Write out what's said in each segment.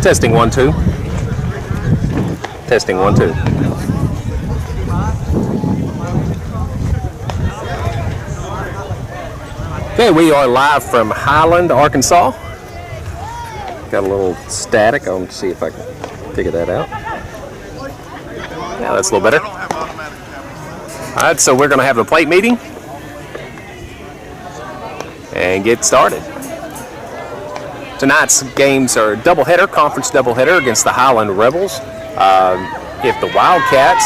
Testing 1 2. Testing 1 2. Okay, we are live from Highland, Arkansas. Got a little static. I'll see if I can figure that out. Yeah, that's a little better. All right, so we're going to have a plate meeting and get started. Tonight's games are doubleheader, conference doubleheader against the Highland Rebels. If the Wildcats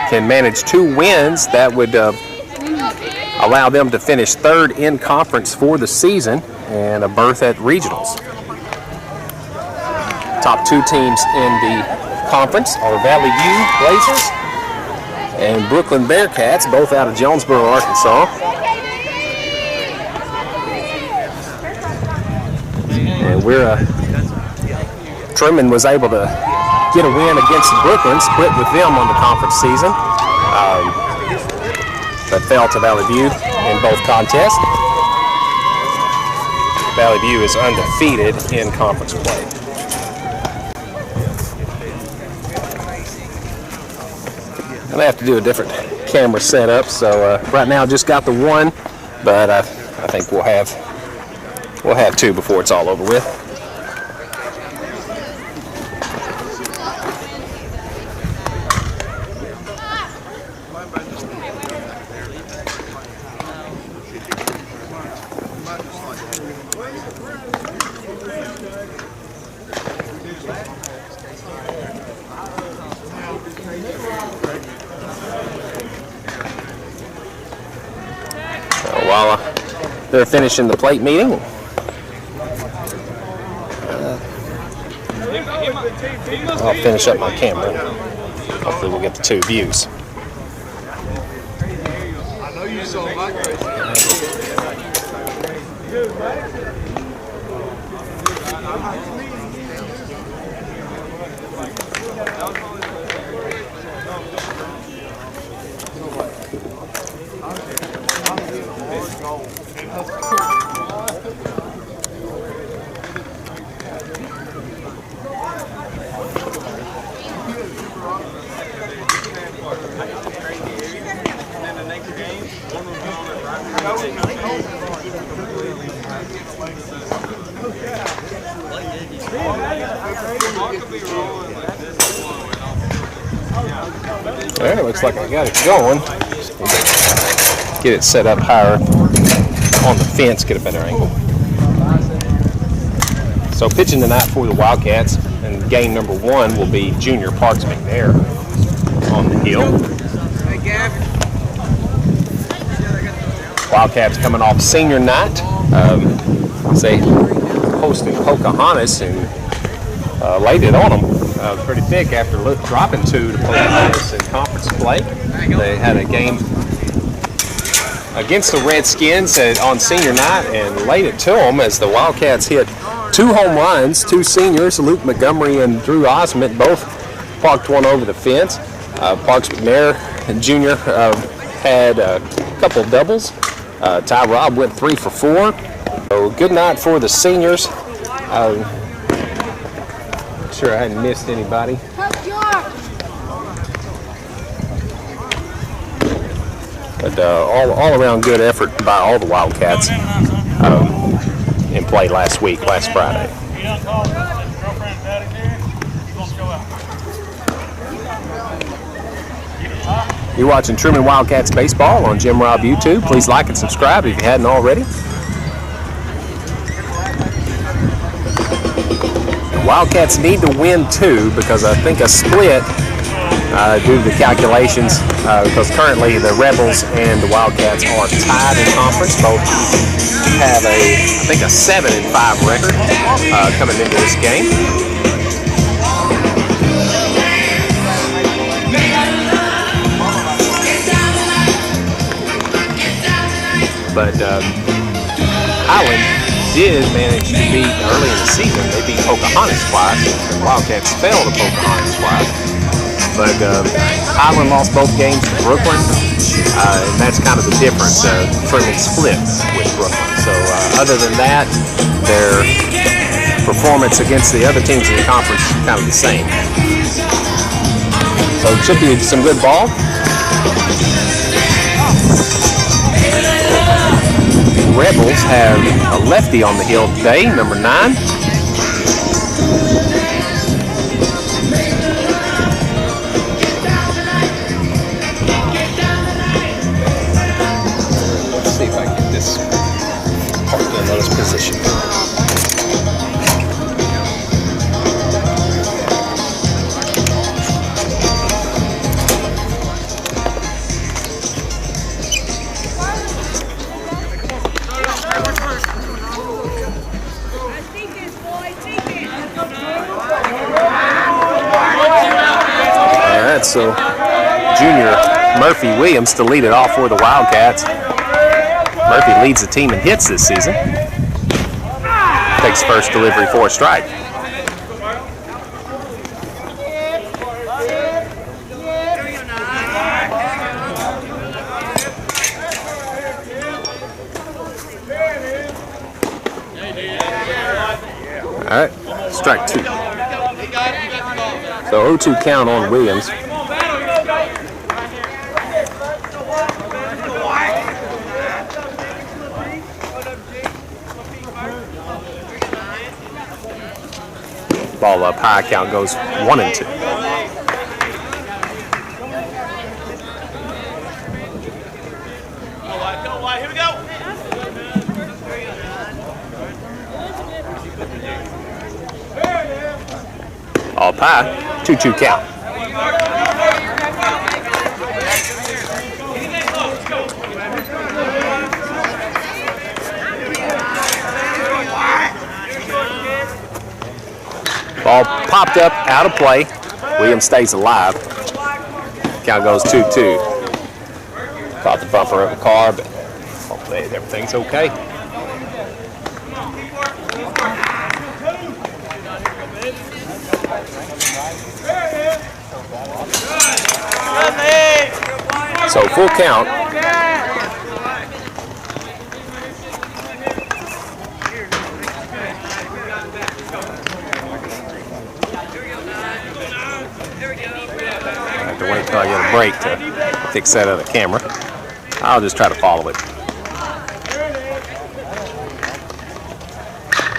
can manage 2 wins, that would allow them to finish 3rd in conference for the season and a berth at regionals. Top 2 teams in the conference are Valley View Blazers and Brooklyn Bearcats, both out of Jonesboro, Arkansas. And Trumann was able to get a win against Brooklyn, split with them on the conference season, but fell to Valley View in both contests. Valley View is undefeated in conference play. I'm gonna have to do a different camera setup, so right now I just got the 1, but I think we'll have 2 before it's all over with. While they're finishing the plate meeting, I'll finish up my camera. Hopefully we'll get the 2 views. There, looks like I got it going. Get it set up higher on the fence, get a better angle. So pitching tonight for the Wildcats, and game number 1 will be junior Parks McNair on the hill. Wildcats coming off senior night. They hosted Pocahontas and laid it on them pretty thick after dropping 2 to Pocahontas in conference play. They had a game against the Redskins on senior night and laid it to them as the Wildcats hit 2 home runs. 2 seniors, Luke Montgomery and Drew Osment, both parked one over the fence. Parks McNair Jr. Had a couple doubles. Ty Robb went 3 for 4. So good night for the seniors. Sure I hadn't missed anybody. But all around good effort by all the Wildcats in play last Friday. You're watching Trumann Wildcats Baseball on Jim Robb YouTube. Please like and subscribe if you hadn't already. Wildcats need to win 2 because I think a split due to the calculations because currently the Rebels and the Wildcats are tied in conference. Both have I think a 7-5 record coming into this game. But Highland did manage to beat early in the season. They beat Pocahontas twice. The Wildcats fell to Pocahontas twice. But Highland lost both games to Brooklyn. And that's kind of the difference. Trumann split with Brooklyn. So other than that, their performance against the other teams in the conference is kind of the same. So it should be some good ball. The Rebels have a lefty on the hill today, number 9. Let's see if I can get this parked in another position. So junior Murphy Williams to lead it off for the Wildcats. Murphy leads the team in hits this season. Takes first delivery for a strike. All right, strike 2. So 0-2 count on Williams. Ball up high, count goes 1-2. Here we go. All pie, 2-2 count. Ball popped up, out of play. Williams stays alive. Count goes 2-2. Caught the bumper of a car, but hopefully everything's okay. So full count. I have to wait until I get a break to fix that other camera. I'll just try to follow it.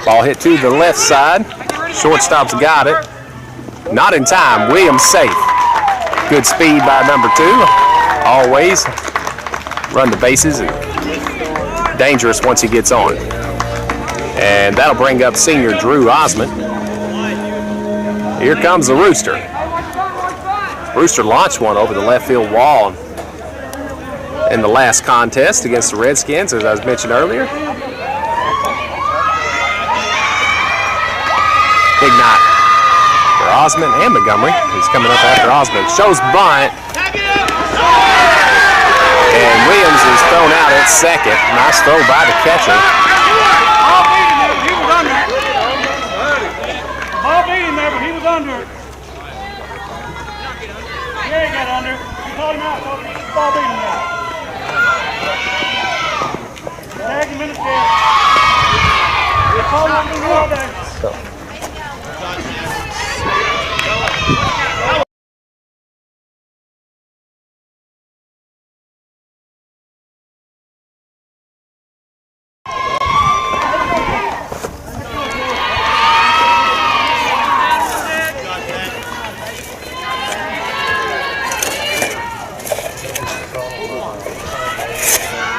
Ball hit to the left side. Shortstop's got it. Not in time. Williams safe. Good speed by number 2. Always run the bases and dangerous once he gets on. And that'll bring up senior Drew Osmond. Here comes the Rooster. Rooster launched one over the left field wall in the last contest against the Redskins, as I was mentioned earlier. Big night for Osmond and Montgomery. He's coming up after Osmond. Shows bunt. And Williams is thrown out at second. Nice throw by the catcher. He was under it. Ball beat him there, but he was under it. Yeah, he got under it. He called him out. Ball beat him there. Tag him in the field. He called him over all day.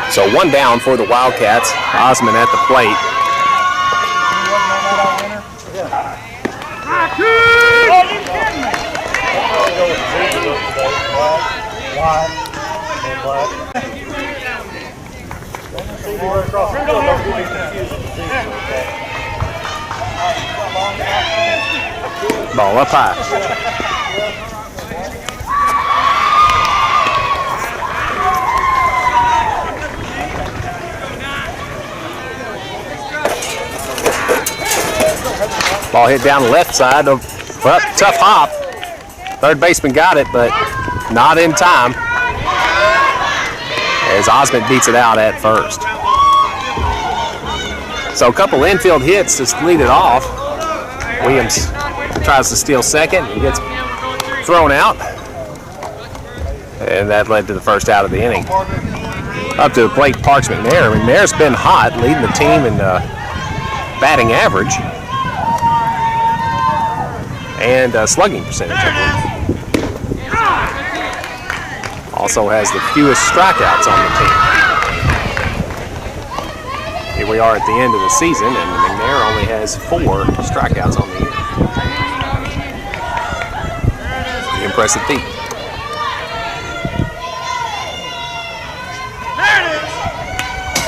So 1 down for the Wildcats. Osmond at the plate. Ball up high. Ball hit down the left side. Well, tough hop. Third baseman got it, but not in time. As Osmond beats it out at first. So a couple infield hits to lead it off. Williams tries to steal second and gets thrown out. And that led to the first out of the inning. Up to the plate, Parks McNair. McNair's been hot, leading the team in batting average and slugging percentage, I believe. Also has the fewest strikeouts on the team. Here we are at the end of the season, and McNair only has 4 strikeouts on the year. Pretty impressive feat.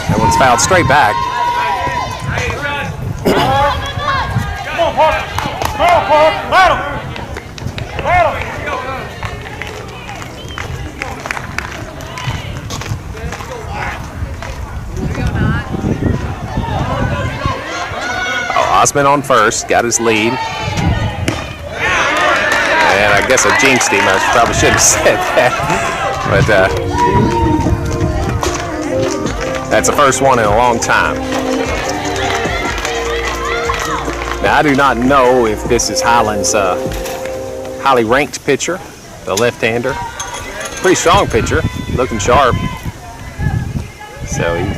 That one's fouled straight back. Come on, Park. Come on, Park. Let him. Let him. Osmond on first, got his lead. And I guess I jinxed him. I probably should have said that. But that's the first one in a long time. Now, I do not know if this is Highland's highly ranked pitcher, the left-hander. Pretty strong pitcher, looking sharp. So he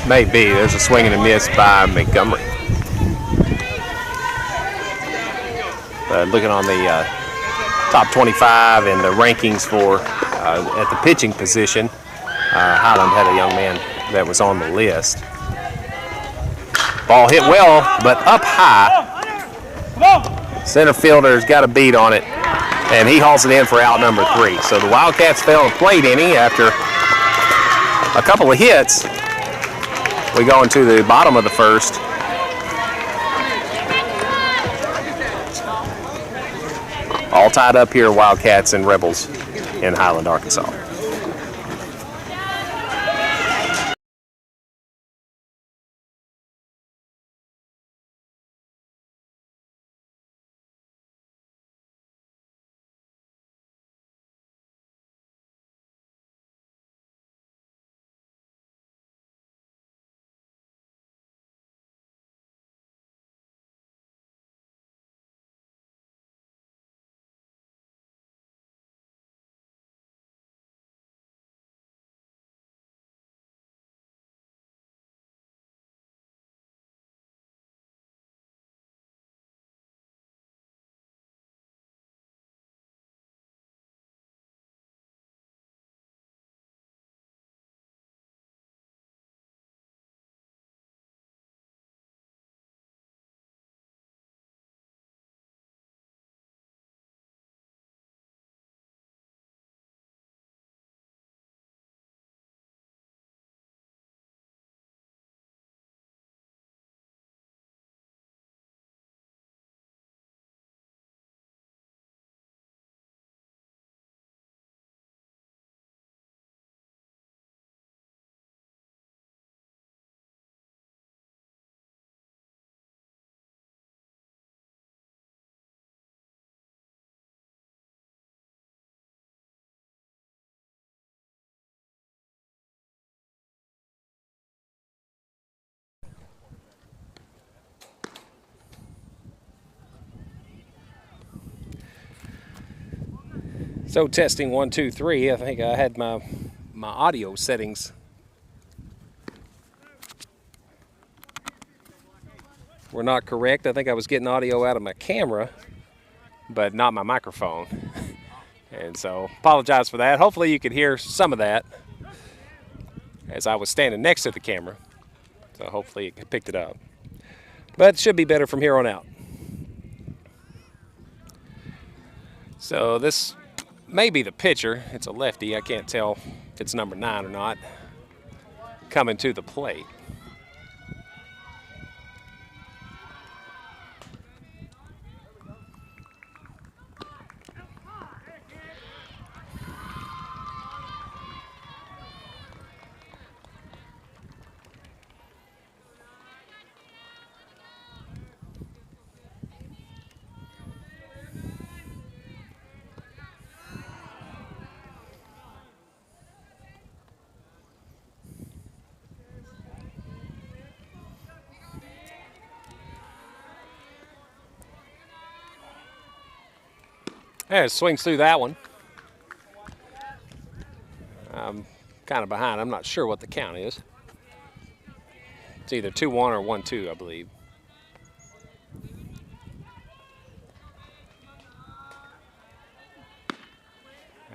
may be. There's a swing and a miss by Montgomery. Looking on the top 25 and the rankings for at the pitching position, Highland had a young man that was on the list. Ball hit well, but up high. Center fielder's got a beat on it, and he hauls it in for out number 3. So the Wildcats fail to plate inning after a couple of hits. We go into the bottom of the first. All tied up here, Wildcats and Rebels in Highland, Arkansas. So testing 1, 2, 3. I think I had my audio settings were not correct. I think I was getting audio out of my camera, but not my microphone. And so apologize for that. Hopefully you could hear some of that as I was standing next to the camera. So hopefully it picked it up. But it should be better from here on out. So this may be the pitcher. It's a lefty. I can't tell if it's number 9 or not. Coming to the plate. There, swings through that one. I'm kind of behind. I'm not sure what the count is. It's either 2-1 or 1-2, I believe.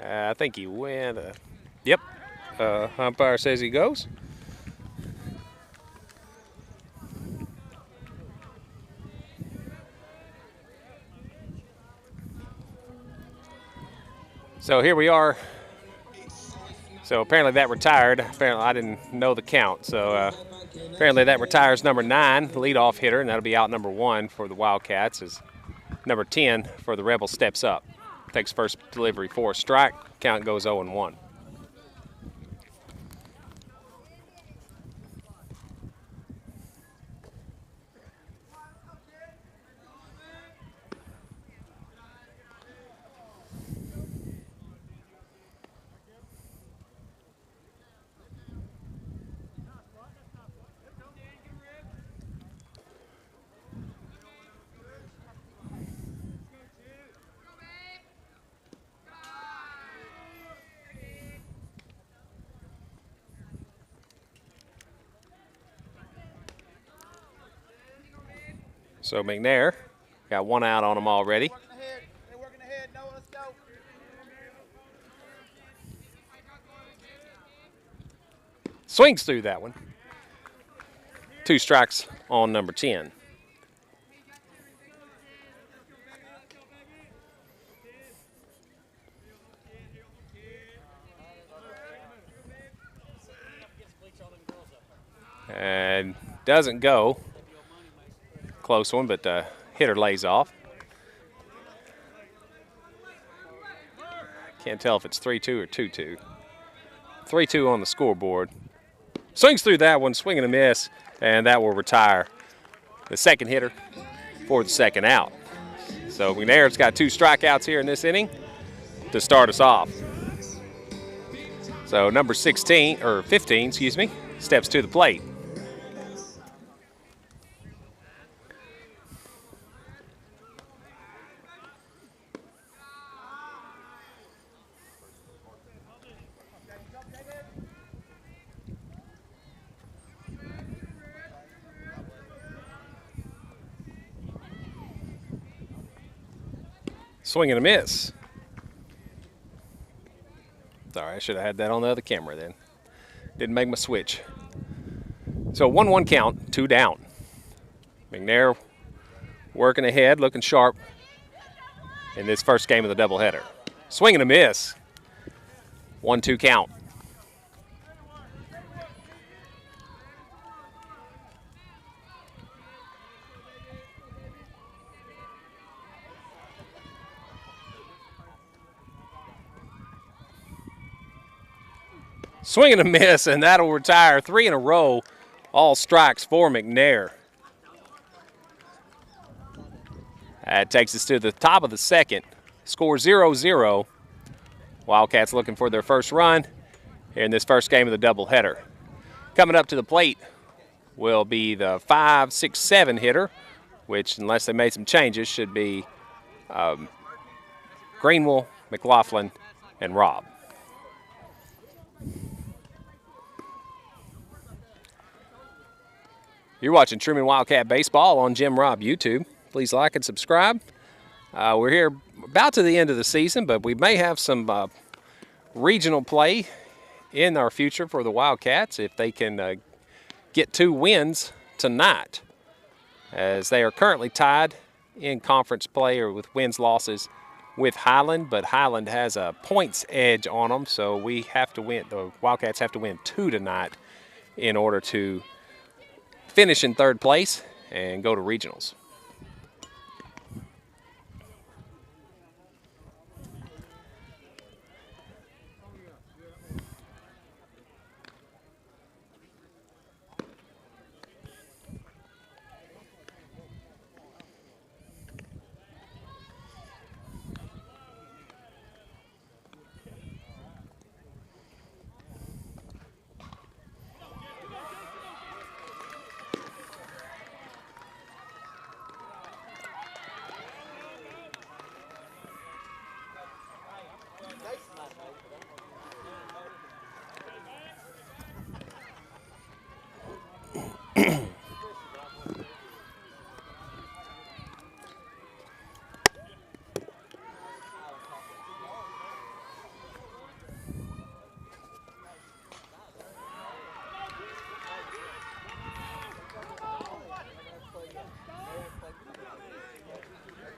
I think he went. Yep. Umpire says he goes. So here we are. So apparently that retired. Apparently I didn't know the count. So apparently that retires number 9, the leadoff hitter, and that'll be out number 1 for the Wildcats. As number 10 for the Rebels steps up. Takes first delivery for a strike. Count goes 0-1. So McNair got 1 out on him already. Swings through that one. 2 strikes on number 10. And doesn't go. Close one, but the hitter lays off. Can't tell if it's 3-2 or 2-2. 3-2 on the scoreboard. Swings through that one, swing and a miss, and that will retire the second hitter for the second out. So McNair's got 2 strikeouts here in this inning to start us off. So number 16, or 15, excuse me, steps to the plate. Swing and a miss. Sorry, I should have had that on the other camera then. Didn't make my switch. So 1-1 count, 2 down. McNair working ahead, looking sharp in this first game of the doubleheader. Swing and a miss. 1-2 count. Swing and a miss, and that'll retire 3 in a row. All strikes for McNair. That takes us to the top of the second. Score 0-0. Wildcats looking for their first run in this first game of the doubleheader. Coming up to the plate will be the 5, 6, 7 hitter, which, unless they made some changes, should be Greenwell, McLaughlin, and Robb. You're watching Trumann Wildcat Baseball on Jim Robb YouTube. Please like and subscribe. We're here about to the end of the season, but we may have some regional play in our future for the Wildcats if they can get 2 wins tonight, as they are currently tied in conference play or with wins losses with Highland, but Highland has a points edge on them, so we have to win. The Wildcats have to win 2 tonight in order to finish in 3rd place and go to regionals.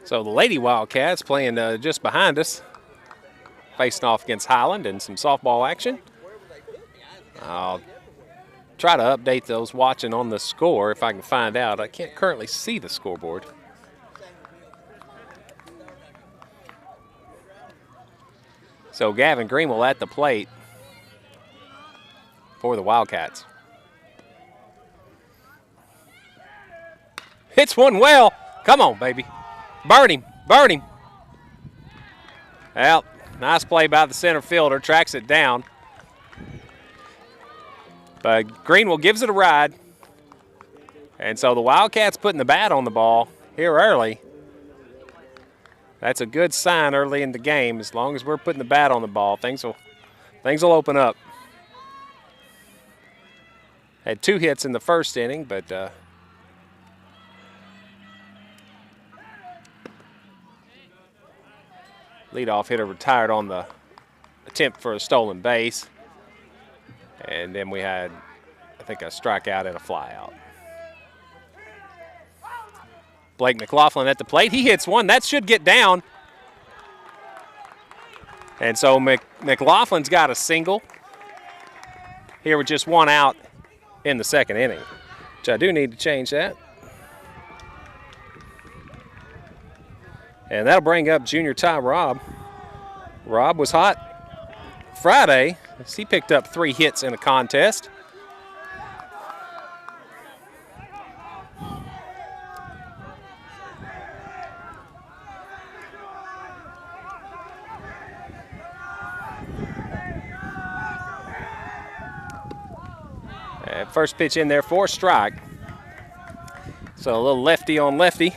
So the Lady Wildcats playing just behind us, facing off against Highland in some softball action. I'll try to update those watching on the score if I can find out. I can't currently see the scoreboard. So Gavin Greenwell at the plate for the Wildcats. Hits one well. Come on, baby. Burn him. Burn him. Well, nice play by the center fielder. Tracks it down. But Greenwell gives it a ride. And so the Wildcats putting the bat on the ball here early. That's a good sign early in the game. As long as we're putting the bat on the ball, things will open up. Had 2 hits in the first inning, but leadoff hitter retired on the attempt for a stolen base. And then we had, I think, a strikeout and a flyout. Blake McLaughlin at the plate. He hits one. That should get down. And so McLaughlin's got a single here with just 1 out in the second inning, which I do need to change that. And that'll bring up junior Ty Robb. Robb was hot Friday. He picked up 3 hits in a contest. First pitch in there for a strike. So a little lefty on lefty.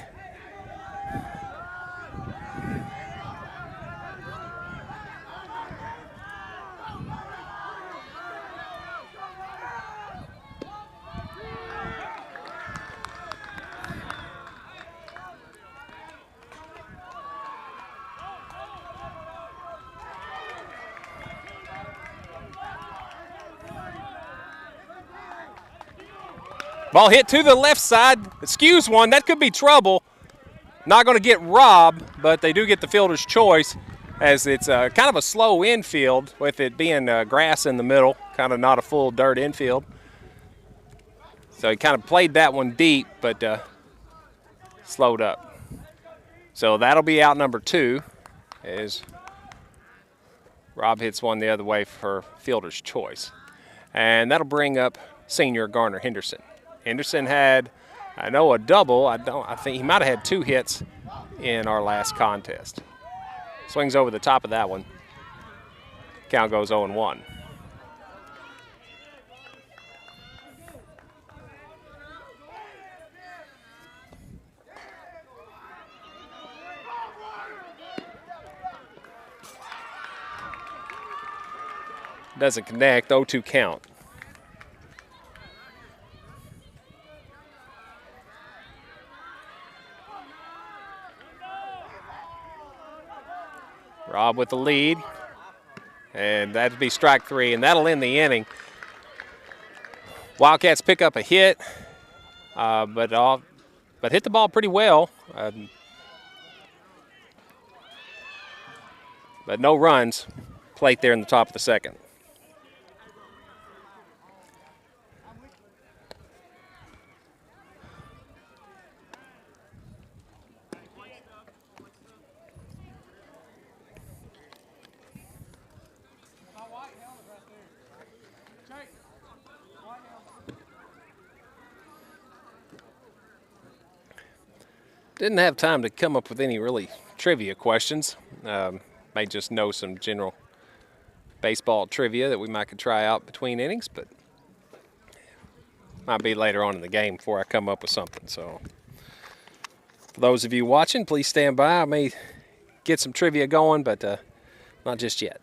Ball hit to the left side. Skews one. That could be trouble. Not going to get Robb, but they do get the fielder's choice as it's kind of a slow infield with it being grass in the middle, kind of not a full dirt infield. So he kind of played that one deep, but slowed up. So that'll be out number 2 as Robb hits one the other way for fielder's choice. And that'll bring up senior Garner Henderson. Henderson had, I know, a double. I think he might have had 2 hits in our last contest. Swings over the top of that one. Count goes 0-1. Doesn't connect, 0-2 count. Robb with the lead, and that'd be strike 3, and that'll end the inning. Wildcats pick up a hit, but hit the ball pretty well. But no runs. Plate there in the top of the second. Didn't have time to come up with any really trivia questions. May just know some general baseball trivia that we might could try out between innings, but might be later on in the game before I come up with something. So for those of you watching, please stand by. I may get some trivia going, but not just yet.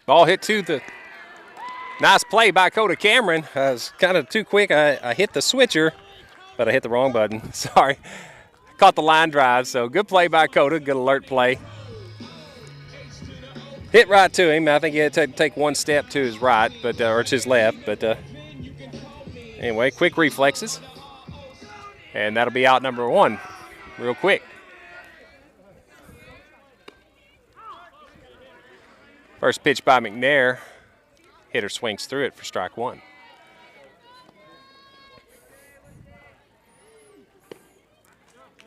Ball hit to the nice play by Coda Cameron. I was kind of too quick. I hit the switcher, but I hit the wrong button. Sorry. Caught the line drive, so good play by Coda. Good alert play. Hit right to him. I think he had to take one step to his right, but or to his left. But anyway, quick reflexes. And that'll be out number 1 real quick. First pitch by McNair. Hitter swings through it for strike 1.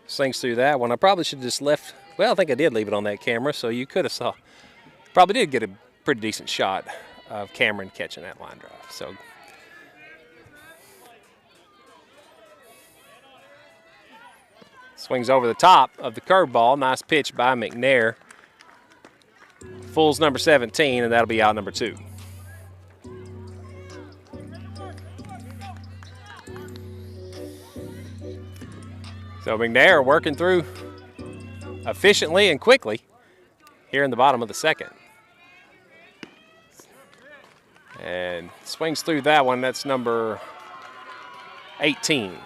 Swings through that one. I probably should have just left. Well, I think I did leave it on that camera, so you could have saw. Probably did get a pretty decent shot of Cameron catching that line drive. So swings over the top of the curveball. Nice pitch by McNair. Fools number 17, and that'll be out number 2. So McNair working through efficiently and quickly here in the bottom of the second. And swings through that one. That's number 18.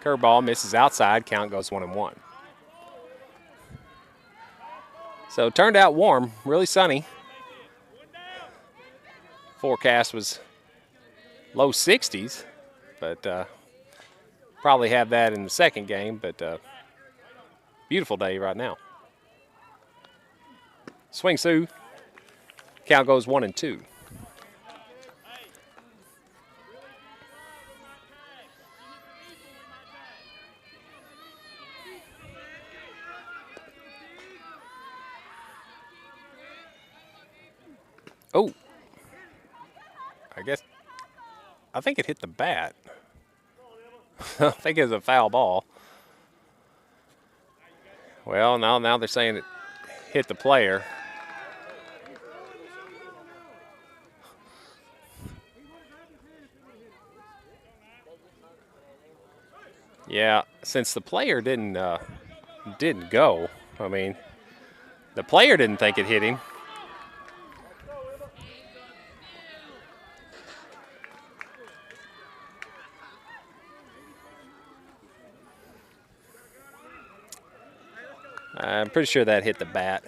Curveball misses outside. Count goes 1-1. So it turned out warm, really sunny. Forecast was low 60s, but probably have that in the second game. But beautiful day right now. Swings through. Count goes 1-2. Oh, I think it hit the bat. I think it was a foul ball. Well, now they're saying it hit the player. Yeah, since the player didn't go, I mean, the player didn't think it hit him. I'm pretty sure that hit the bat.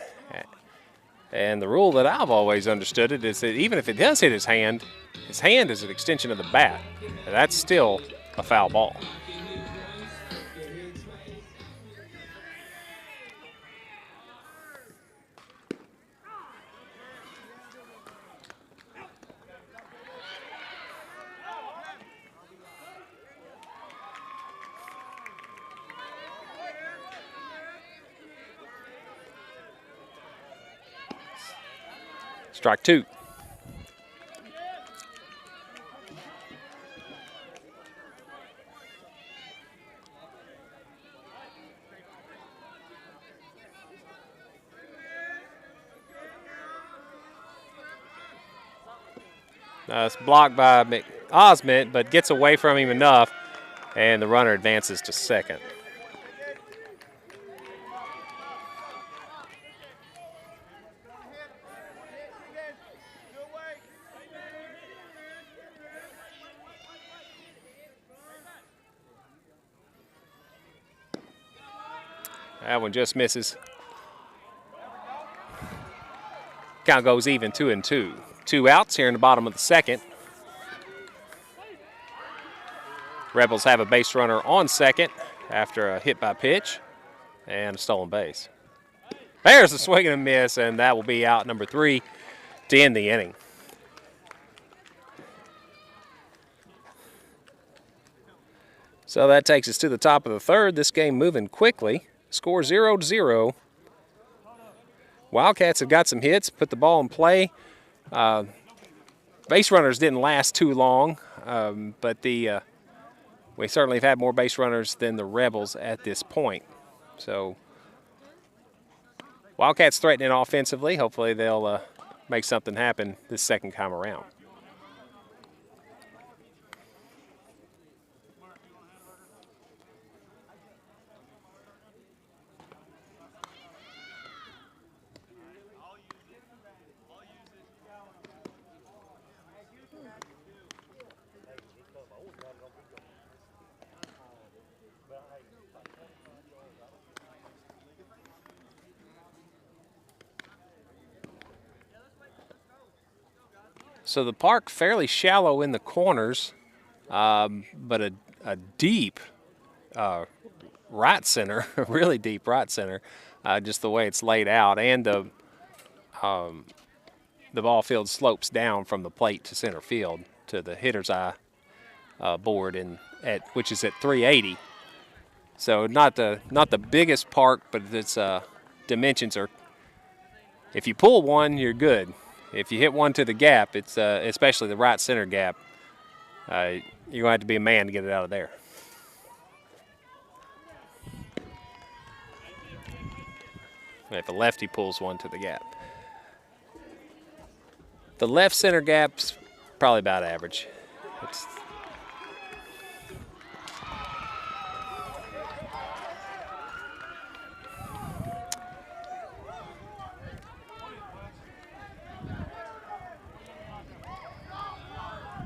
And the rule that I've always understood it is that even if it does hit his hand is an extension of the bat. And that's still a foul ball. Strike 2. It's blocked by Osment, but gets away from him enough, and the runner advances to second. That one just misses. Count goes even, 2-2. 2 outs here in the bottom of the second. Rebels have a base runner on second after a hit by pitch and a stolen base. There's a swing and a miss, and that will be out number 3 to end the inning. So that takes us to the top of the third. This game moving quickly. Score 0-0. Wildcats have got some hits, put the ball in play. Base runners didn't last too long, but we certainly have had more base runners than the Rebels at this point. So Wildcats threatening offensively. Hopefully they'll make something happen this second time around. So the park fairly shallow in the corners, but a deep right center, a really deep right center, just the way it's laid out, and the ball field slopes down from the plate to center field to the hitter's eye board, which is at 380. So not the biggest park, but its dimensions are. If you pull one, you're good. If you hit one to the gap, it's especially the right center gap, you're going to have to be a man to get it out of there. If a lefty pulls one to the gap. The left center gap's probably about average.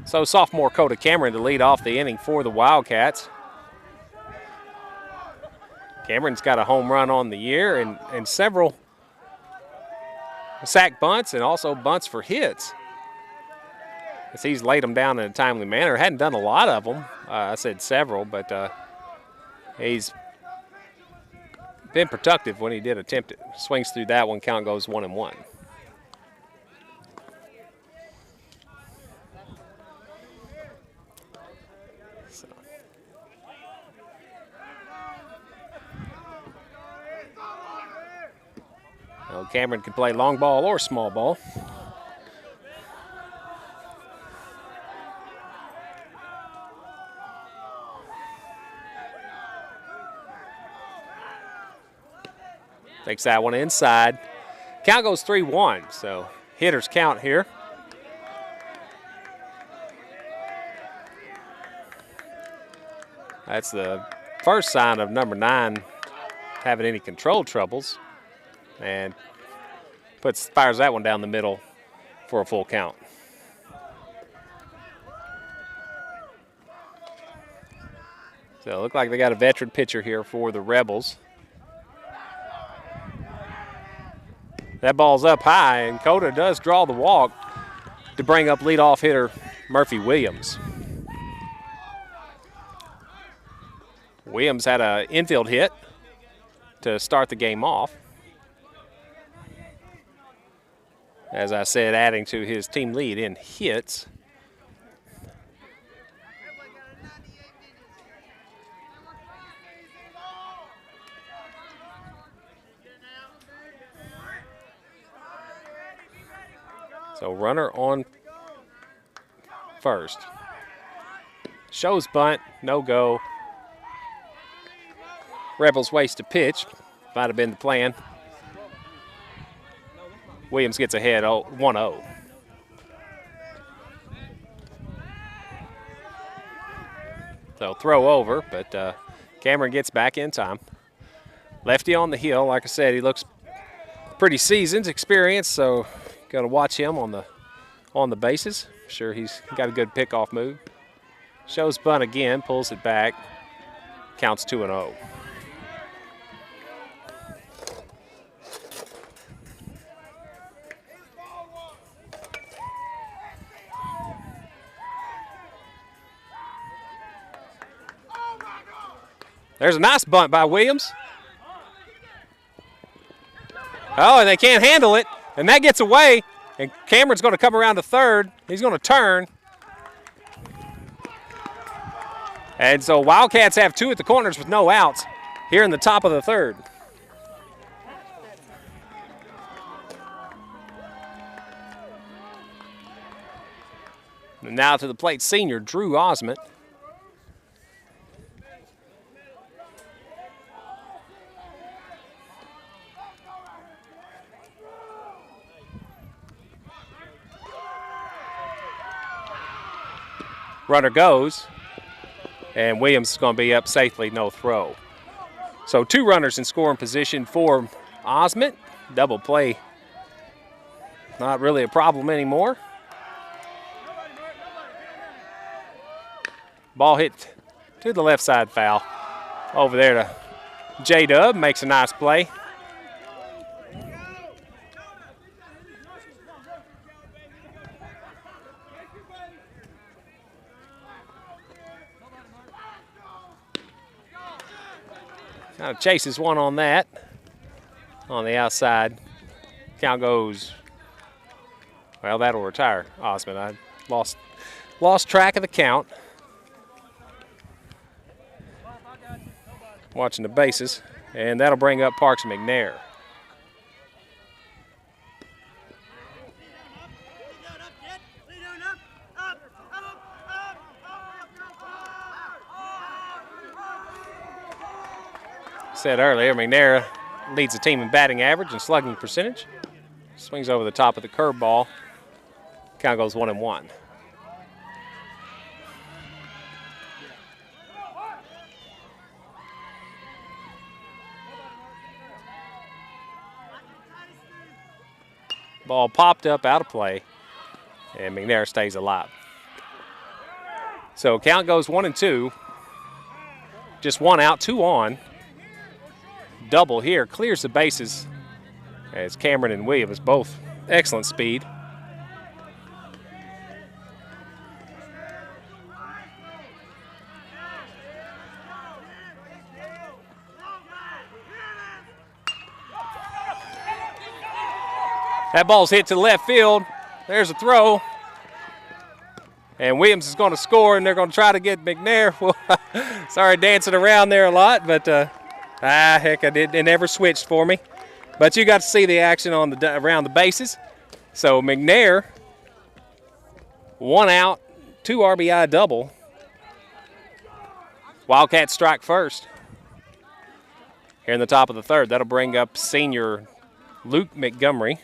So sophomore Coda Cameron to lead off the inning for the Wildcats. Cameron's got a home run on the year and several sack bunts and also bunts for hits. As he's laid them down in a timely manner. Hadn't done a lot of them. I said several, but he's been productive when he did attempt it. Swings through that one, count goes 1-1. Cameron can play long ball or small ball. Takes that one inside. Count goes 3-1, so hitters count here. That's the first sign of number 9 having any control troubles. And fires that one down the middle for a full count. So it looks like they got a veteran pitcher here for the Rebels. That ball's up high, and Coda does draw the walk to bring up leadoff hitter Murphy Williams. Williams had an infield hit to start the game off. As I said, adding to his team lead in hits. So runner on first. Shows bunt, no go. Rebels waste a pitch. Might have been the plan. Williams gets ahead 1-0. So throw over, but Cameron gets back in time. Lefty on the hill, like I said, he looks pretty seasoned, experienced, so got to watch him on the bases. Sure, he's got a good pickoff move. Shows bunt again, pulls it back, counts 2-0. There's a nice bunt by Williams. Oh, and they can't handle it, and that gets away, and Cameron's going to come around to third. He's going to turn. And so Wildcats have 2 at the corners with no outs here in the top of the third. And now to the plate, senior Drew Osment. Runner goes, and Williams is going to be up safely, no throw. So 2 runners in scoring position for Osment. Double play, not really a problem anymore. Ball hit to the left side foul. Over there to J-Dub, makes a nice play. Kind of chases one on that, on the outside. Count goes, well, that'll retire Osment. I lost track of the count. Watching the bases, and that'll bring up Parks and McNair. Said earlier, McNair leads the team in batting average and slugging percentage. Swings over the top of the curveball. Count goes 1-1. Ball popped up out of play, and McNair stays alive. So count goes 1-2. Just 1 out, 2 on. Double here, clears the bases as Cameron and Williams both excellent speed. That ball's hit to left field. There's a throw. And Williams is going to score, and they're going to try to get McNair. Well, sorry, dancing around there a lot, but heck, it never switched for me. But you got to see the action on around the bases. So McNair, 1 out, 2 RBI double. Wildcats strike first. Here in the top of the third, that'll bring up senior Luke Montgomery.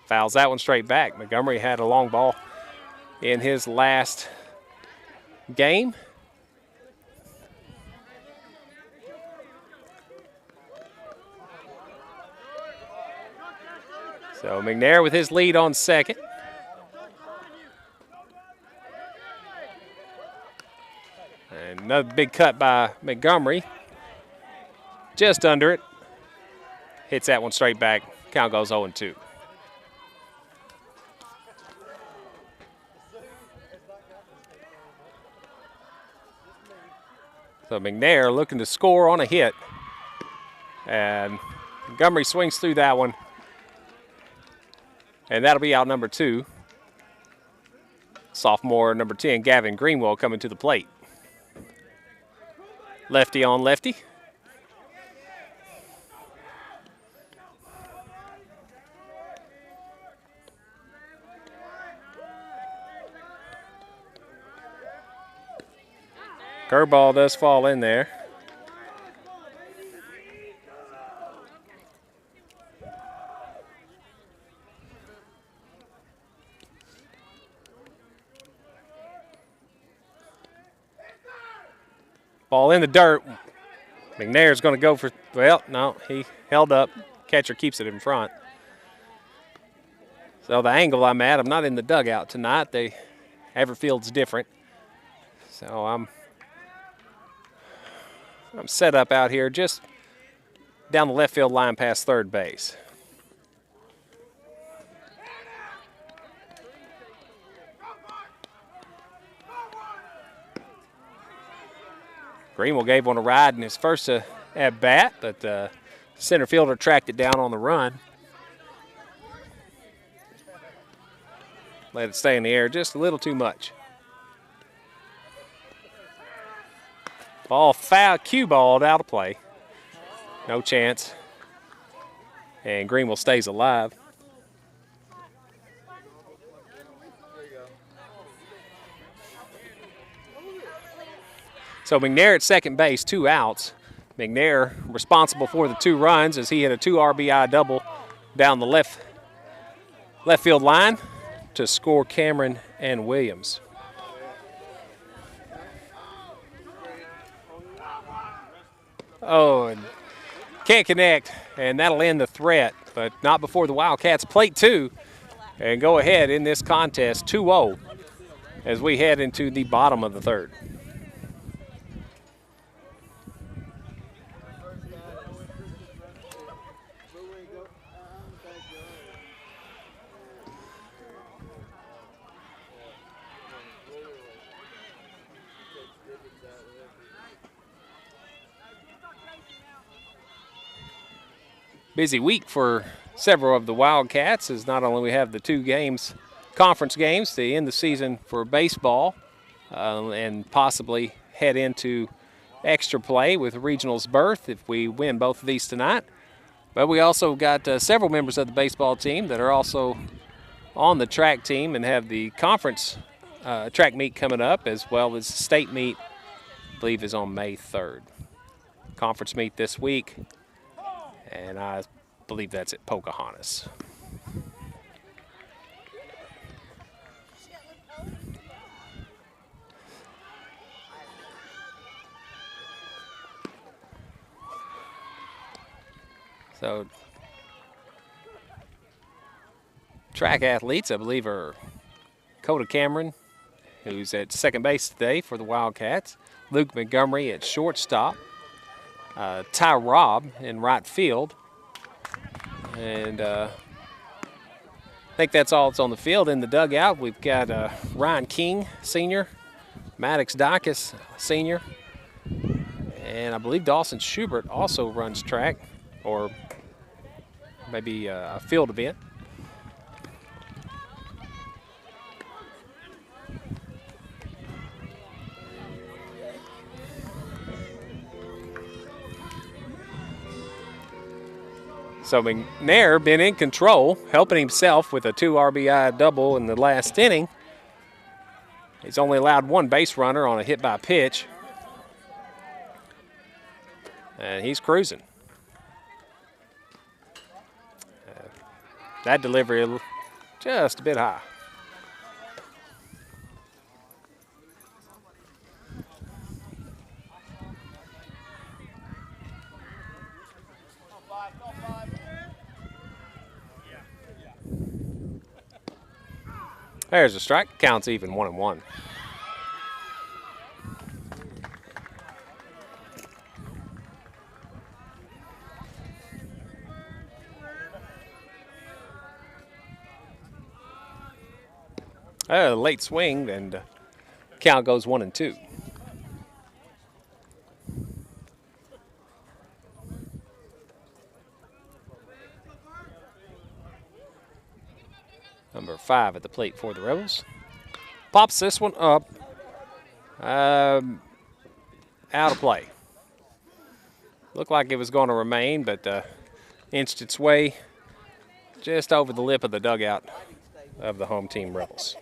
Fouls that one straight back. Montgomery had a long ball in his last game. So McNair with his lead on second. And another big cut by Montgomery. Just under it. Hits that one straight back. Count goes 0-2. So McNair looking to score on a hit. And Montgomery swings through that one. And that'll be out number 2. Sophomore number 10, Gavin Greenwell, coming to the plate. Lefty on lefty. Curveball does fall in there. Ball in the dirt. McNair's going to go for, well, no, he held up. Catcher keeps it in front. So the angle I'm at, I'm not in the dugout tonight. Everfield's different. So I'm set up out here just down the left field line past third base. Greenwell gave one a ride in his first at bat, but center fielder tracked it down on the run. Let it stay in the air just a little too much. Ball foul, cue balled out of play. No chance. And Greenville stays alive. So McNair at second base, 2 outs. McNair responsible for the 2 runs as he hit a 2 RBI double down the left field line to score Cameron and Williams. Oh, and can't connect, and that'll end the threat, but not before the Wildcats plate 2 and go ahead in this contest 2-0 as we head into the bottom of the 3rd. Busy week for several of the Wildcats, as not only we have the 2 games, conference games to end the season for baseball and possibly head into extra play with regionals berth if we win both of these tonight. But we also got several members of the baseball team that are also on the track team and have the conference track meet coming up, as well as the state meet, I believe is on May 3rd. Conference meet this week, and I believe that's at Pocahontas. So track athletes, I believe, are Coda Cameron, who's at second base today for the Wildcats, Luke Montgomery at shortstop, Ty Robb in right field, and I think that's all that's on the field. In the dugout, we've got Ryan King, senior, Maddox Dacus, senior, and I believe Dawson Schubert also runs track, or maybe a field event. So McNair been in control, helping himself with a 2 RBI double in the last inning. He's only allowed 1 base runner on a hit by pitch. And he's cruising. That delivery just a bit high. There's a strike. Counts even, 1-1. Late swing, and count goes 1-2. Number 5 at the plate for the Rebels. Pops this one up. Out of play. Looked like it was going to remain, but inched its way just over the lip of the dugout of the home team Rebels.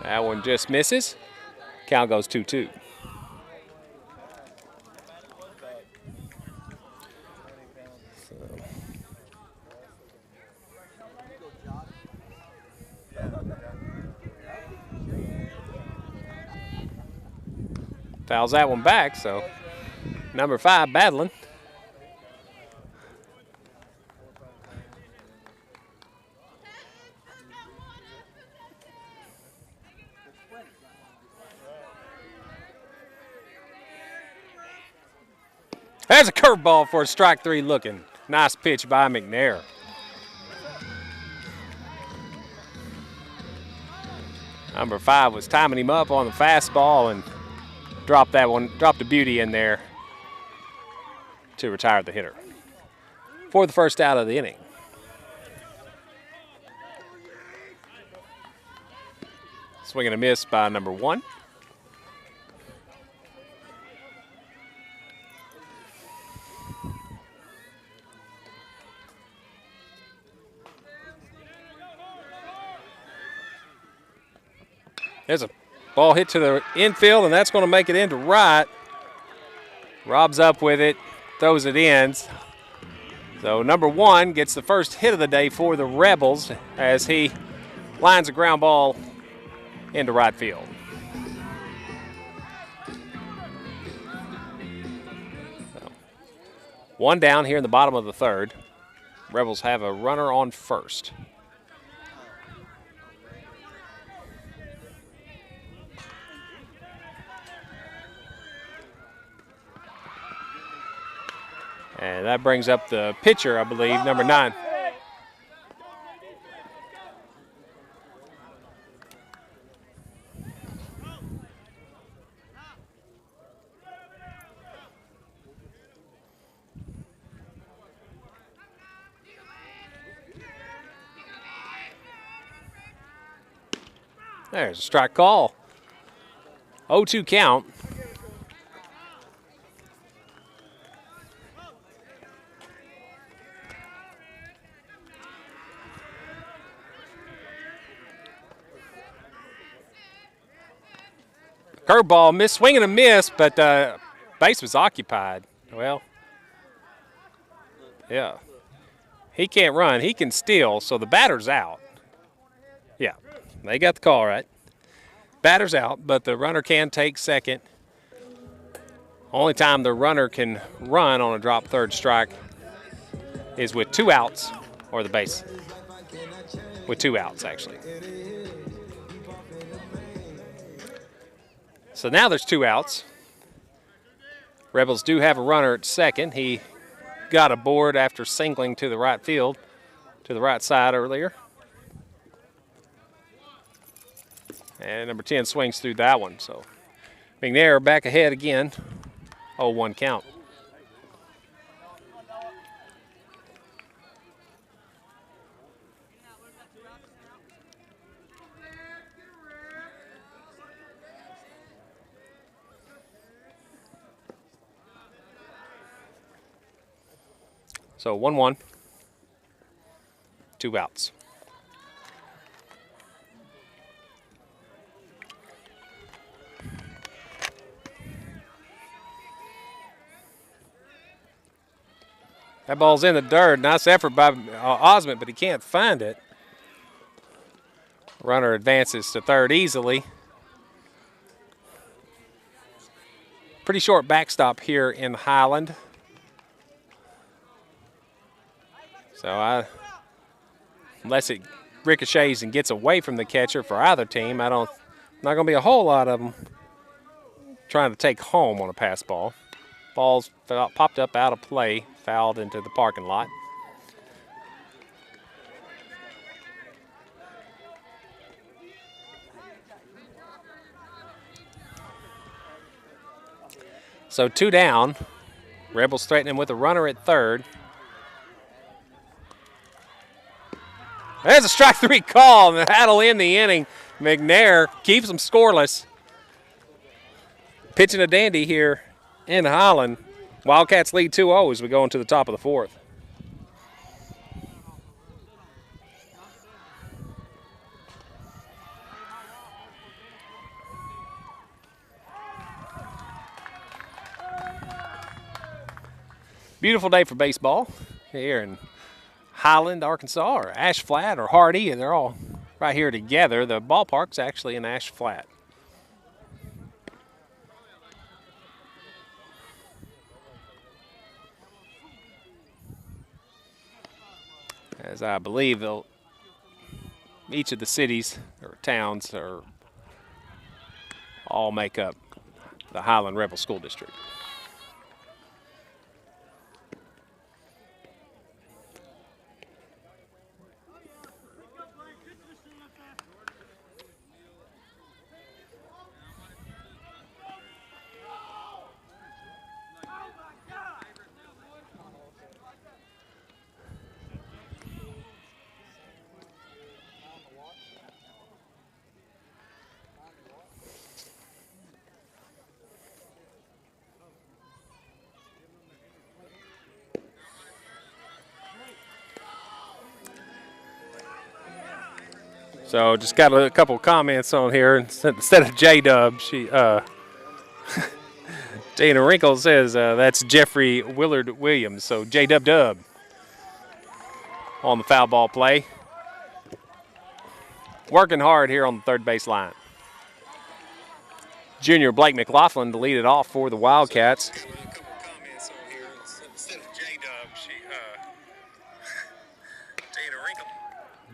That one just misses. Count goes 2-2. Fouls that one back, so number 5 battling. There's a curveball for strike 3 looking. Nice pitch by McNair. Number 5 was timing him up on the fastball and dropped the beauty in there to retire the hitter for the first out of the inning. Swing and a miss by number 1. There's a ball hit to the infield, and that's going to make it into right. Rob's up with it, throws it in. So number 1 gets the first hit of the day for the Rebels as he lines a ground ball into right field. So, 1 down here in the bottom of the 3rd. Rebels have a runner on first. And that brings up the pitcher, I believe, number 9. There's a strike call. 0-2 count. Curveball, miss, swing and a miss, but base was occupied. Well, yeah. He can't run. He can steal, so the batter's out. Yeah, they got the call right. Batter's out, but the runner can take second. Only time the runner can run on a drop 3rd strike is with 2 outs, or the base. With 2 outs, actually. So now there's 2 outs. Rebels do have a runner at second. He got aboard after singling to the right field, to the right side earlier. And number 10 swings through that one. So McNair back ahead again. 0-1 count. So 1-1, 2 outs. That ball's in the dirt. Nice effort by Osmond, but he can't find it. Runner advances to 3rd easily. Pretty short backstop here in Highland. So unless it ricochets and gets away from the catcher for either team, not going to be a whole lot of them trying to take home on a pass ball. Ball's popped up out of play, fouled into the parking lot. So 2 down. Rebels threatening with a runner at 3rd. There's a strike 3 call, and that'll end the inning. McNair keeps them scoreless. Pitching a dandy here in Highland. Wildcats lead 2-0 as we go into the top of the 4th. Beautiful day for baseball here in Highland, Arkansas, or Ash Flat, or Hardy, and they're all right here together. The ballpark's actually in Ash Flat. As I believe each of the cities or towns all make up the Highland Rebel School District. So just got a couple comments on here. Instead of J-Dub, Dana Wrinkle says that's Jeffrey Willard Williams. So J-Dub on the foul ball play. Working hard here on the third base line. Junior Blake McLaughlin to lead it off for the Wildcats.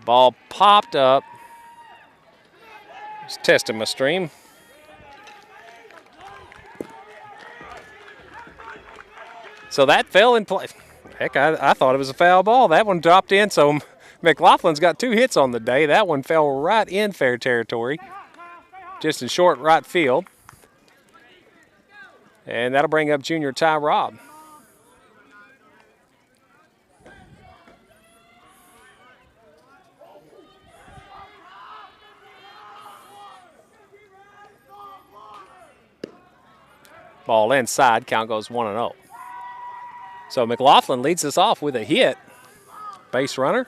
Ball popped up. Just testing my stream. So that fell in play. Heck, I thought it was a foul ball. That one dropped in, so McLaughlin's got 2 hits on the day. That one fell right in fair territory, just in short right field. And that'll bring up junior Ty Robb. Ball inside, count goes 1-0. So McLaughlin leads us off with a hit. Base runner.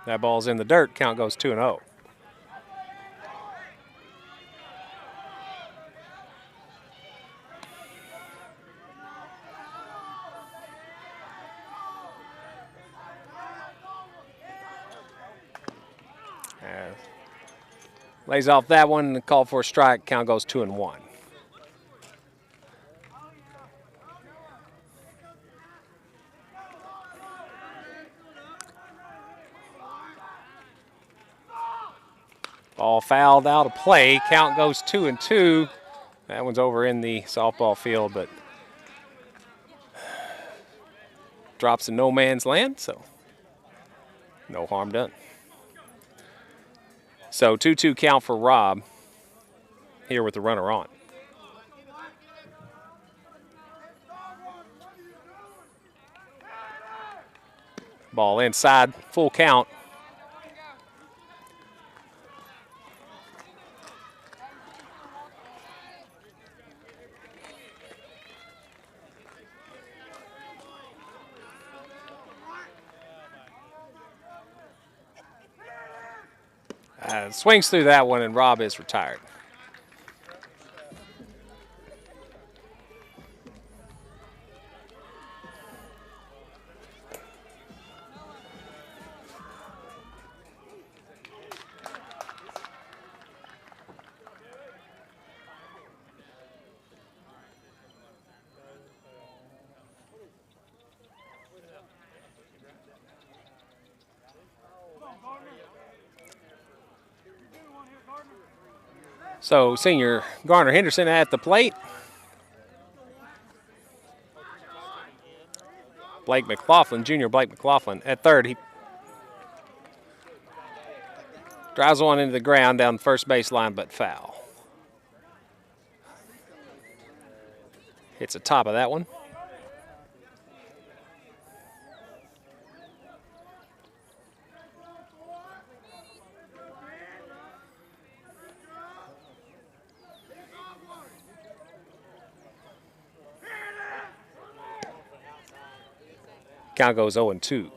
That ball's in the dirt, count goes 2-0. Lays off that one, called for a strike, count goes 2-1. Ball fouled out of play, count goes 2-2. That one's over in the softball field, but drops in no man's land, so no harm done. So 2-2 count for Robb here with the runner on. Ball inside, full count. Swings through that one, and Robb is retired. So senior Garner Henderson at the plate. Blake McLaughlin, junior Blake McLaughlin at third. He drives one into the ground down the first baseline, but foul. Hits the top of that one. Count goes 0-2.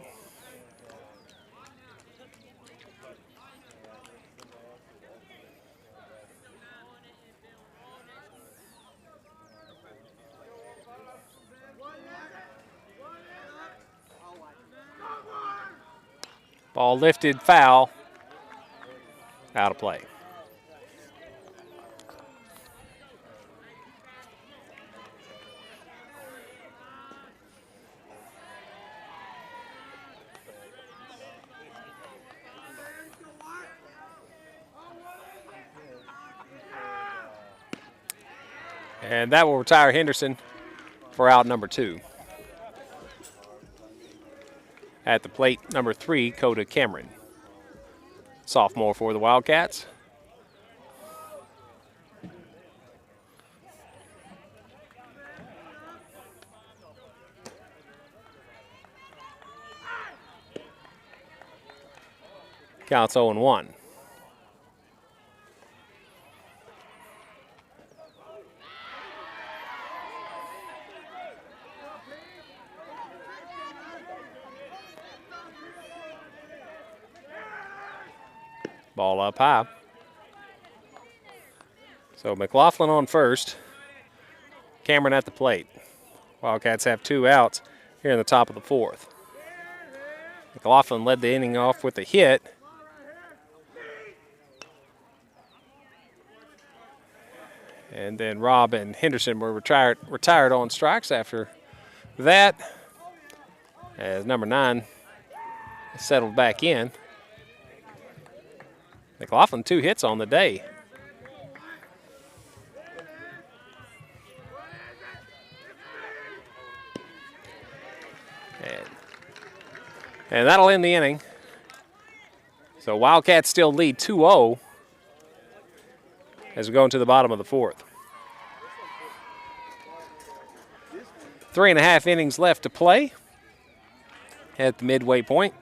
Ball lifted, foul, out of play. And that will retire Henderson for out number 2. At the plate, number 3, Coda Cameron. Sophomore for the Wildcats. Counts 0-1. Ball up high. So McLaughlin on first. Cameron at the plate. Wildcats have 2 outs here in the top of the 4th. McLaughlin led the inning off with a hit. And then Robb and Henderson were retired on strikes after that, as number 9 settled back in. McLaughlin 2 hits on the day. And that'll end the inning. So Wildcats still lead 2-0 as we go into the bottom of the 4th. 3.5 innings left to play at the midway point.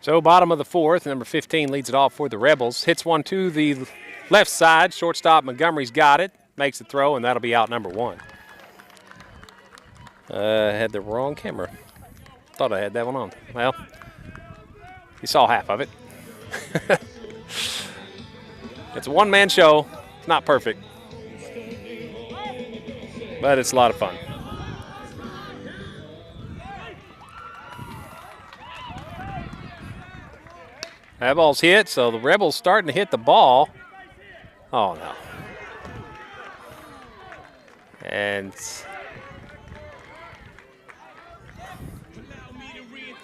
So bottom of the 4th, number 15 leads it off for the Rebels. Hits one to the left side. Shortstop Montgomery's got it. Makes the throw, and that'll be out number 1. Had the wrong camera. Thought I had that one on. Well, you saw half of it. It's a one-man show. It's not perfect, but it's a lot of fun. That ball's hit, so the Rebels starting to hit the ball. Oh, no. And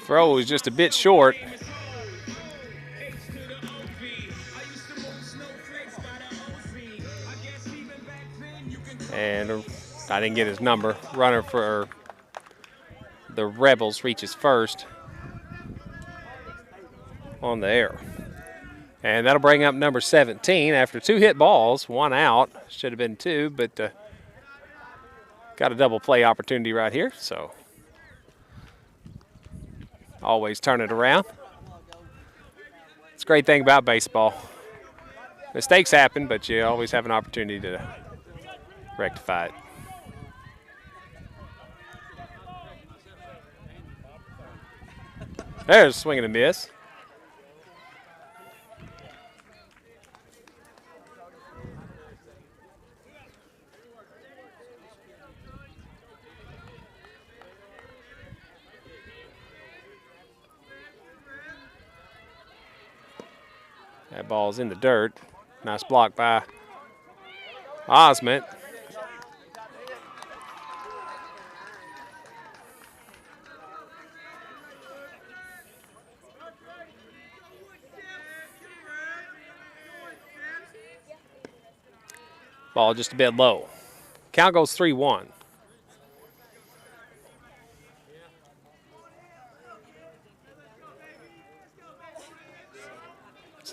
throw was just a bit short. And I didn't get his number. Runner for the Rebels reaches first on the air. And that'll bring up number 17 after 2 hit balls, 1 out. Should have been 2, but got a double play opportunity right here, so always turn it around. It's a great thing about baseball. Mistakes happen, but you always have an opportunity to rectify it. There's a swing and a miss. That ball's in the dirt. Nice block by Osment. Ball just a bit low. Count goes 3-1.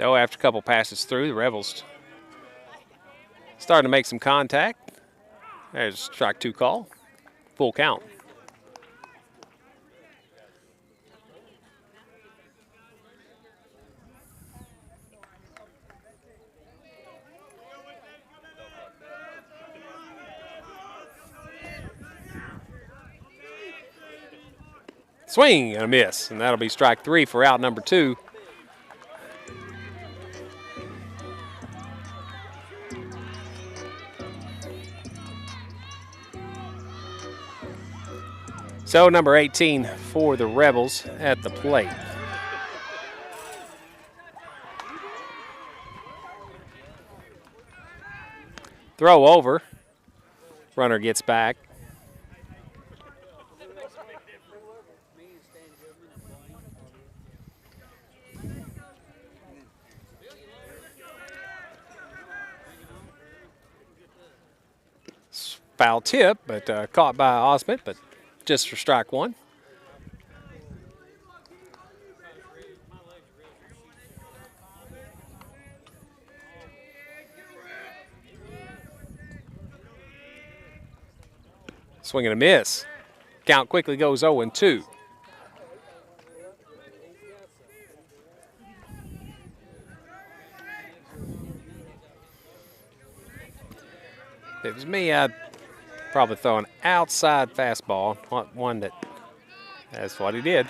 So after a couple passes through, the Rebels starting to make some contact. There's strike 2 call. Full count. Swing and a miss, and that'll be strike 3 for out number 2. So number 18 for the Rebels at the plate. Throw over. Runner gets back. Foul tip, but caught by Osmond, but just for strike 1. Swing and a miss. Count quickly goes 0-2. If it was me, I'd probably throw an outside fastball, one that's what he did.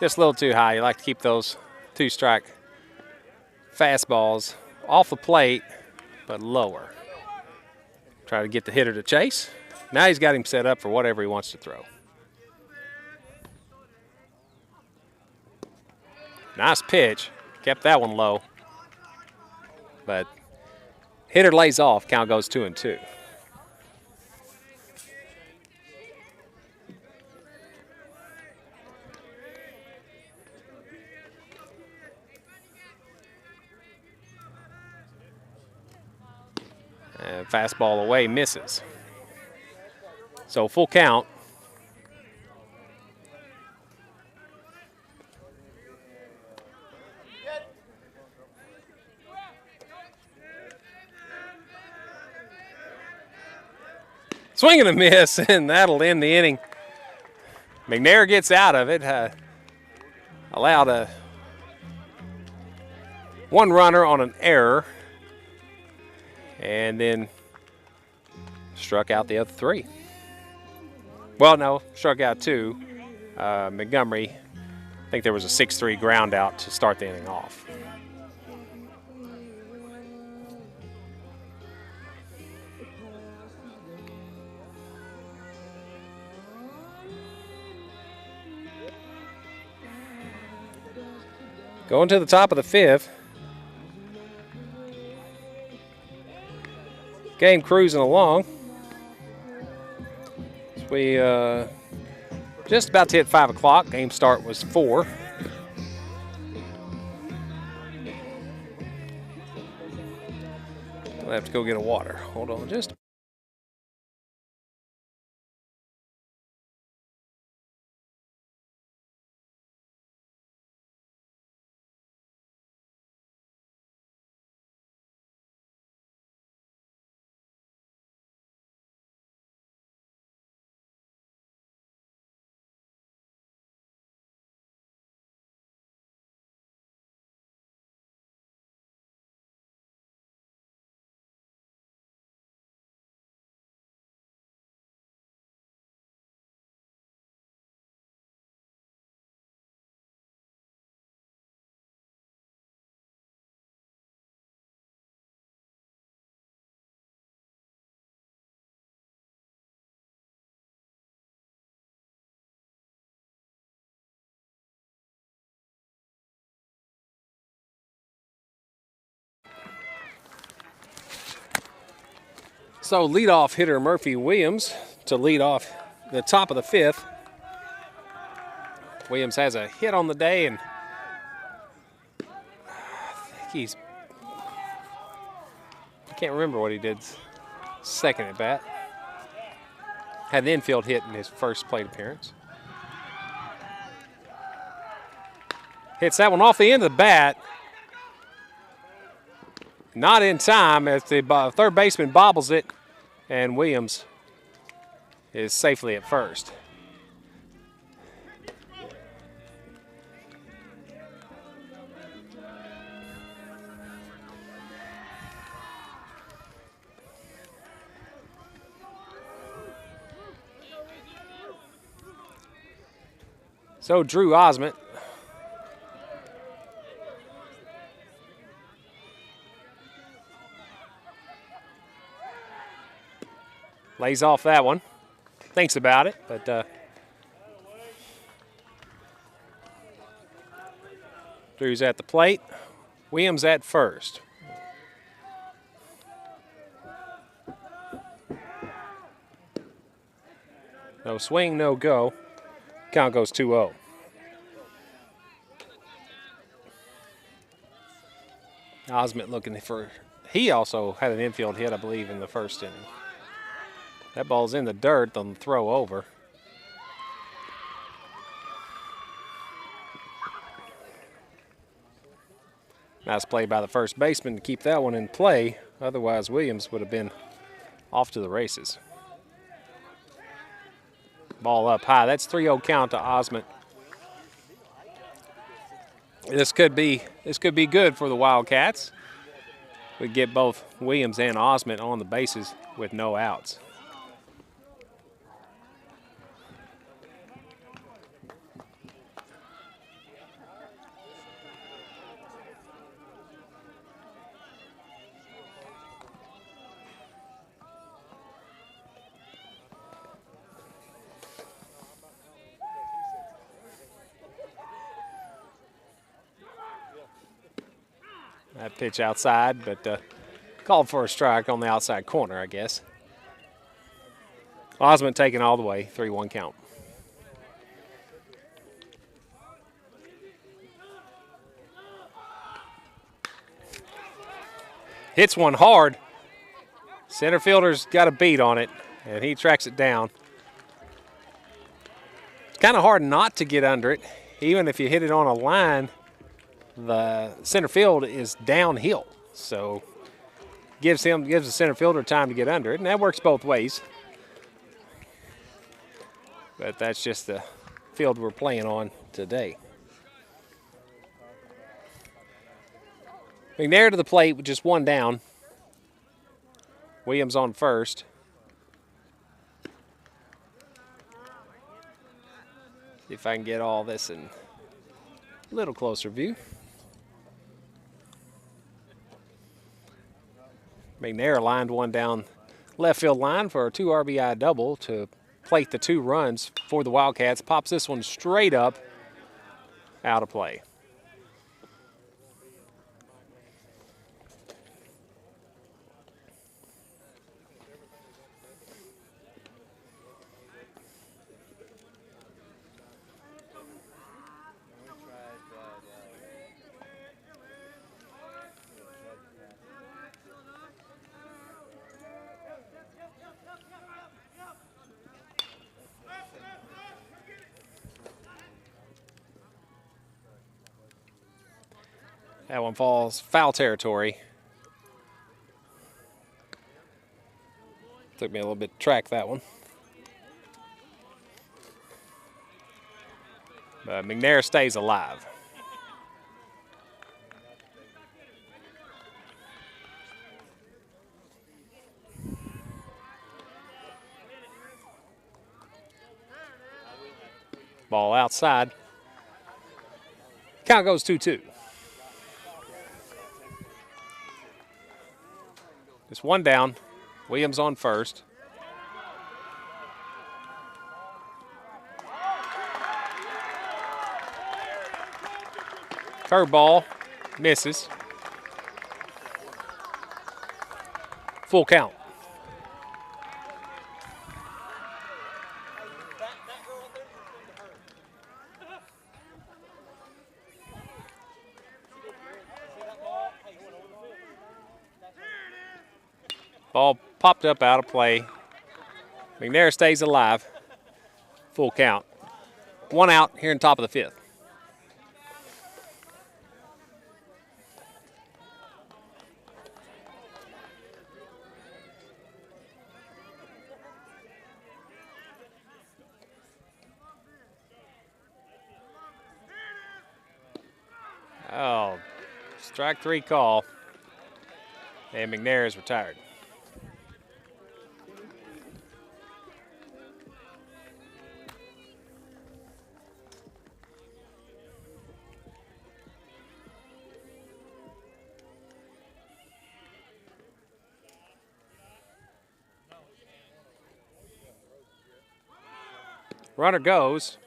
Just a little too high. You like to keep those 2-strike fastballs off the plate, but lower. Try to get the hitter to chase. Now he's got him set up for whatever he wants to throw. Nice pitch. Kept that one low. But hitter lays off. Count goes 2-2. And fastball away, misses. So full count. Swing and a miss, and that'll end the inning. McNair gets out of it. Allowed one runner on an error, and then struck out the other 3. Well, no, struck out 2. Montgomery, I think there was a 6-3 ground out to start the inning off. Going to the top of the 5th. Game cruising along. We just about to hit 5 o'clock. Game start was 4. I'll have to go get a water. Hold on just a So leadoff hitter Murphy Williams to lead off the top of the 5th. Williams has a hit on the day, and I can't remember what he did second at bat. Had an infield hit in his first plate appearance. Hits that one off the end of the bat. Not in time as the third baseman bobbles it, and Williams is safely at first. So Drew Osment lays off that one. Thinks about it, but Drew's at the plate. Williams at first. No swing, no go. Count goes 2-0. Osment looking for, he also had an infield hit, I believe, in the first inning. That ball's in the dirt on the throw over. Nice play by the first baseman to keep that one in play. Otherwise, Williams would have been off to the races. Ball up high. That's 3-0 count to Osment. This could be good for the Wildcats. We get both Williams and Osment on the bases with no outs. That pitch outside, but called for a strike on the outside corner, I guess. Osment taking all the way, 3-1 count. Hits one hard. Center fielder's got a beat on it, and he tracks it down. It's kind of hard not to get under it, even if you hit it on a line. The center field is downhill, so gives the center fielder time to get under it, and that works both ways. But that's just the field we're playing on today. McNair to the plate with just one down. Williams on first. See if I can get all this in a little closer view. McNair lined one down left field line for a 2 RBI double to plate the 2 runs for the Wildcats. Pops this one straight up out of play. That one falls foul territory. Took me a little bit to track that one. But McNair stays alive. Ball outside. Count goes 2-2. Just one down. Williams on first. Curveball misses. Full count. Ball popped up out of play. McNair stays alive. Full count. One out here in top of the 5th. Strike 3 call. And McNair is retired. Runner goes.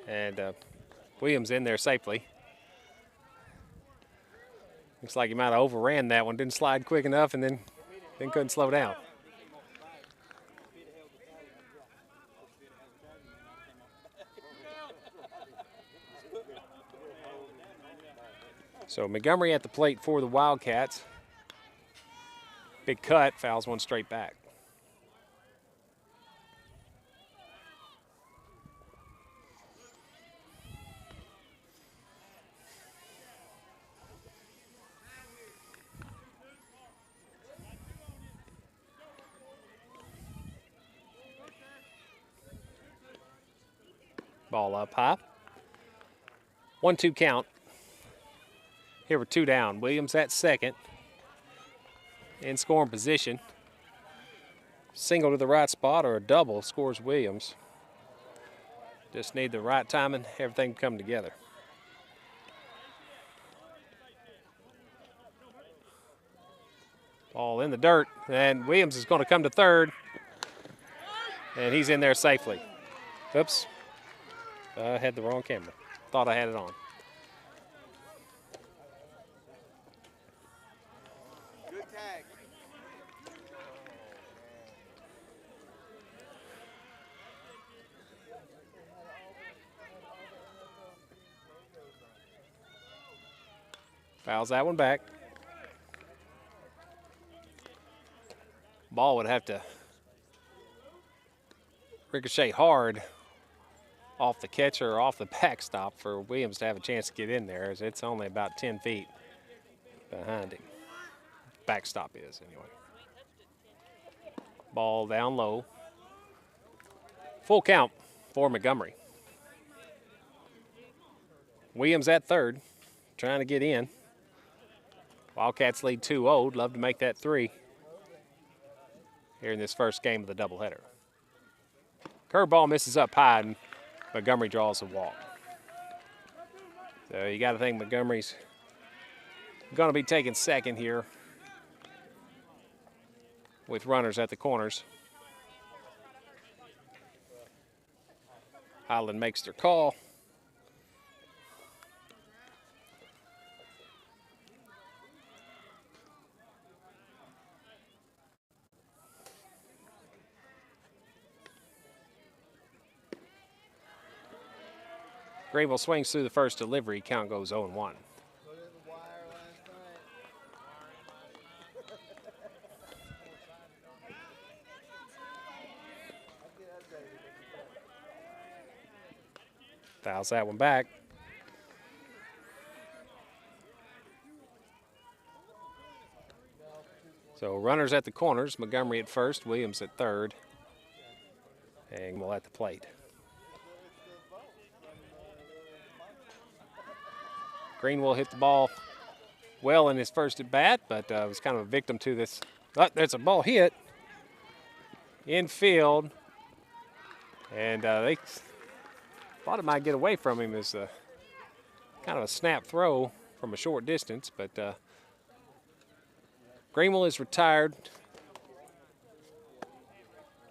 And Williams in there safely. Looks like he might have overran that one. Didn't slide quick enough and then couldn't slow down. So Montgomery at the plate for the Wildcats. Big cut, fouls one straight back. Ball up high. 1-2 count. Here we're 2 down. Williams at second. In scoring position. Single to the right spot or a double scores Williams. Just need the right timing, everything come together. Ball in the dirt, and Williams is going to come to third. And he's in there safely. Oops. I had the wrong camera. Thought I had it on. Good tag. Fouls that one back. Ball would have to ricochet hard off the catcher or off the backstop for Williams to have a chance to get in there, as it's only about 10 feet behind him. Backstop is, anyway. Ball down low. Full count for Montgomery. Williams at third, trying to get in. Wildcats lead 2-0. Love to make that 3 here in this first game of the doubleheader. Curveball misses up high, and Montgomery draws a walk. So you got to think Montgomery's going to be taking second here with runners at the corners. Highland makes their call. Greenville swings through the first delivery. Count goes 0-1. Fouls that one back. So runners at the corners. Montgomery at first, Williams at third. And we'll at the plate. Greenville hit the ball well in his first at bat, but was kind of a victim to this. Oh, there's a ball hit infield, and they thought it might get away from him as kind of a snap throw from a short distance, but Greenville is retired.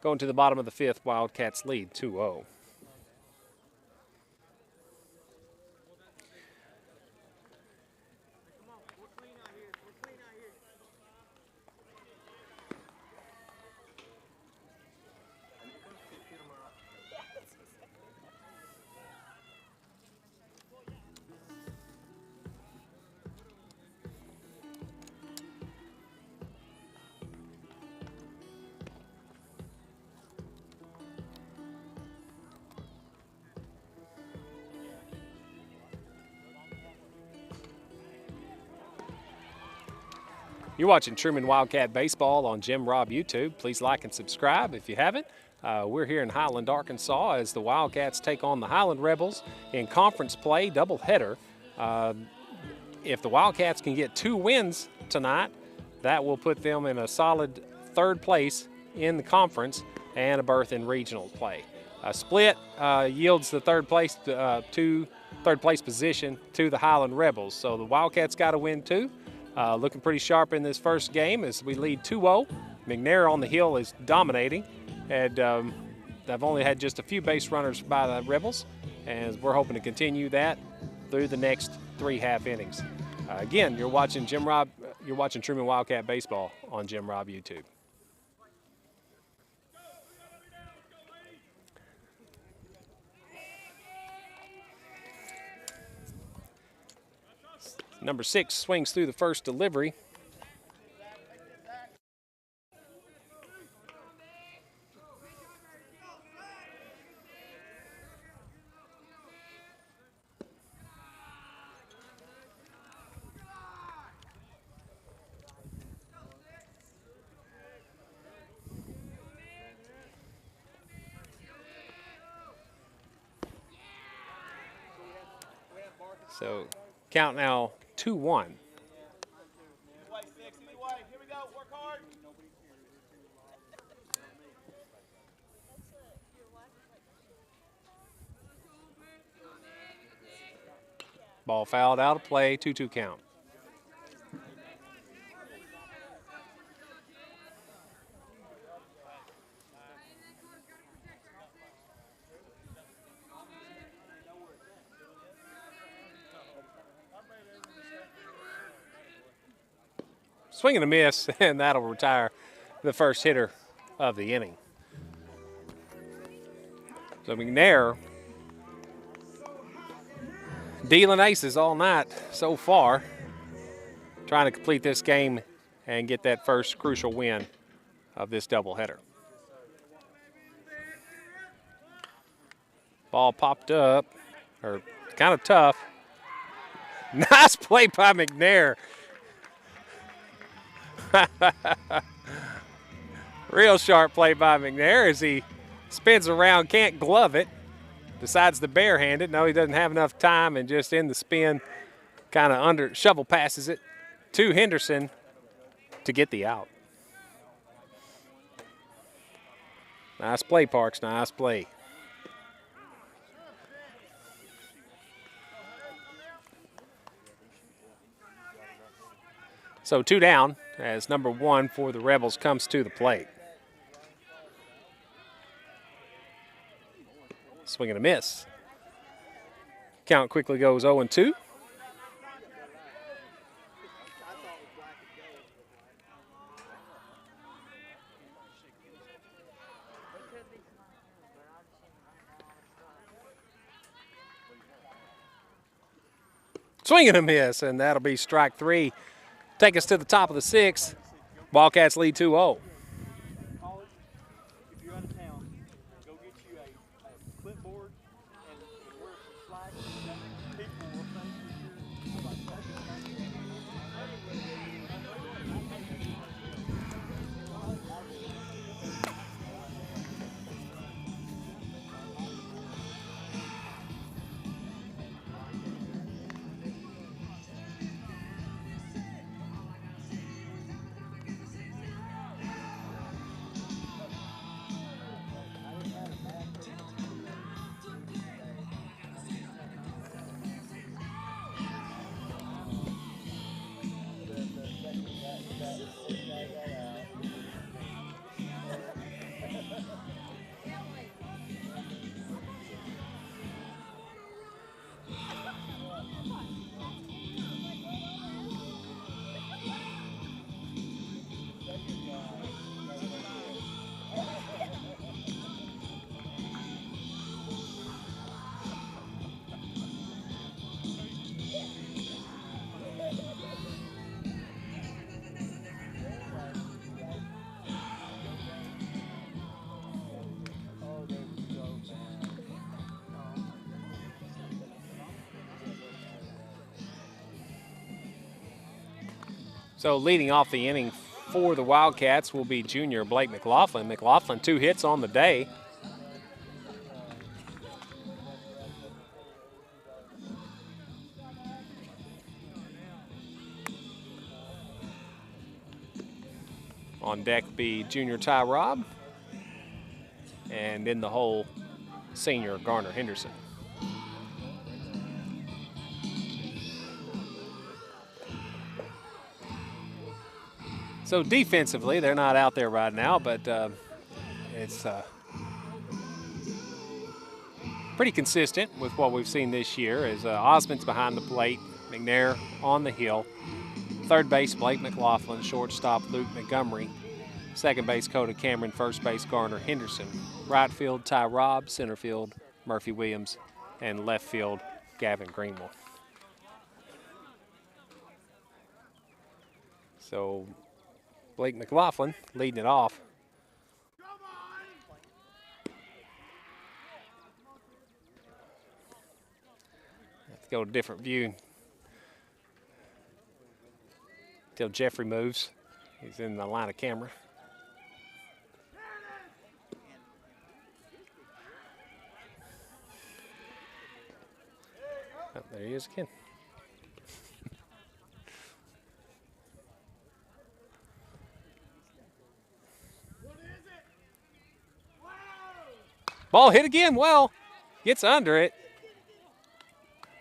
Going to the bottom of the 5th, Wildcats lead 2-0. You're watching Trumann Wildcat Baseball on Jim Robb YouTube. Please like and subscribe if you haven't. We're here in Highland, Arkansas, as the Wildcats take on the Highland Rebels in conference play, doubleheader. If the Wildcats can get 2 wins tonight, that will put them in a solid 3rd place in the conference and a berth in regional play. A split yields the 3rd place position to the Highland Rebels. So the Wildcats got to win too. Looking pretty sharp in this first game as we lead 2-0. McNair on the hill is dominating, and they've only had just a few base runners by the Rebels, and we're hoping to continue that through the next 3 half innings. Again, you're watching Trumann Wildcat Baseball on Jim Robb YouTube. Number 6 swings through the first delivery. So count now 2-1. Ball fouled out of play, 2-2 count. Swing and a miss, and that'll retire the first hitter of the inning. So McNair dealing aces all night so far, trying to complete this game and get that first crucial win of this doubleheader. Ball popped up, or kind of tough. Nice play by McNair. Real sharp play by McNair as he spins around, can't glove it, decides to barehand it. No, he doesn't have enough time, and just in the spin, kind of shovel passes it to Henderson to get the out. Nice play, Parks, nice play. So 2 down as number 1 for the Rebels comes to the plate. Swing and a miss. Count quickly goes 0-2. Swing and a miss, and that'll be strike 3. Take us to the top of the 6th. Wildcats lead 2-0. If you're out of town, go get you a clipboard and wear some slacks. People will think So leading off the inning for the Wildcats will be junior Blake McLaughlin. McLaughlin 2 hits on the day. On deck be junior Ty Robb, and in the hole, senior Garner Henderson. So defensively, they're not out there right now, but it's pretty consistent with what we've seen this year as Osmond's behind the plate, McNair on the hill, third base Blake McLaughlin, shortstop Luke Montgomery, second base Coda Cameron, first base Garner Henderson, right field Ty Robb, center field Murphy Williams, and left field Gavin Greenwell. So Blake McLaughlin leading it off. Let's go to a different view until Jeffrey moves. He's in the line of camera. Oh, there he is again. Ball hit again. Well, gets under it.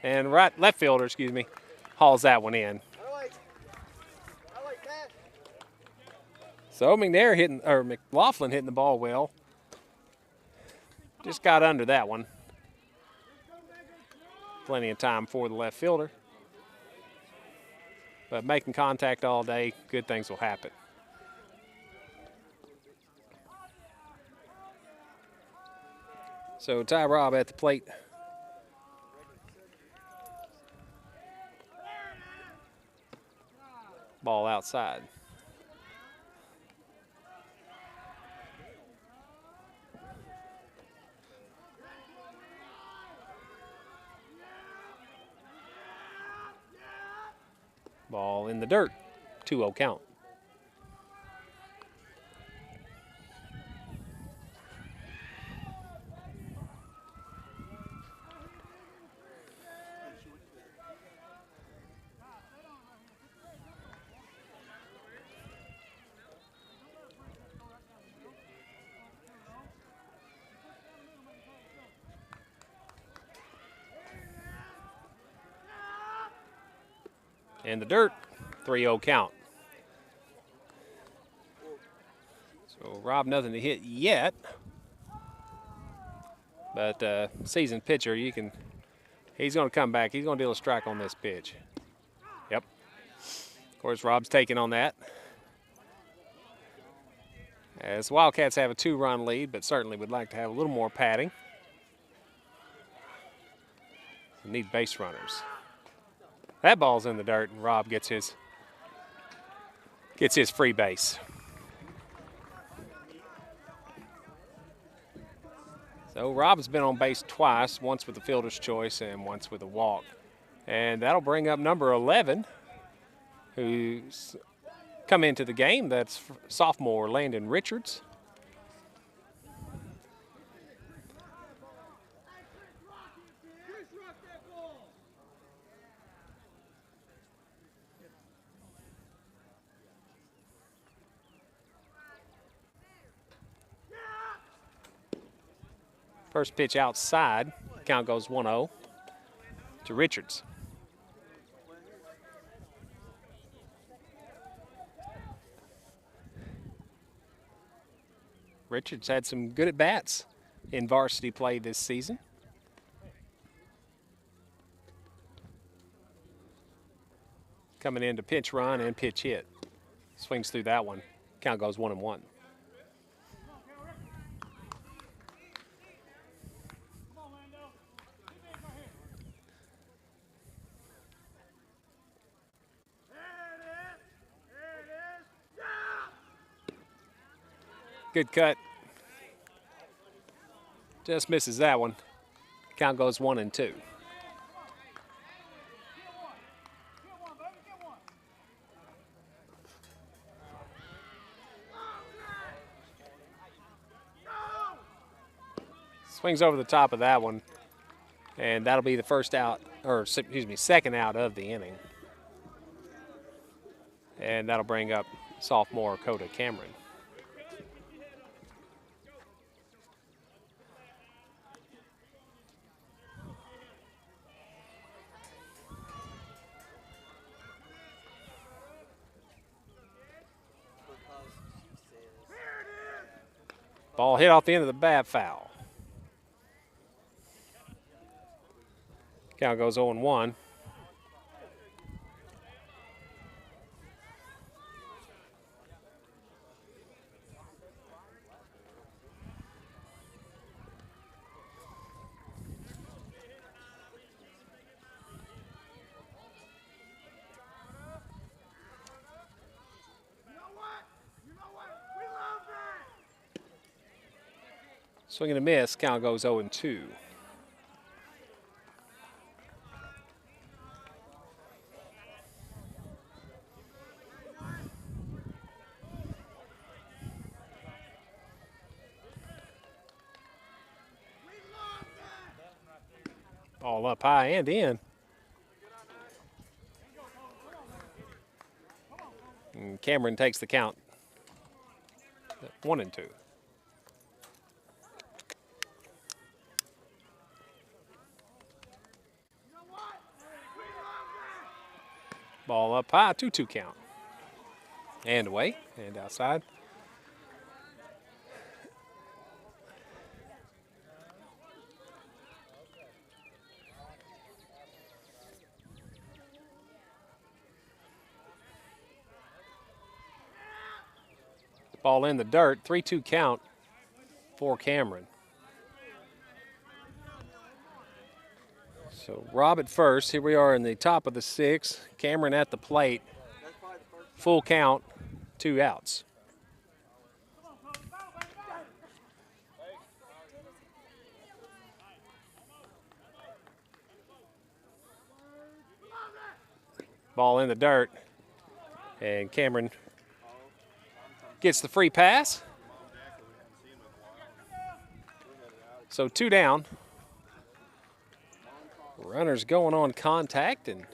And left fielder, excuse me, hauls that one in. I like that. So McLaughlin hitting the ball well. Just got under that one. Plenty of time for the left fielder. But making contact all day, good things will happen. So Ty Robb at the plate. Ball outside. Ball in the dirt, 2-0 count. In the dirt, 3-0 count. So Robb nothing to hit yet. But seasoned pitcher, he's going to come back. He's going to deal a strike on this pitch. Yep. Of course, Robb's taking on that. As Wildcats have a 2-run lead, but certainly would like to have a little more padding. They need base runners. That ball's in the dirt, and Robb gets his free base. So Robb's been on base twice, once with the fielder's choice and once with a walk. And that'll bring up number 11, who's come into the game. That's sophomore Landon Richards. First pitch outside, count goes 1-0 to Richards. Richards had some good at-bats in varsity play this season. Coming in to pinch run and pitch hit. Swings through that one. Count goes 1-1. Good cut. Just misses that one. Count goes 1-2. Swings over the top of that one, and that'll be the first out, or excuse me, second out of the inning. And that'll bring up sophomore Coda Cameron. Ball hit off the end of the bat, foul. Count goes 0-1. Swing and a miss, count goes 0-2. Ball up high and in. And Cameron takes the count. 1-2. Ball up high, 2-2 count. And away, and outside. Ball in the dirt, 3-2 count for Cameron. So Rob at first. Here we are in the top of the 6th. Cameron at the plate. Full count, 2 outs. Ball in the dirt. And Cameron gets the free pass. So 2 down. Runners going on contact, and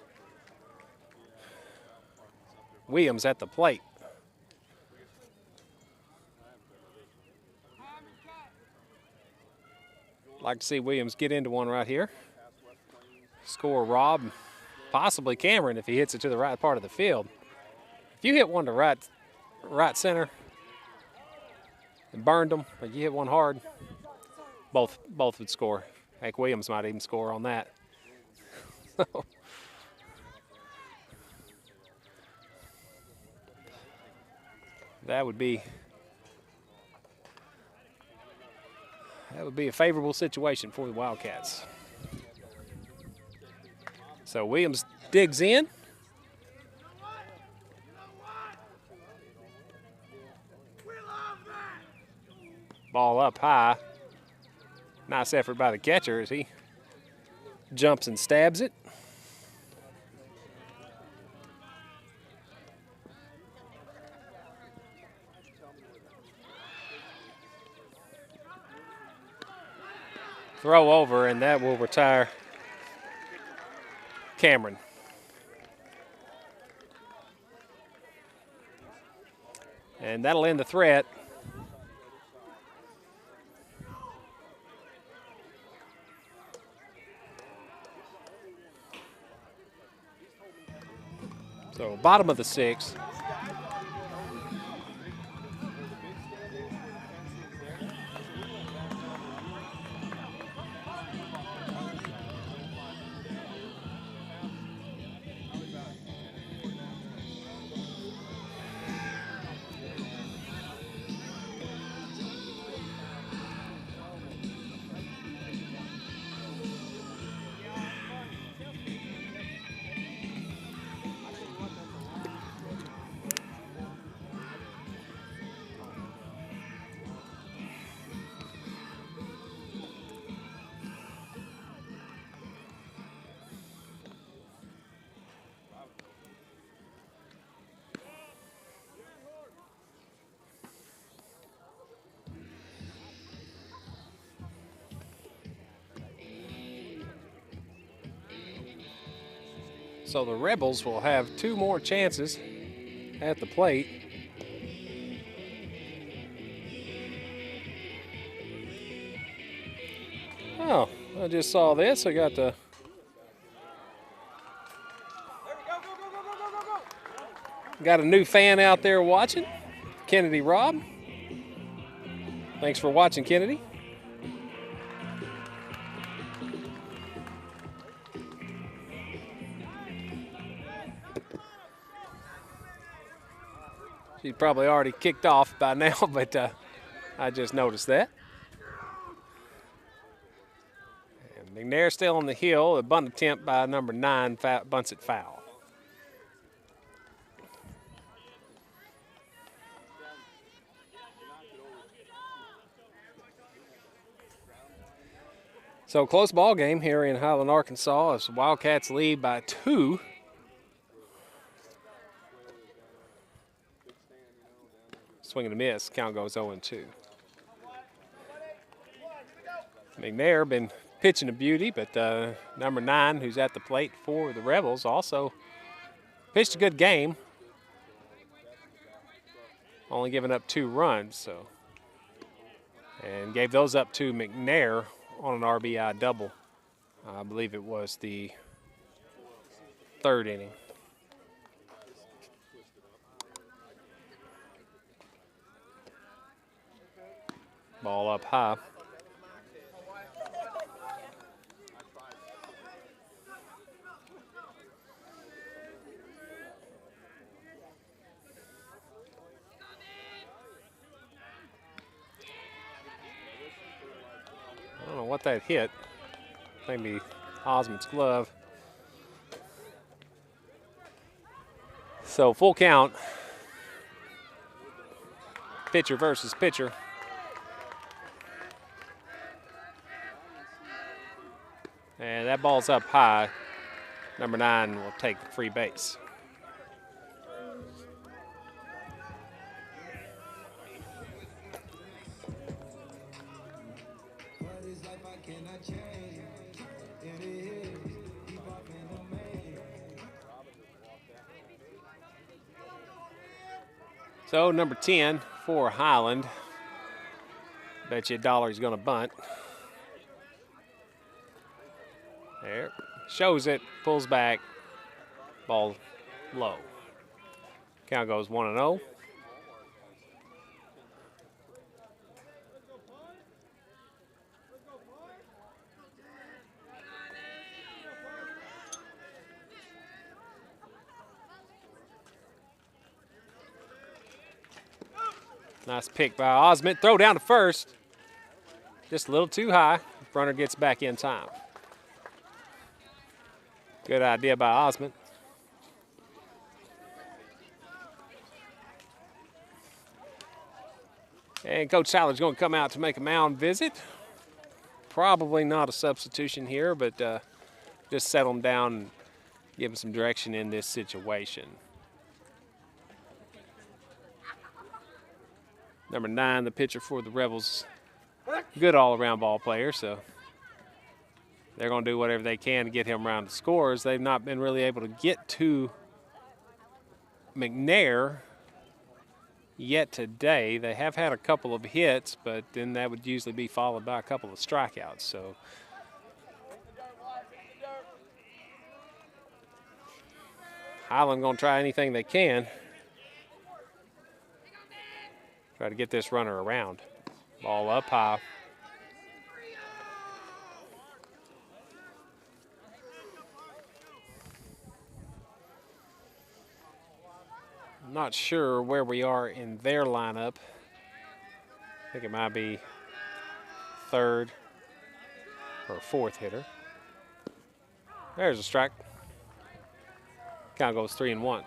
Williams at the plate. Like to see Williams get into one right here. Score Rob, possibly Cameron if he hits it to the right part of the field. If you hit one to right center and burned them, but you hit one hard, both would score. I think Williams might even score on that. That would be a favorable situation for the Wildcats. So Williams digs in. Ball up high. Nice effort by the catcher as he jumps and stabs it. Throw over, and that will retire Cameron. And that'll end the threat. So bottom of the 6th. So the Rebels will have 2 more chances at the plate. Oh, I just saw this. I got the got a new fan out there watching, Kennedy Robb. Thanks for watching, Kennedy. She's probably already kicked off by now, but I just noticed that. And McNair still on the hill. A bunt attempt by number 9 bunts it foul. So close ball game here in Highland, Arkansas as Wildcats lead by 2. Swing and a miss. Count goes 0-2. McNair been pitching a beauty, but number 9, who's at the plate for the Rebels, also pitched a good game. Only giving up 2 runs, so, and gave those up to McNair on an RBI double. I believe it was the 3rd inning. Ball up high. I don't know what that hit. Maybe Osmond's glove. So full count. Pitcher versus pitcher. And that ball's up high. Number 9 will take the free base. So number 10 for Highland. Bet you $1 he's going to bunt. There, shows it, pulls back, ball low. Count goes 1-0. Nice pick by Osmond. Throw down to first. Just a little too high. Runner gets back in time. Good idea by Osmond. And Coach Tyler's going to come out to make a mound visit. Probably not a substitution here, but just settle him down and give him some direction in this situation. Number 9, the pitcher for the Rebels, good all-around ball player, so they're going to do whatever they can to get him around the scores. They've not been really able to get to McNair yet today. They have had a couple of hits, but then that would usually be followed by a couple of strikeouts. So Highland going to try anything they can. Try to get this runner around. Ball up high. I'm not sure where we are in their lineup. I think it might be 3rd or 4th hitter. There's a strike. Count goes 3-1.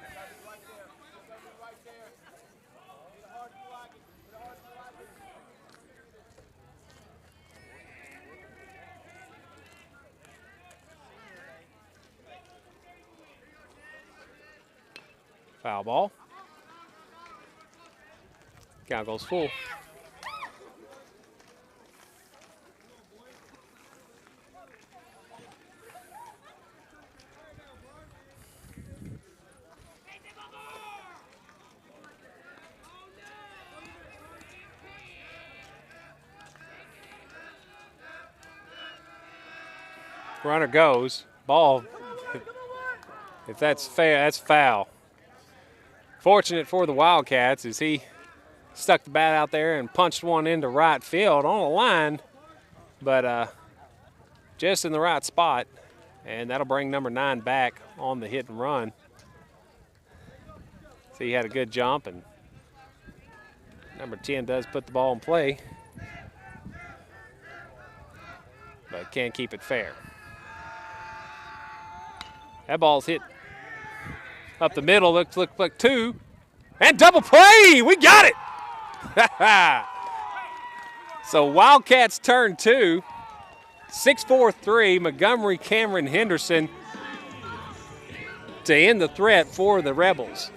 Foul ball. Count goes full. Runner goes. Ball, if that's fair, that's foul. Fortunate for the Wildcats as he stuck the bat out there and punched one into right field on a line, but just in the right spot. And that'll bring number 9 back on the hit and run. So he had a good jump, and number 10 does put the ball in play, but can't keep it fair. That ball's hit up the middle, looks like 2, and double play, we got it! So Wildcats turn 2, 6-4-3, Montgomery, Cameron, Henderson to end the threat for the Rebels.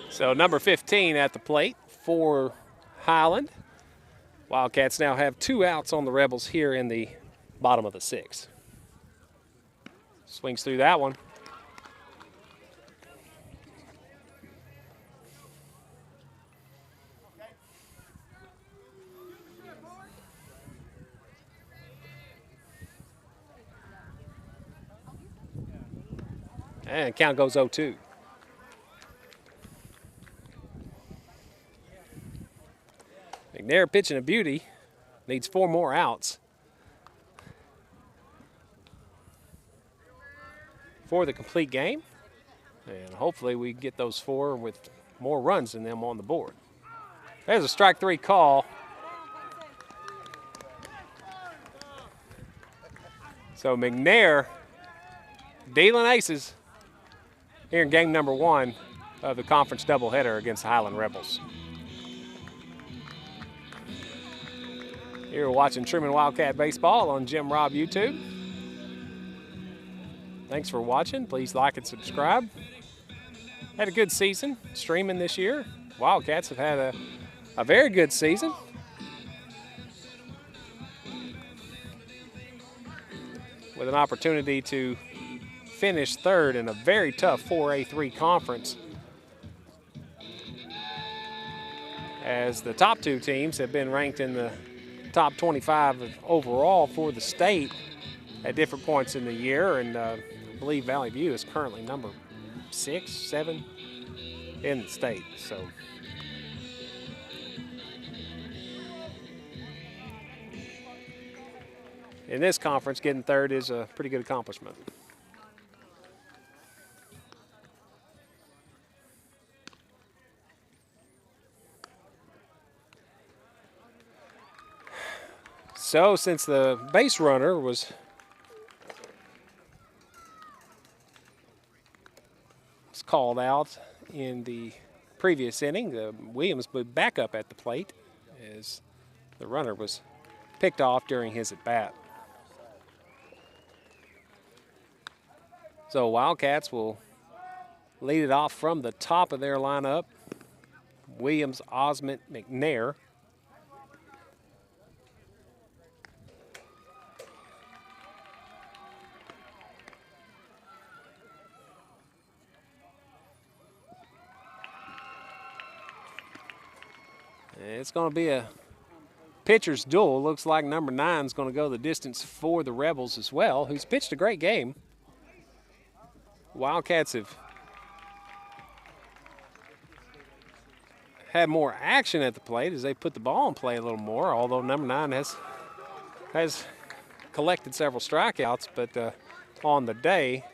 So number 15 at the plate for Highland. Wildcats now have 2 outs on the Rebels here in the bottom of the 6th. Swings through that one. And count goes 0-2. McNair pitching a beauty. Needs 4 more outs for the complete game. And hopefully we get those 4 with more runs than them on the board. There's a strike 3 call. So McNair dealing aces here in game number 1 of the conference doubleheader against the Highland Rebels. You're watching Trumann Wildcat Baseball on Jim Robb YouTube. Thanks for watching. Please like and subscribe. Had a good season streaming this year. Wildcats have had a very good season. With an opportunity to finish 3rd in a very tough 4A3 conference, as the top 2 teams have been ranked in the top 25 overall for the state at different points in the year, and I believe Valley View is currently number 6, 7 in the state. So in this conference, getting 3rd is a pretty good accomplishment. So since the base runner was called out in the previous inning, Williams moved back up at the plate as the runner was picked off during his at-bat. So Wildcats will lead it off from the top of their lineup. Williams, Osment, McNair. It's going to be a pitcher's duel. Looks like number 9 is going to go the distance for the Rebels as well, who's pitched a great game. Wildcats have had more action at the plate as they put the ball in play a little more, although number 9 has collected several strikeouts but on the day.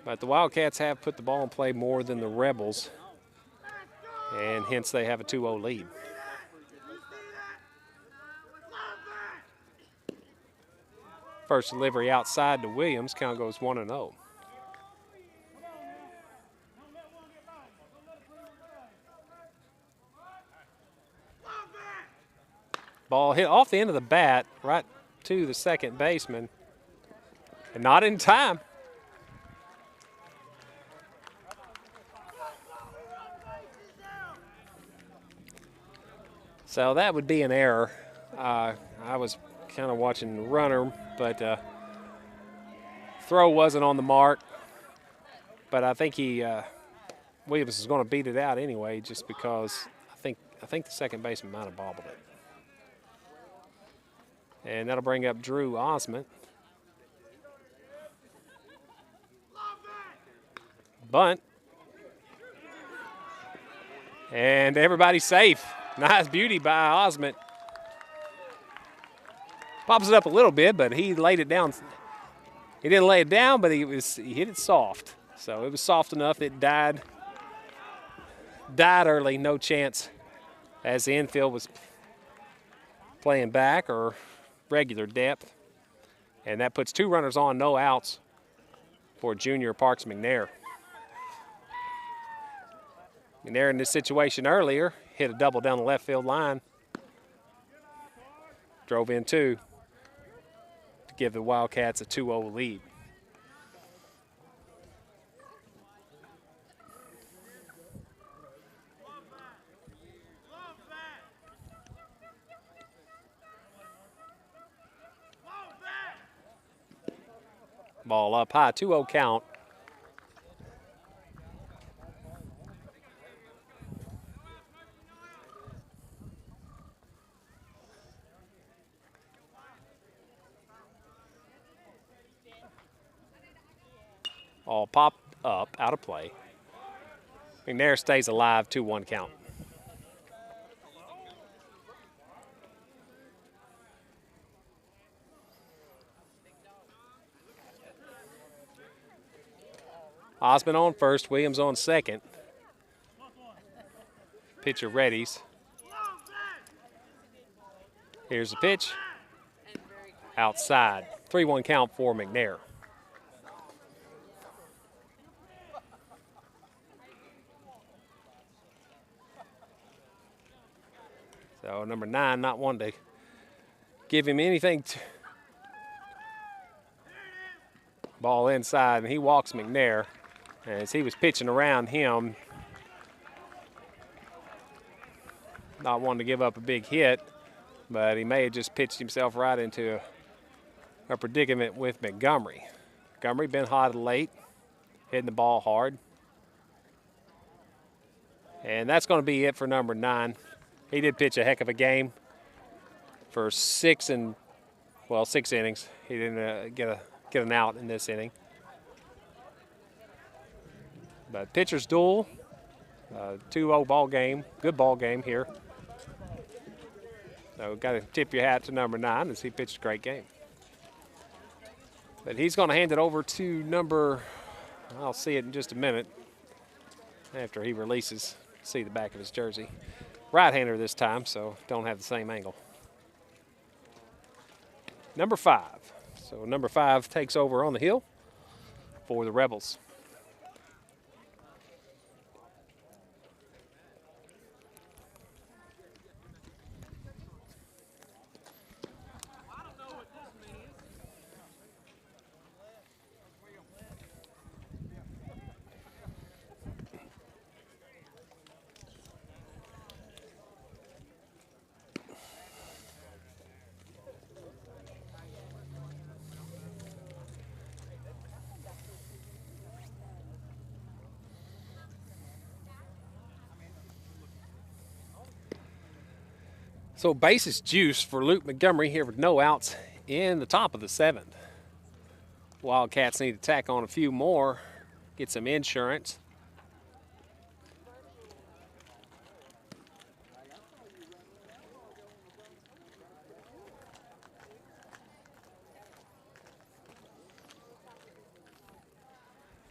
But the Wildcats have put the ball in play more than the Rebels, and hence they have a 2-0 lead. First delivery outside to Williams, count goes 1-0. Ball hit off the end of the bat right to the second baseman, and not in time. So that would be an error. I was kind of watching the runner, but throw wasn't on the mark. But I think Williams is going to beat it out anyway, just because I think I think the second baseman might have bobbled it. And that'll bring up Drew Osment. Bunt. And everybody's safe. Nice beauty by Osment. Pops it up a little bit, but he laid it down. He didn't lay it down, but he hit it soft. So it was soft enough it died. Died early, no chance, as the infield was playing back or regular depth. And that puts 2 runners on, no outs for junior Parks McNair. McNair in this situation earlier hit a double down the left field line. Drove in 2 to give the Wildcats a 2-0 lead. Ball up high, 2-0 count. Ball popped up, out of play. McNair stays alive, 2-1 count. Osmond on first, Williams on second. Pitcher readies. Here's the pitch. Outside. 3-1 count for McNair. So number 9 not wanting to give him anything. Ball inside, and he walks McNair. As he was pitching around him, not wanting to give up a big hit, but he may have just pitched himself right into a predicament with Montgomery. Montgomery been hot late, hitting the ball hard. And that's going to be it for number 9. He did pitch a heck of a game for 6 innings. He didn't get an out in this inning. But pitcher's duel, 2-0 ball game, good ball game here. So got to tip your hat to number 9 as he pitched a great game. But he's going to hand it over to number, I'll see it in just a minute after he releases, see the back of his jersey. Right-hander this time, so don't have the same angle. Number 5. So number 5 takes over on the hill for the Rebels. So bases juice for Luke Montgomery here with no outs in the top of the 7th. Wildcats need to tack on a few more, get some insurance.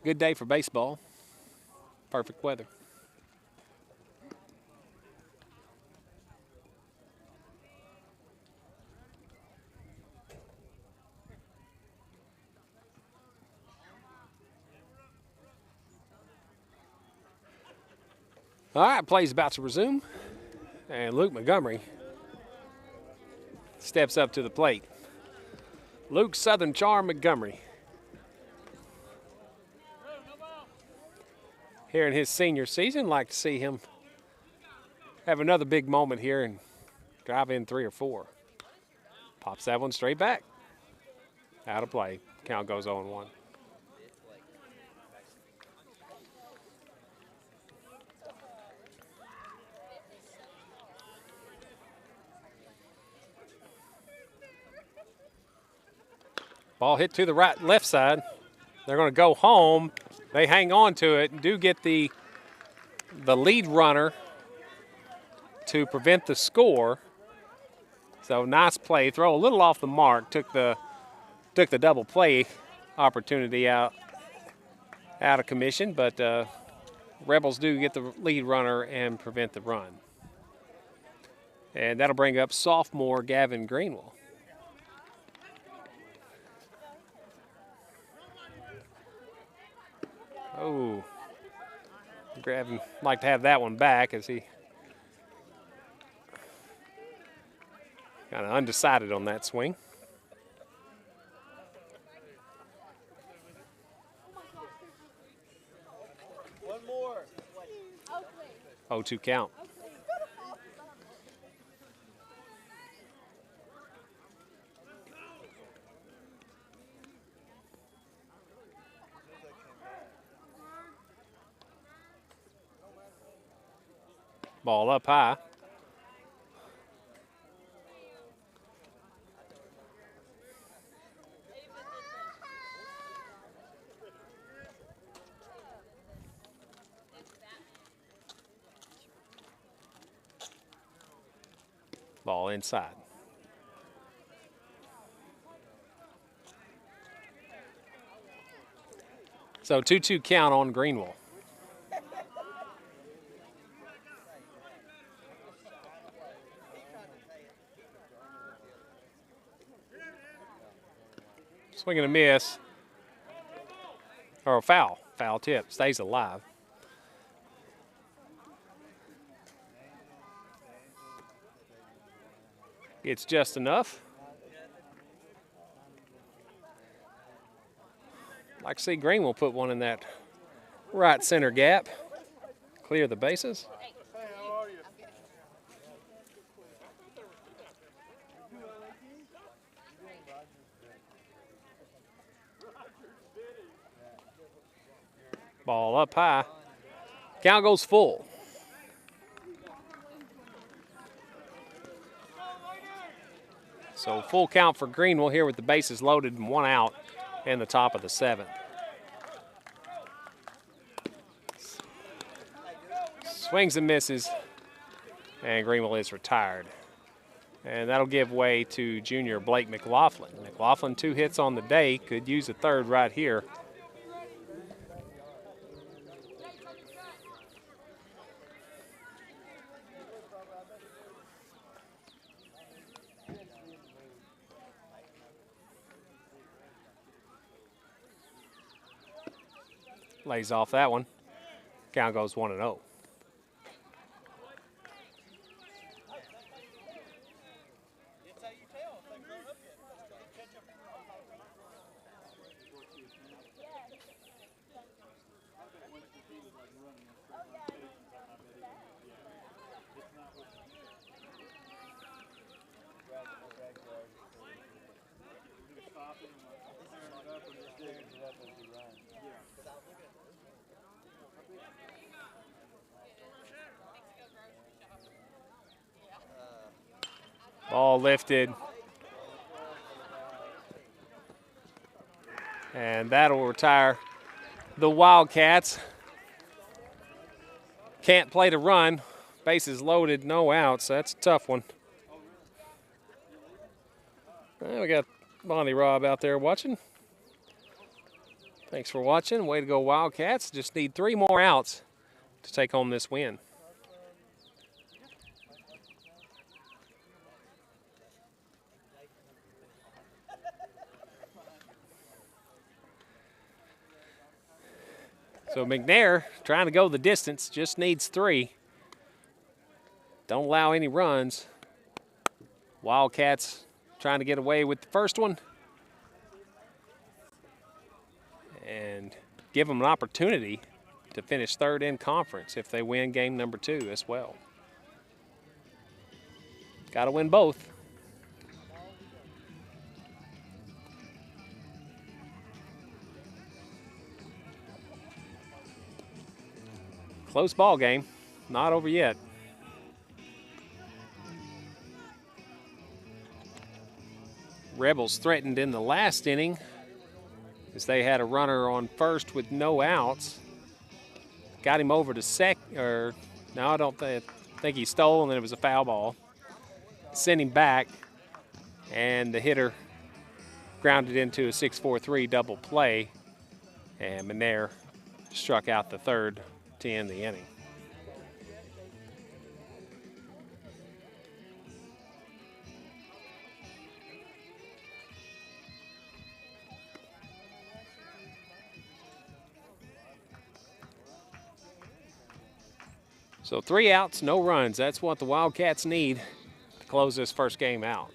Good day for baseball. Perfect weather. All right, play's about to resume, and Luke Montgomery steps up to the plate. Luke Southern Charm Montgomery. Here in his senior season, like to see him have another big moment here and drive in 3 or 4. Pops that one straight back. Out of play. Count goes 0-1. Ball hit to the left side. They're going to go home. They hang on to it and do get the lead runner to prevent the score. So nice play. Throw a little off the mark. Took the double play opportunity out of commission, but Rebels do get the lead runner and prevent the run. And that'll bring up sophomore Gavin Greenwell. Oh, Gavin like to have that one back as he kind of undecided on that swing. One more. 0-2 count. Ball up high. Ball inside. So 2-2 count on Greenwell. Swing and a miss. Or a foul. Foul tip. Stays alive. It's just enough. Like to see Greenwell put one in that right center gap. Clear the bases. Hey, how are you? Ball up high. Count goes full. So full count for Greenwell here with the bases loaded and one out in the top of the seventh. Swings and misses, and Greenwell is retired. And that'll give way to junior Blake McLaughlin. McLaughlin 2 hits on the day, could use a third right here. Lays off that one. Count goes 1-0. Ball lifted. And that'll retire the Wildcats. Can't play to run. Bases loaded, no outs. That's a tough one. Well, we got Bonnie Robb out there watching. Thanks for watching. Way to go, Wildcats. Just need 3 more outs to take home this win. So McNair trying to go the distance, just needs 3. Don't allow any runs. Wildcats trying to get away with the first one and give them an opportunity to finish 3rd in conference if they win game number 2 as well. Got to win both. Close ball game, not over yet. Rebels threatened in the last inning as they had a runner on first with no outs. Got him over to second, or no, I don't think he stole, and then it was a foul ball. Sent him back, and the hitter grounded into a 6-4-3 double play, and McNair struck out the third to end the inning. So 3 outs, no runs. That's what the Wildcats need to close this first game out.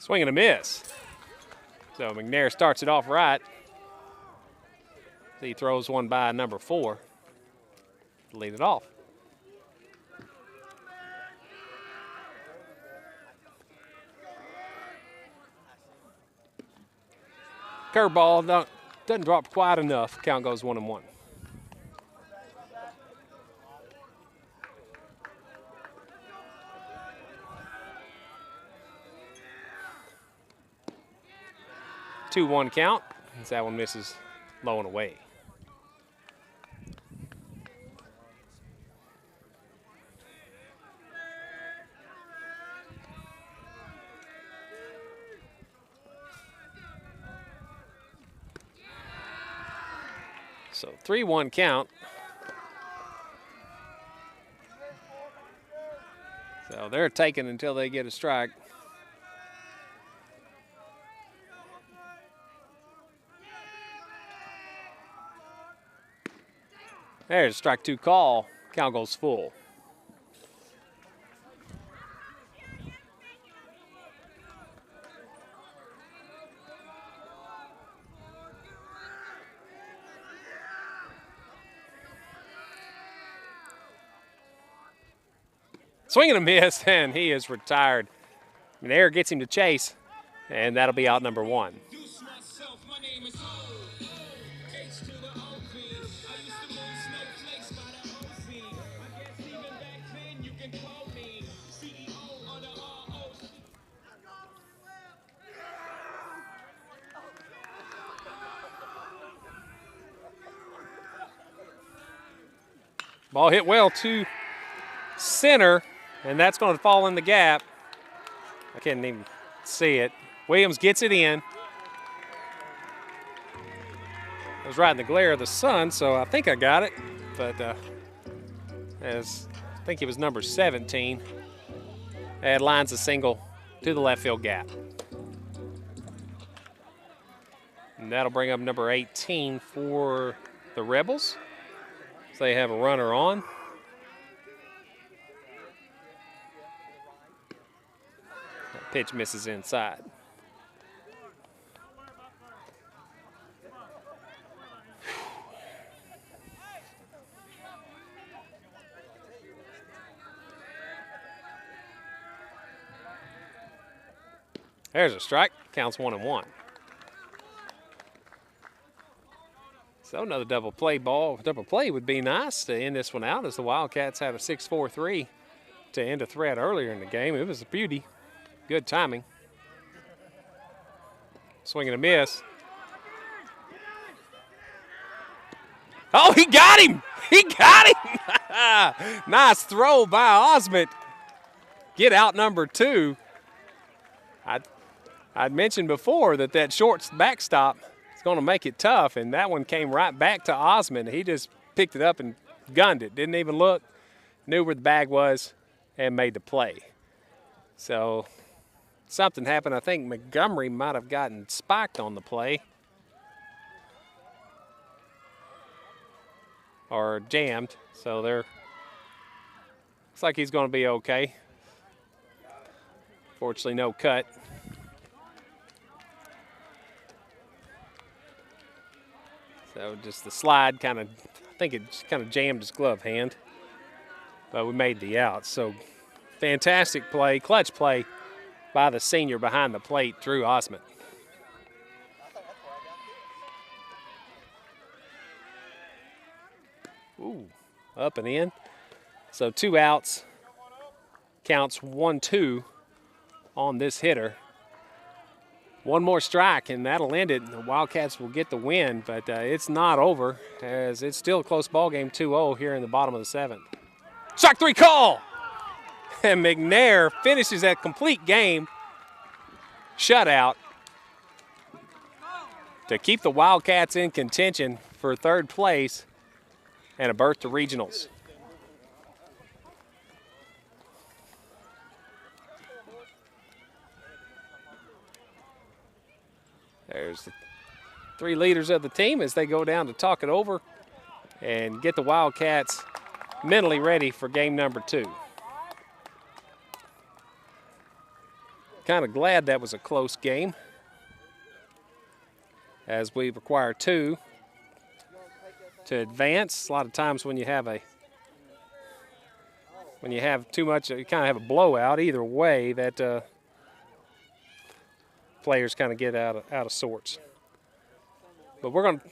Swing and a miss. So McNair starts it off right. He throws one by number 4 to lead it off. Curveball doesn't drop quite enough. Count goes 1-1. Two 1 count as that one misses low and away. So 3-1 count. So they're taking until they get a strike. There's strike 2 call. Count goes full. Swing and a miss, and he is retired. McNair gets him to chase, and that'll be out number 1. Ball hit well to center, and that's going to fall in the gap. I can't even see it. Williams gets it in. It was right in the glare of the sun, so I think I got it. But as I think it was number 17, it lines a single to the left field gap. And that'll bring up number 18 for the Rebels. So they have a runner on. That pitch misses inside. There's a strike. Counts 1-1. So another double play ball. Double play would be nice to end this one out, as the Wildcats had a 6-4-3 to end a threat earlier in the game. It was a beauty. Good timing. Swing and a miss. Oh, he got him! He got him! Nice throw by Osment. Get out number 2. I'd mentioned before that short backstop is going to make it tough, and that one came right back to Osmond. He just picked it up and gunned it. Didn't even look, knew where the bag was, and made the play. So something happened. I think Montgomery might have gotten spiked on the play. Or jammed. So looks like he's going to be okay. Fortunately, no cut. So just the slide I think it kind of jammed his glove hand. But we made the out. So fantastic play, clutch play by the senior behind the plate, Drew Osmond. Ooh, up and in. So 2 outs, counts 1-2 on this hitter. One more strike, and that'll end it. The Wildcats will get the win, but it's not over, as it's still a close ball game, 2-0 here in the bottom of the 7th. Strike 3 call! And McNair finishes that complete game shutout to keep the Wildcats in contention for 3rd place and a berth to regionals. There's the 3 leaders of the team as they go down to talk it over and get the Wildcats mentally ready for game number 2. Kind of glad that was a close game, as we require 2 to advance. A lot of times when you have too much, you kind of have a blowout either way, that players kind of get out of sorts. But we're going to,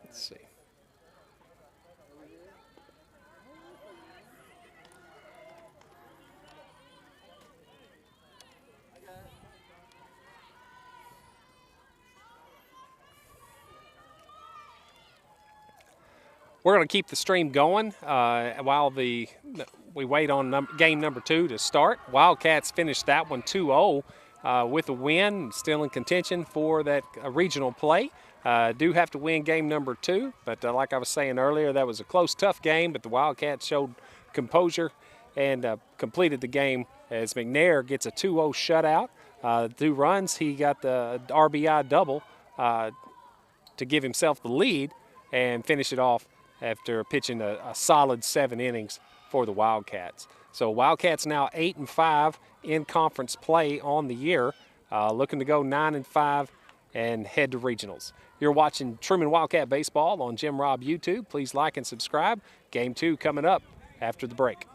let's see. We're going to keep the stream going while we wait on game number 2 to start. Wildcats finished that one 2-0 with a win, still in contention for that regional play. Do have to win game number 2, but like I was saying earlier, that was a close, tough game, but the Wildcats showed composure and completed the game as McNair gets a 2-0 shutout. 2 runs, he got the RBI double to give himself the lead and finish it off after pitching a solid 7 innings for the Wildcats. So Wildcats now 8-5 in conference play on the year, looking to go 9-5 and head to regionals. You're watching Trumann Wildcat Baseball on Jim Robb YouTube. Please like and subscribe. Game 2 coming up after the break.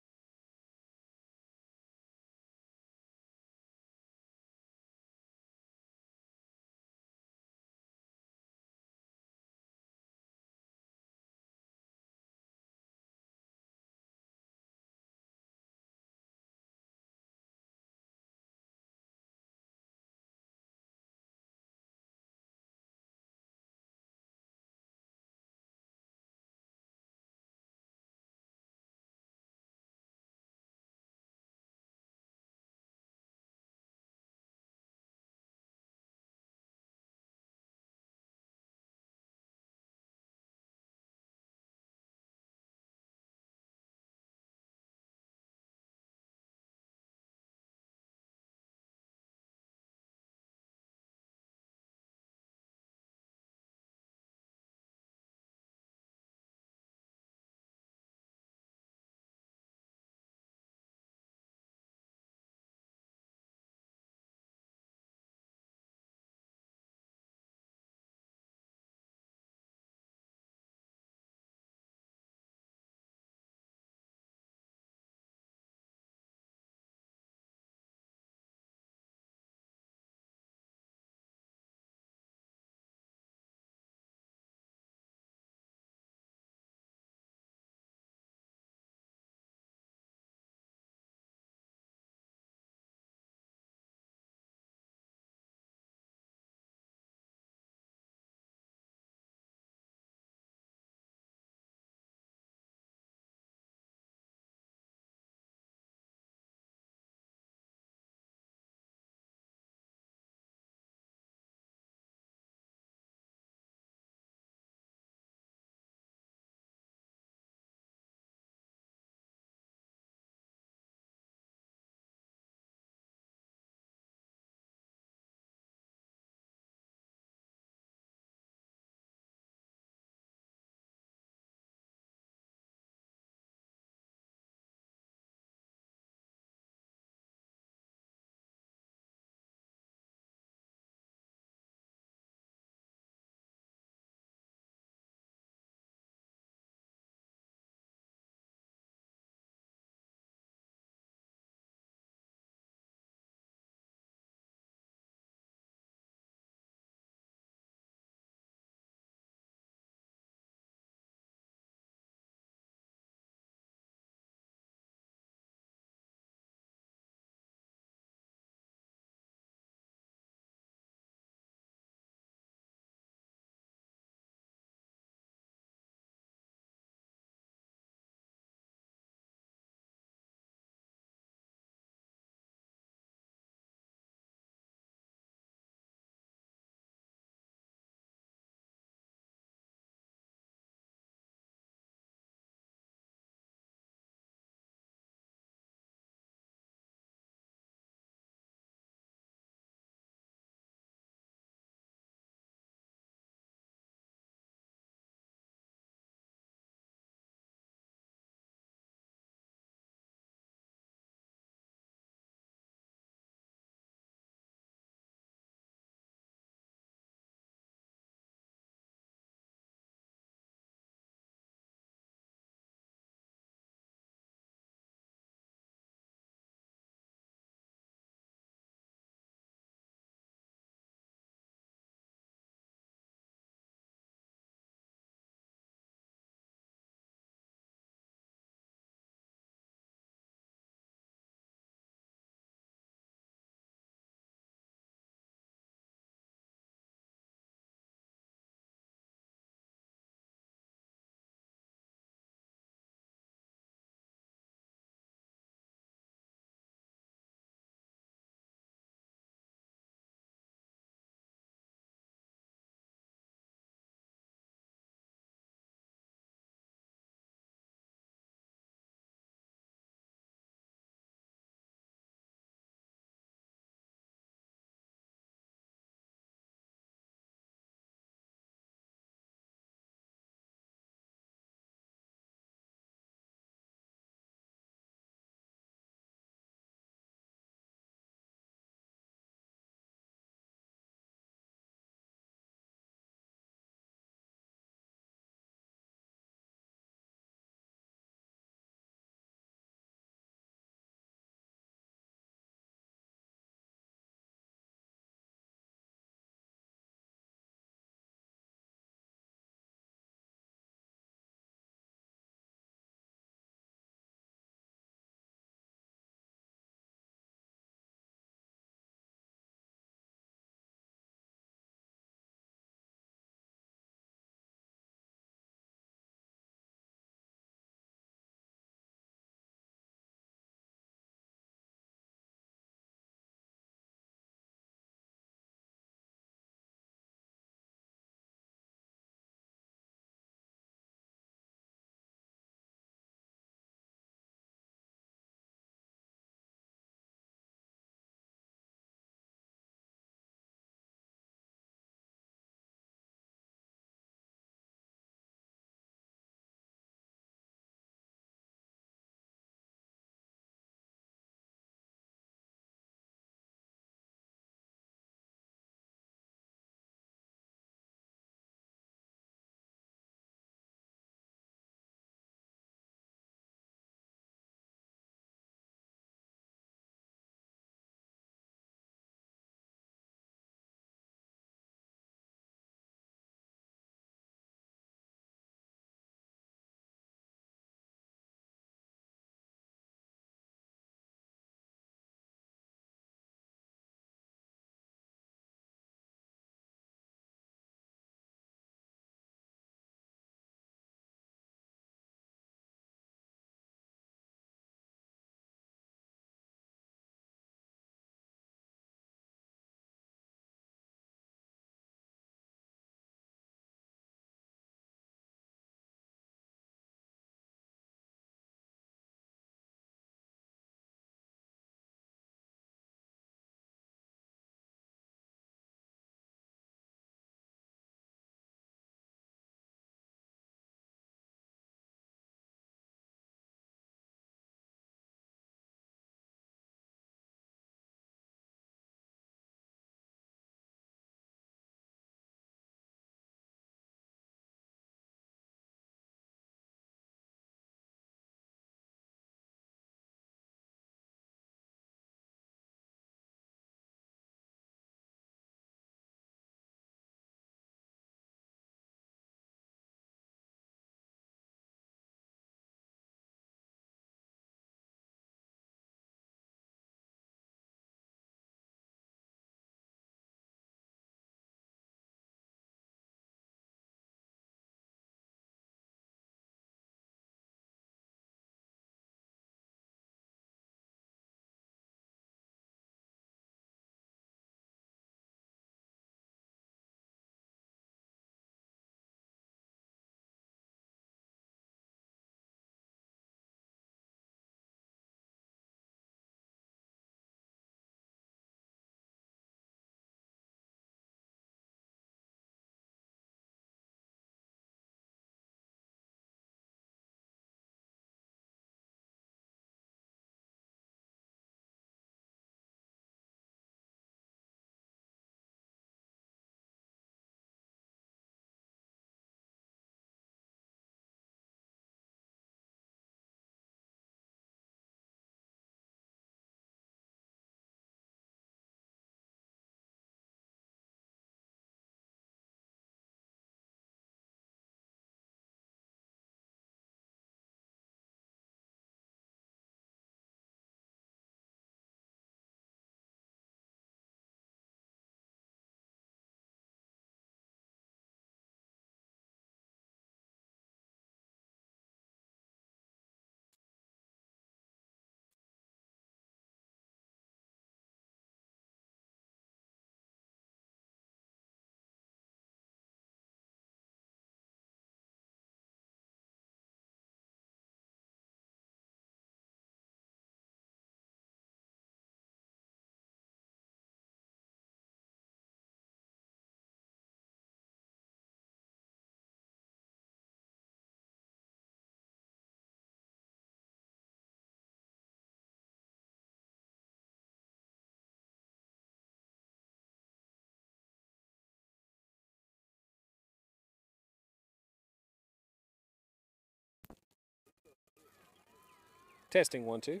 Testing 1, 2.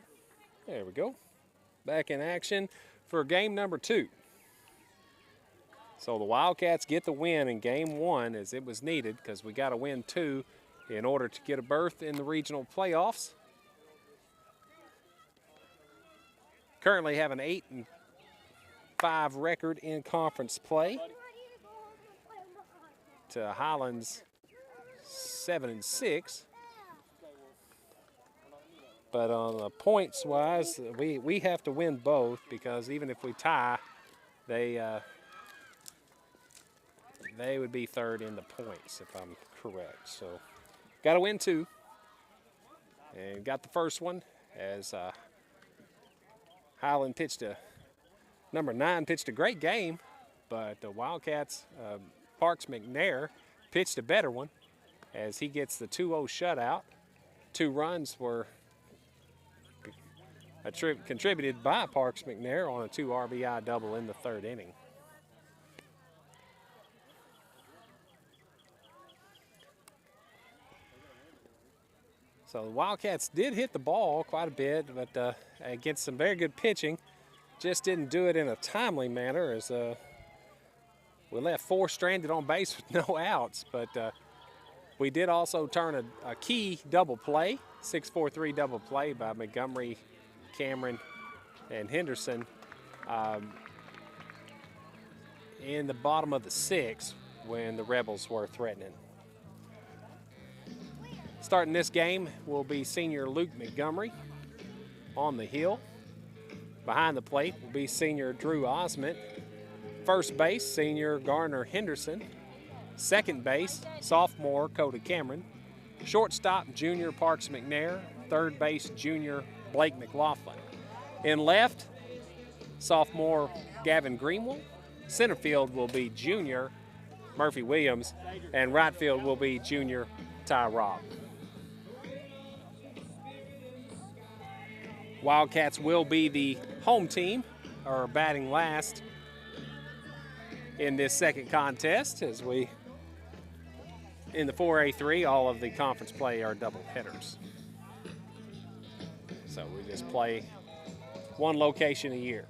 There we go. Back in action for game number 2. So the Wildcats get the win in game 1 as it was needed because we got to win 2 in order to get a berth in the regional playoffs. Currently have an 8-5 record in conference play to Highland's 7-6. But on the points wise, we have to win both because even if we tie, they would be third in the points if I'm correct. So got to win 2, and got the first one as Highland pitched number 9 pitched a great game, but the Wildcats Parks McNair pitched a better one as he gets the 2-0 shutout. 2 runs were contributed by Parks McNair on a 2 RBI double in the 3rd inning. So the Wildcats did hit the ball quite a bit, but against some very good pitching, just didn't do it in a timely manner as we left 4 stranded on base with no outs. But we did also turn a key double play, 6-4-3 double play by Montgomery, Cameron, and Henderson in the bottom of the 6th when the Rebels were threatening. Starting this game will be senior Luke Montgomery on the hill. Behind the plate will be senior Drew Osment. First base, senior Garner Henderson. Second base, sophomore Coda Cameron. Shortstop, junior Parks McNair. Third base, junior Blake McLaughlin. In left, sophomore Gavin Greenwell. Center field will be junior Murphy Williams. And right field will be junior Ty Robb. Wildcats will be the home team, or batting last in this second contest as we, in the 4A3, all of the conference play are double headers. So we just play one location a year.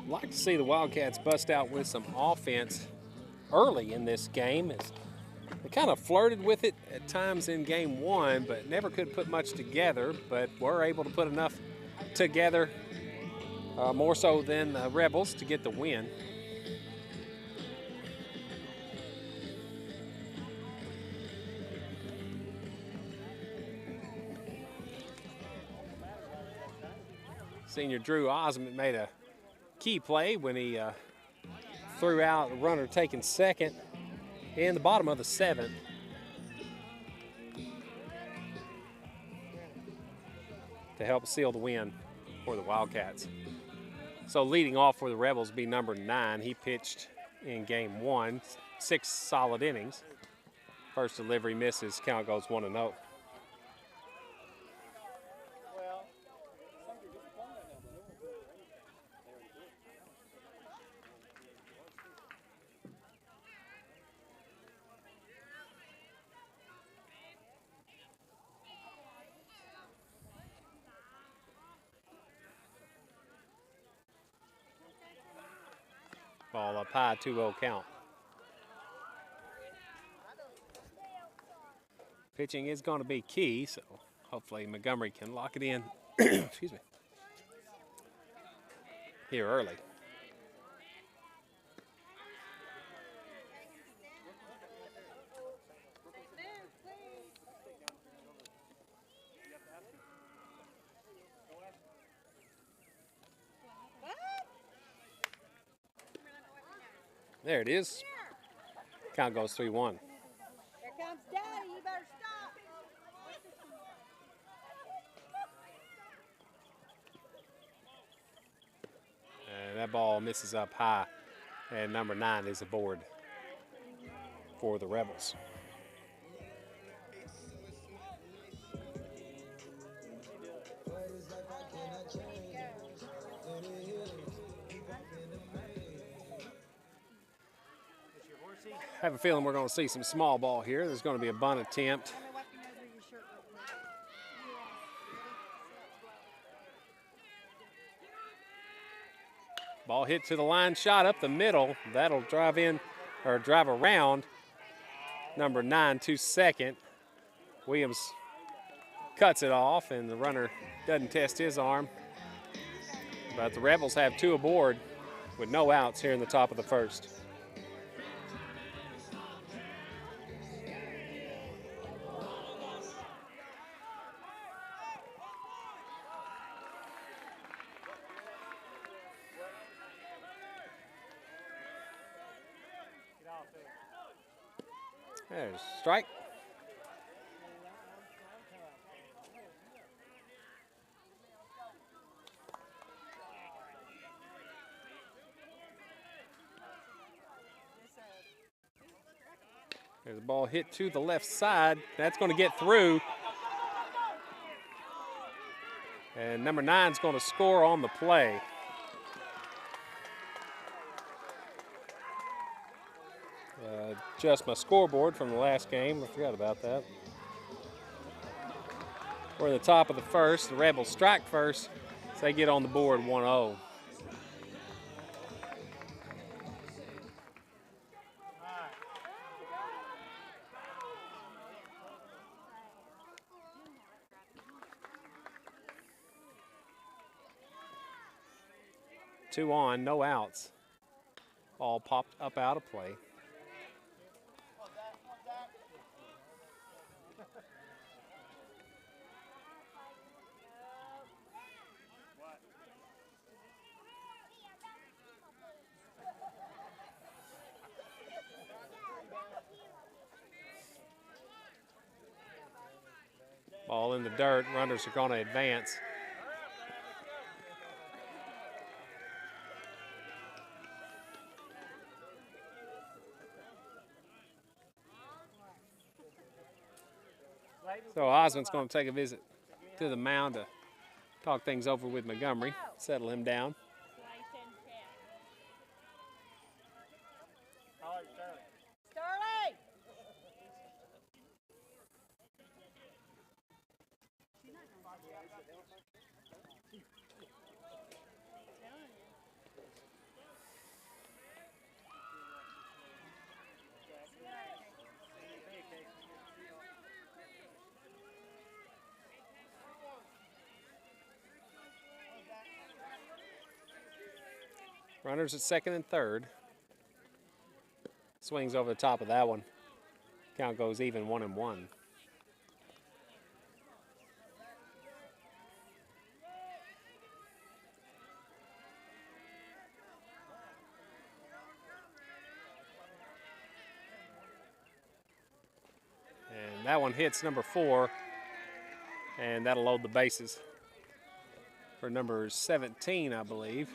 Like to see the Wildcats bust out with some offense early in this game. They kind of flirted with it at times in game 1, but never could put much together, but were able to put enough together, more so than the Rebels, to get the win. Senior Drew Osment made a key play when he threw out a runner taking second in the bottom of the 7th. To help seal the win for the Wildcats. So leading off for the Rebels will be number 9. He pitched in game 1, 6 solid innings. First delivery misses, count goes 1-0. Ball up high, 2-0 count. Pitching is going to be key, so hopefully Montgomery can lock it in. Excuse me. Here early. There it is. Count goes 3-1. Here comes Daddy. You better stop. And that ball misses up high. And number 9 is aboard for the Rebels. I have a feeling we're going to see some small ball here. There's going to be a bunt attempt. Let me wipe your nose with your shirt real quick. Ball hit to the line, shot up the middle. That'll drive in, or drive around number 9 to second. Williams cuts it off, and the runner doesn't test his arm. But the Rebels have 2 aboard with no outs here in the top of the first. There's a strike. There's a ball hit to the left side. That's going to get through. And number 9 is going to score on the play. Adjust my scoreboard from the last game. I forgot about that. We're in the top of the first. The Rebels strike first, so they get on the board 1-0. Two on, no outs. Ball popped up out of play. Ball in the dirt, runners are going to advance. So Osmond's going to take a visit to the mound to talk things over with Montgomery, settle him down. Sterling! Runners at second and third. Swings over the top of that one. Count goes even, 1-1. And that one hits number 4, and that'll load the bases for number 17, I believe.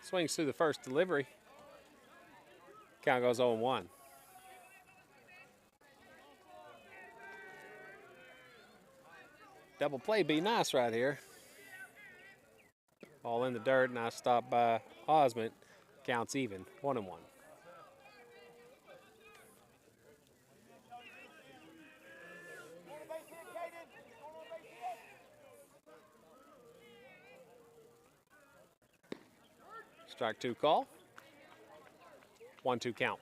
Swings through the first delivery. Count goes 0-1. Double play be nice right here. Ball in the dirt, and I stop by Osmond. Counts even, 1-1. Strike 2 call. 1-2 count.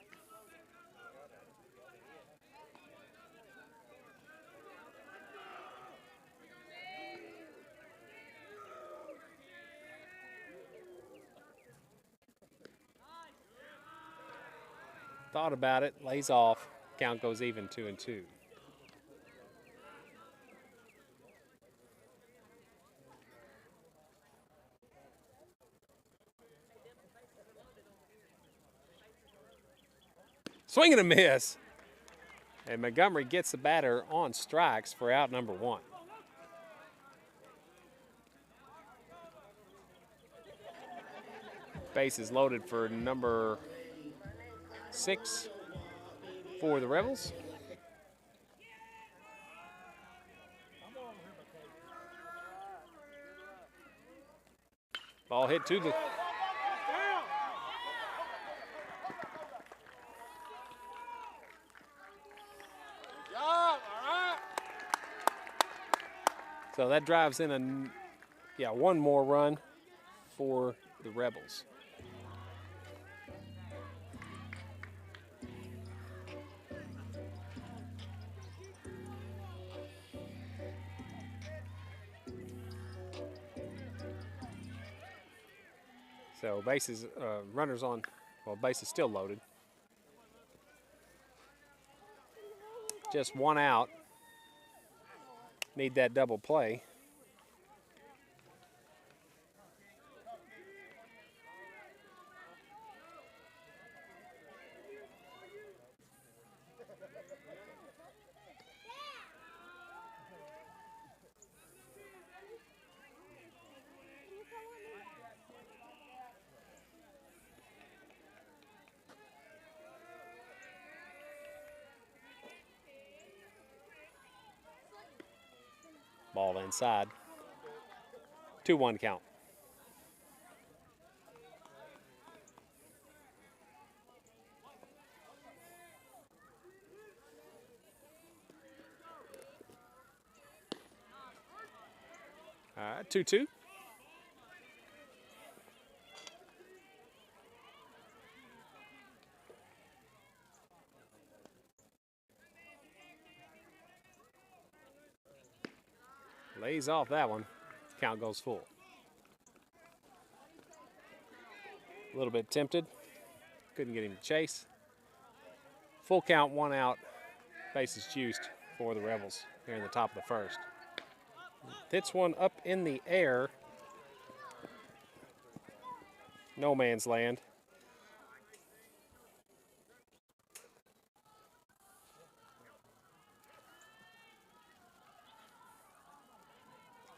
thought about it, lays off. Count goes even, 2-2. Swing and a miss. And Montgomery gets the batter on strikes for out number 1. Base is loaded for number 6 for the Rebels. Ball hit to the... So that drives in one more run for the Rebels. So bases, runners on, well, base is still loaded. Just 1 out. Need that double play. Ball inside. 2-1 count. All right, 2-2. Lays off that one. Count goes full. A little bit tempted. Couldn't get him to chase. Full count, 1 out. Bases juiced for the Rebels here in the top of the first. Hits one up in the air. No man's land.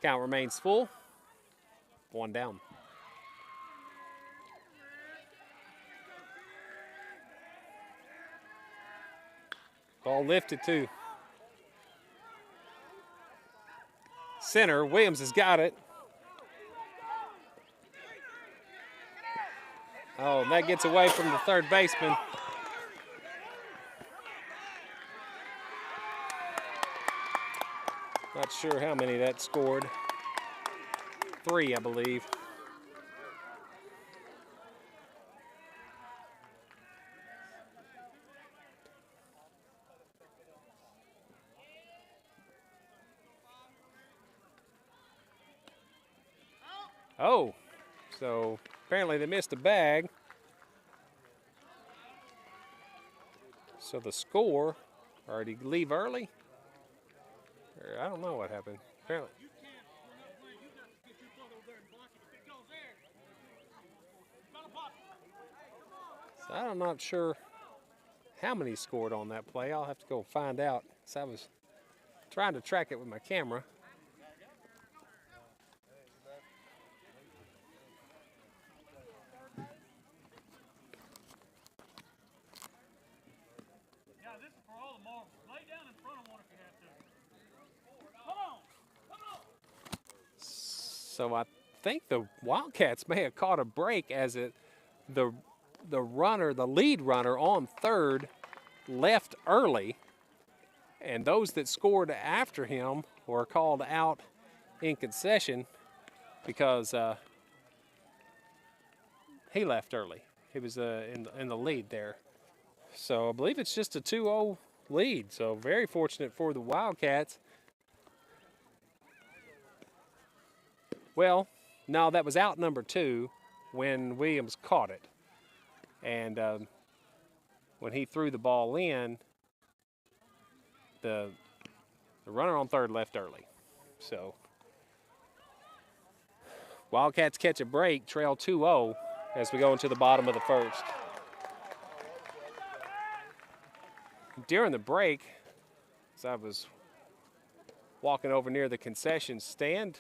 Count remains full. 1 down. Ball lifted too. Center, Williams has got it. Oh, and that gets away from the third baseman. Not sure how many that scored. 3, I believe. Oh, so apparently they missed a bag. So the score, or did he leave early? Or I don't know what happened. Apparently. So I'm not sure how many scored on that play. I'll have to go find out. So I was trying to track it with my camera. So I think the Wildcats may have caught a break as the lead runner on third left early, and those that scored after him were called out in concession because he left early. He was in the lead there. So I believe it's just a 2-0 lead. So very fortunate for the Wildcats. Well, no, that was out number 2 when Williams caught it. And when he threw the ball in, the runner on third left early. So Wildcats catch a break, trail 2-0 as we go into the bottom of the first. During the break, as I was walking over near the concession stand,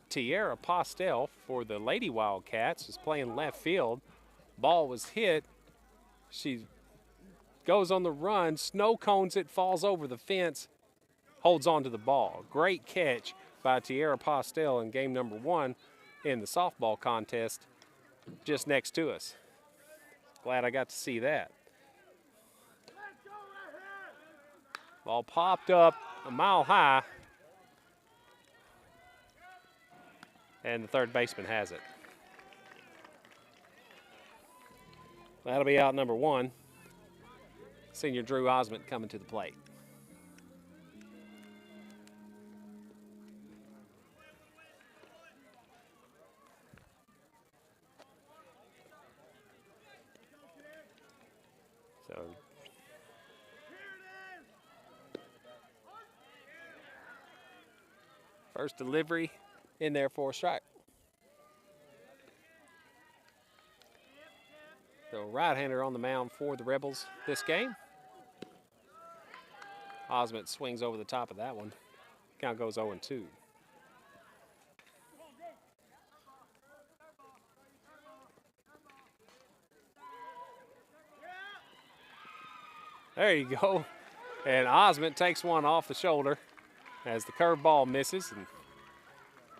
Tierra Postel for the Lady Wildcats is playing left field. Ball was hit. She goes on the run, snow cones it, falls over the fence, holds on to the ball. Great catch by Tierra Postel in game number 1 in the softball contest just next to us. Glad I got to see that. Ball popped up a mile high, and the third baseman has it. That'll be out number 1. Senior Drew Osmond coming to the plate. So first delivery in there for a strike. So right-hander on the mound for the Rebels this game. Osmond swings over the top of that one. Count goes 0-2. There you go. And Osmond takes one off the shoulder as the curveball misses and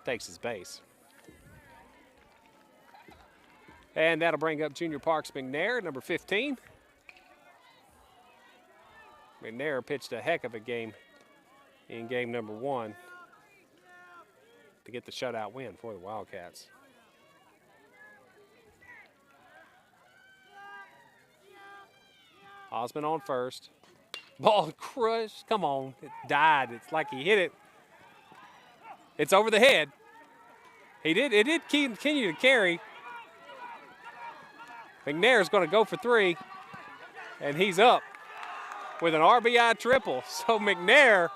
takes his base. And that'll bring up Junior Parks McNair, number 15. McNair pitched a heck of a game in game number 1 to get the shutout win for the Wildcats. Osmond on first. Ball crushed. Come on. It died. It's like he hit it. It's over the head. It did continue to carry. McNair's going to go for 3, and he's up with an RBI triple. So McNair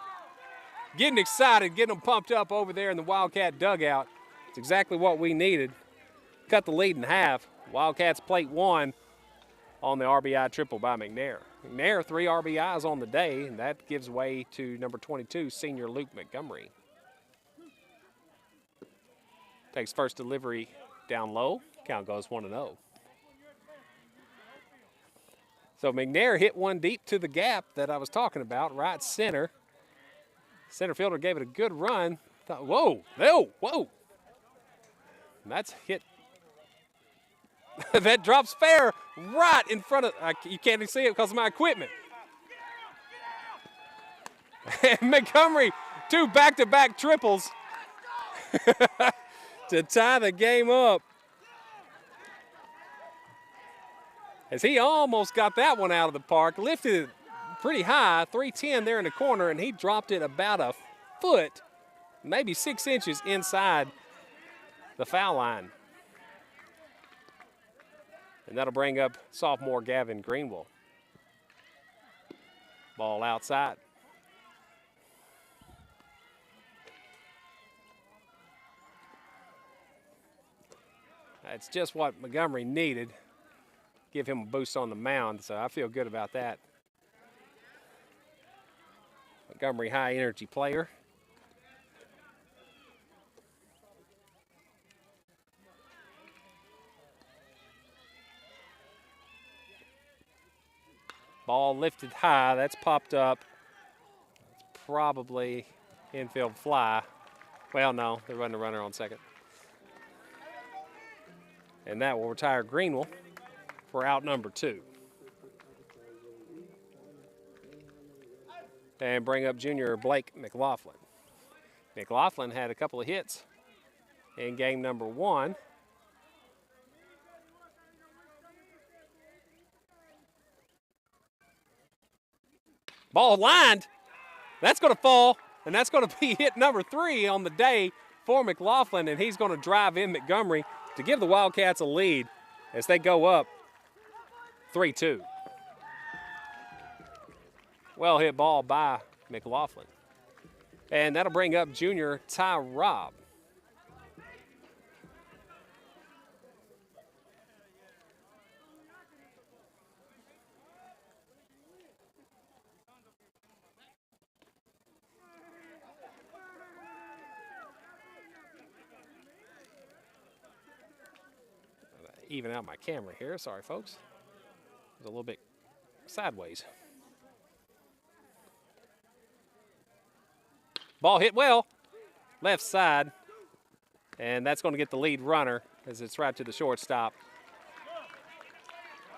getting excited, getting them pumped up over there in the Wildcat dugout. It's exactly what we needed. Cut the lead in half. Wildcats plate 1 on the RBI triple by McNair. McNair 3 RBIs on the day, and that gives way to number 22, senior Luke Montgomery. Takes first delivery down low. Count goes 1-0. So McNair hit one deep to the gap that I was talking about, right center. Center fielder gave it a good run. Thought, whoa, whoa. And that's hit. That drops fair right in front of, you can't even see it because of my equipment. And Montgomery, 2 back-to-back triples to tie the game up. As he almost got that one out of the park, lifted it pretty high, 310 there in the corner, and he dropped it about a foot, maybe 6 inches inside the foul line. And that'll bring up sophomore Gavin Greenwell. Ball outside. That's just what Montgomery needed. Give him a boost on the mound, so I feel good about that. Montgomery, high energy player. Ball lifted high, that's popped up. It's probably infield fly. Well, no, they're running a runner on second. And that will retire Greenwell for out number 2. And bring up junior Blake McLaughlin. McLaughlin had a couple of hits in game number 1. Ball lined. That's going to fall, and that's going to be hit number 3 on the day for McLaughlin, and he's going to drive in Montgomery to give the Wildcats a lead as they go up 3-2. Well hit ball by McLaughlin. And that'll bring up junior Ty Robb. Even out my camera here. Sorry, folks. It's a little bit sideways. Ball hit well, left side, and that's going to get the lead runner as it's right to the shortstop.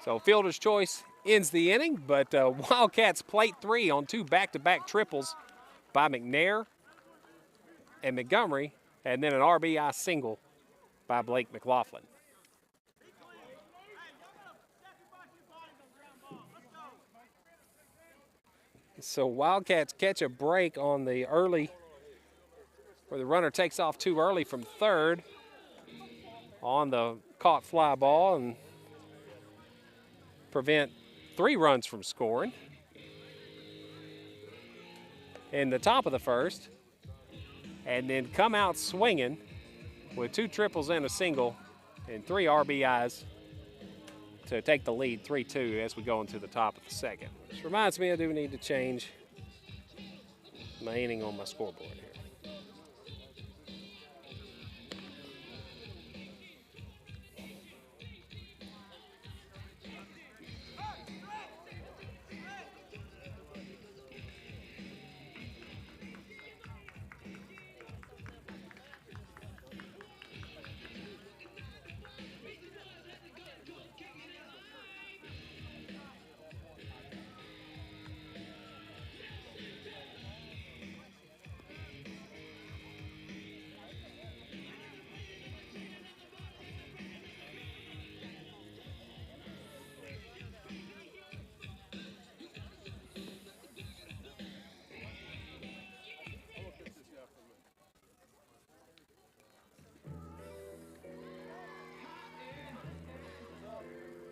So fielder's choice ends the inning, but Wildcats plate 3 on 2 back-to-back triples by McNair and Montgomery, and then an RBI single by Blake McLaughlin. So Wildcats catch a break on the early, where the runner takes off too early from third on the caught fly ball and prevent 3 runs from scoring. In the top of the first, and then come out swinging with 2 triples and a single and 3 RBIs to take the lead 3-2 as we go into the top of the second. Which reminds me I do need to change my inning on my scoreboard here.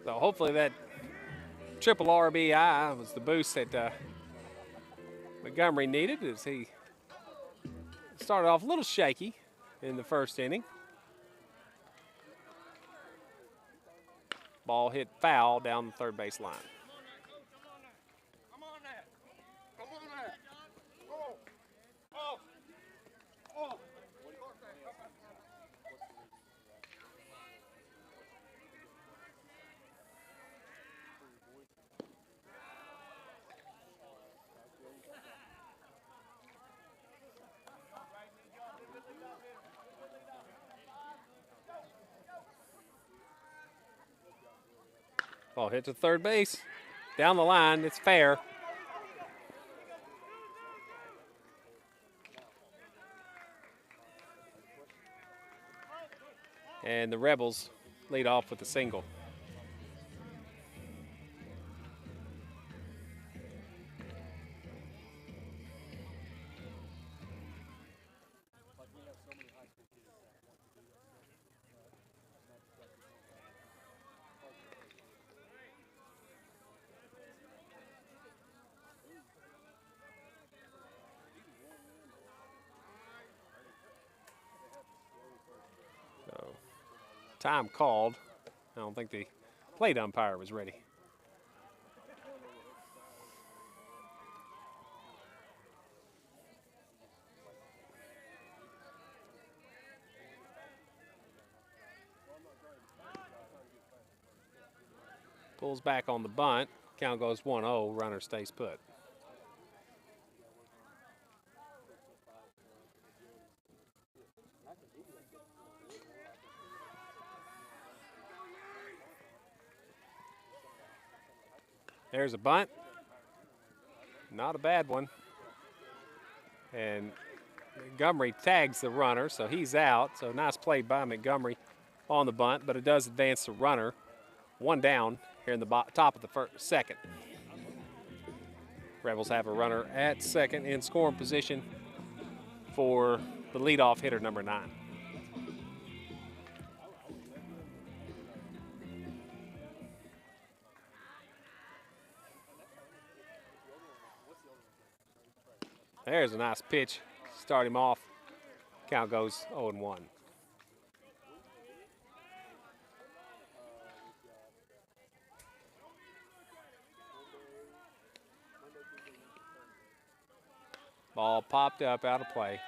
So hopefully that triple RBI was the boost that Montgomery needed, as he started off a little shaky in the first inning. Ball hit foul down the third base line. Ball hit to third base. Down the line, it's fair. And the Rebels lead off with a single. Time called. I don't think the plate umpire was ready. Pulls back on the bunt. Count goes 1-0. Runner stays put. There's a bunt. Not a bad one. And Montgomery tags the runner, so he's out. So nice play by Montgomery on the bunt, but it does advance the runner. One down here in the top of the second. Rebels have a runner at second in scoring position for the leadoff hitter, number 9. There's a nice pitch. Start him off. Count goes 0-1. Ball popped up out of play.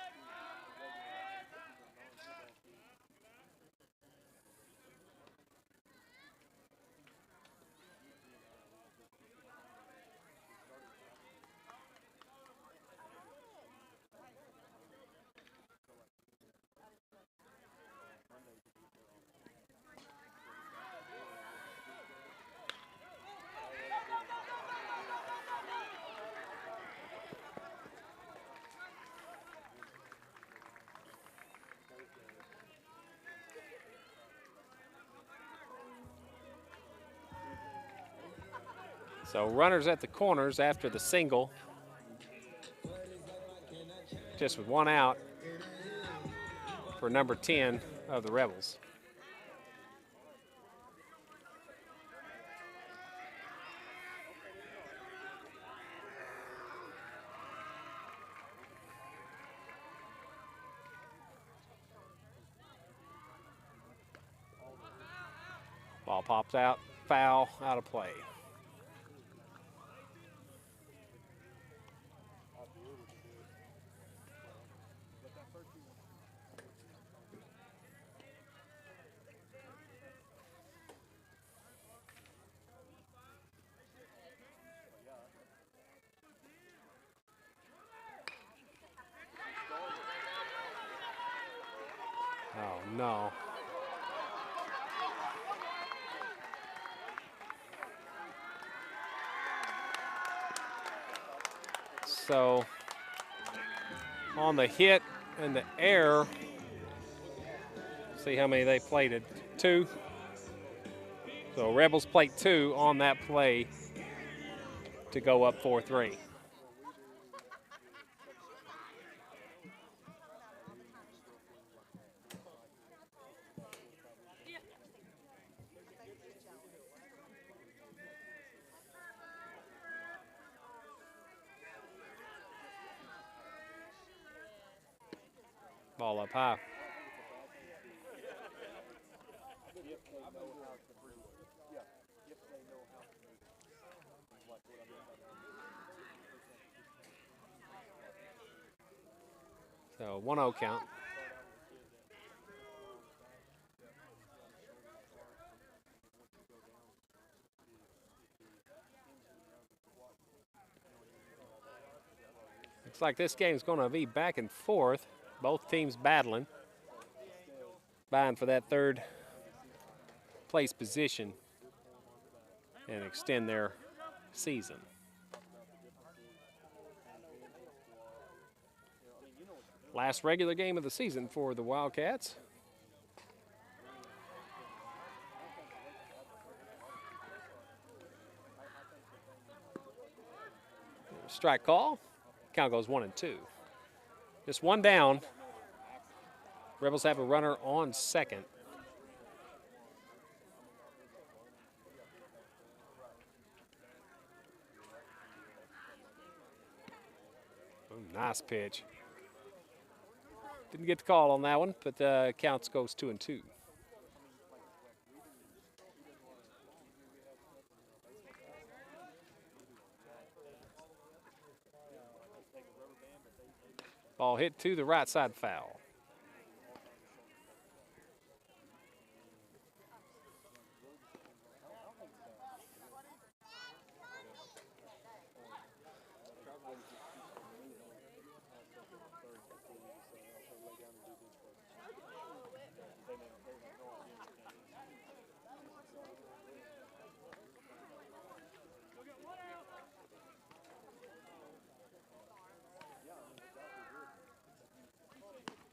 So runners at the corners after the single. Just with one out for number 10 of the Rebels. Ball pops out, foul, out of play. Oh, no. So, on the hit and the error, see how many they plated. 2. So, Rebels plate 2 on that play to go up 4-3. Ball up high. So 1-0 count. Looks like this game's going to be back and forth. Both teams battling for that third place position and extend their season. Last regular game of the season for the Wildcats. Strike call. Count goes 1-2. Just one down. Rebels have a runner on second. Ooh, nice pitch. Didn't get the call on that one, but counts goes 2-2. Ball hit to the right side foul.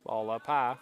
Ball up high.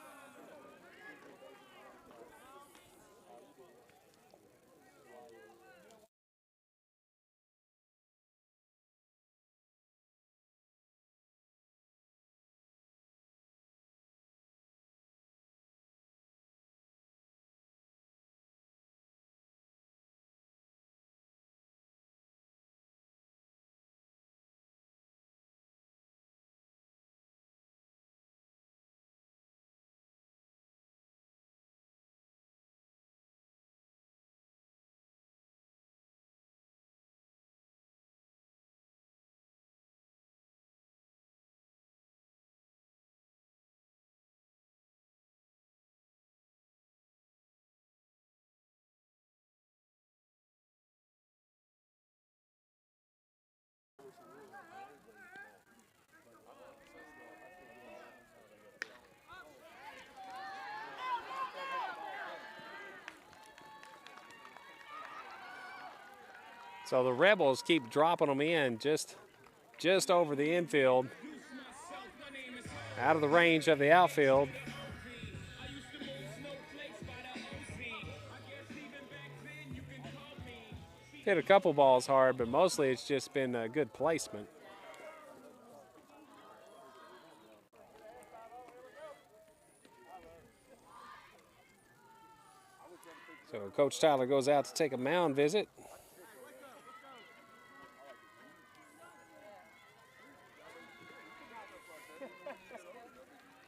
So the Rebels keep dropping them in just over the infield, out of the range of the outfield. Hit a couple balls hard, but mostly it's just been a good placement. So Coach Tyler goes out to take a mound visit.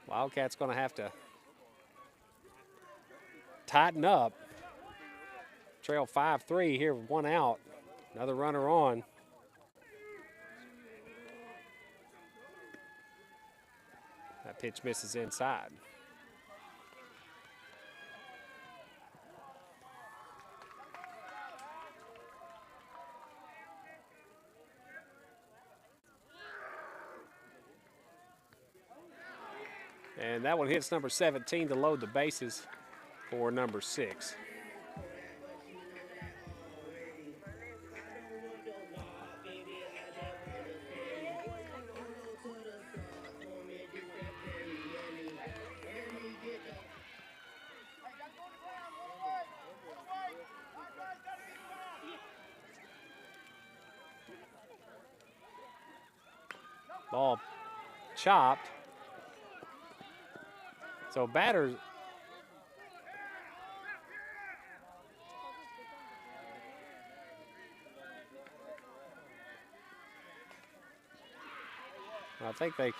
Wildcats going to have to tighten up. Trail 5-3 here with one out. Another runner on. That pitch misses inside. And that one hits number 17 to load the bases for number 6. Ball chopped. So batters, I think they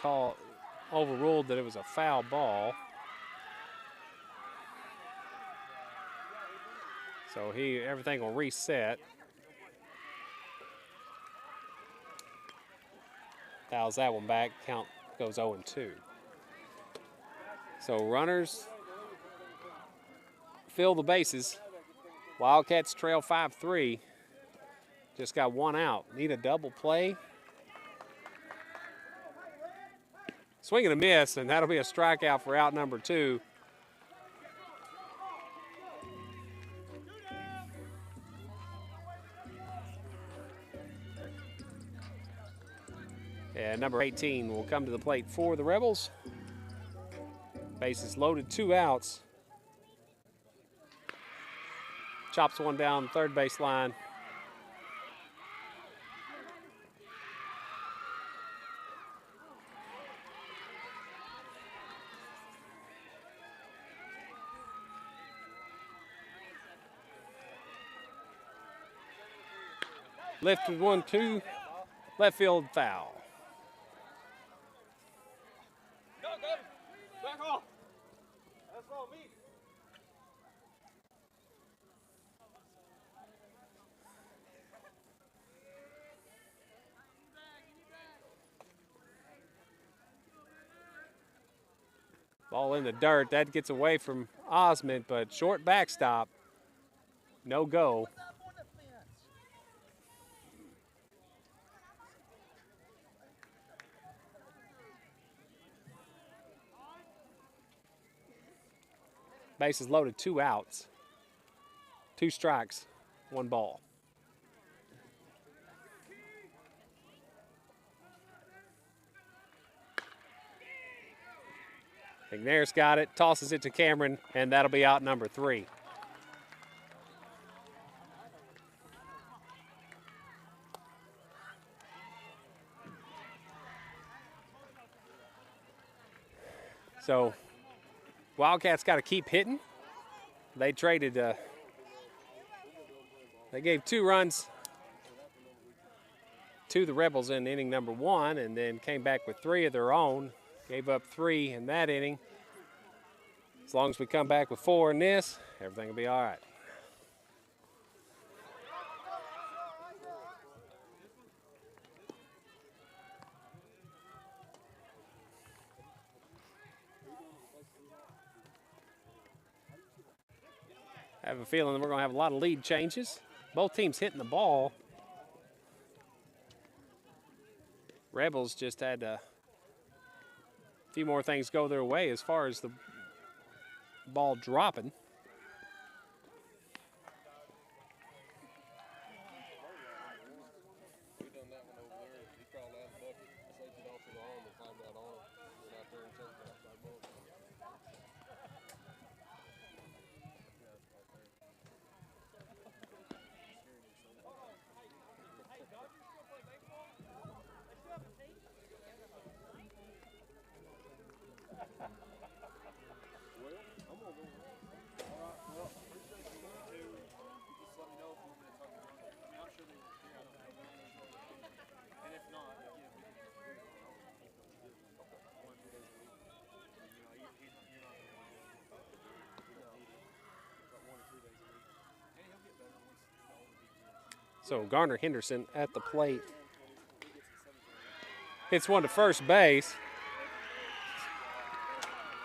overruled that it was a foul ball. So everything will reset. Fouls that one back, count goes 0-2. So runners fill the bases. Wildcats trail 5-3. Just got one out. Need a double play. Swing and a miss, and that'll be a strikeout for out number 2. And number 18 will come to the plate for the Rebels. Bases loaded, 2 outs. Chops one down the third base line. Lifted 1-2, left field foul. Back off. That's all me. Ball in the dirt. That gets away from Osmond, but short backstop. No go. Bases loaded, 2 outs. 2 strikes, 1 ball. McNair's got it, tosses it to Cameron, and that'll be out number 3. So Wildcats got to keep hitting. They traded, they gave 2 runs to the Rebels in inning number 1 and then came back with 3 of their own. Gave up 3 in that inning. As long as we come back with 4 in this, everything will be all right. I have a feeling that we're going to have a lot of lead changes. Both teams hitting the ball. Rebels just had a few more things go their way as far as the ball dropping. So Garner Henderson at the plate. Hits one to first base.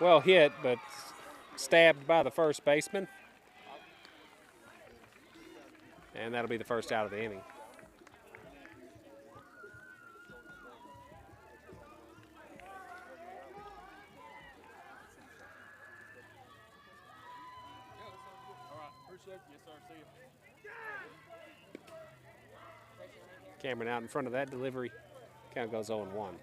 Well hit, but stabbed by the first baseman. And that'll be the first out of the inning. Cameron out in front of that delivery. Count goes 0-1.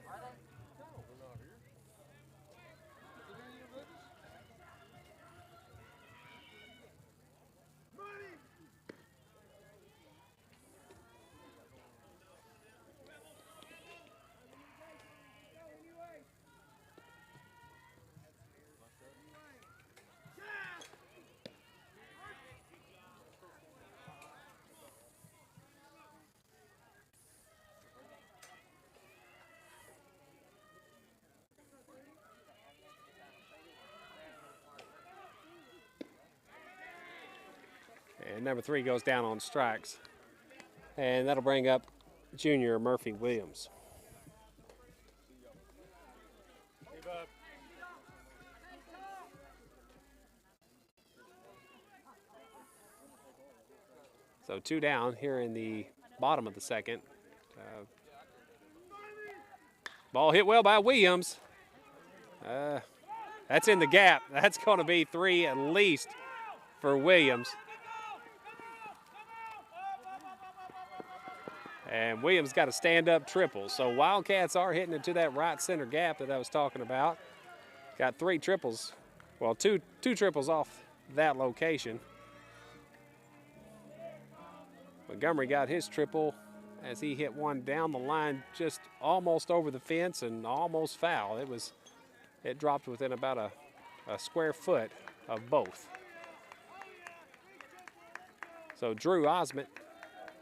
And number 3 goes down on strikes. And that'll bring up junior Murphy Williams. So 2 down here in the bottom of the second. Ball hit well by Williams. That's in the gap. That's going to be 3 at least for Williams. And Williams got a stand-up triple. So Wildcats are hitting into that right center gap that I was talking about. Got 3 triples. Well, two triples off that location. Montgomery got his triple as he hit one down the line just almost over the fence and almost foul. It dropped within about a square foot of both. So Drew Osment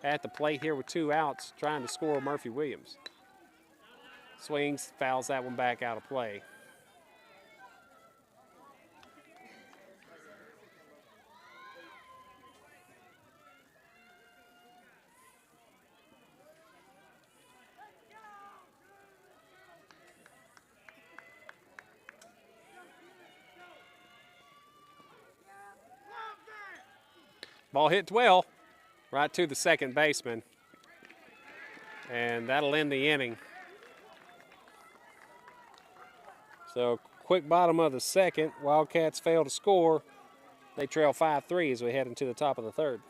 at the plate here with 2 outs, trying to score Murphy Williams. Swings, fouls that one back out of play. Ball hit well, right to the second baseman. And that'll end the inning. So quick bottom of the second. Wildcats fail to score. They trail 5-3 as we head into the top of the third.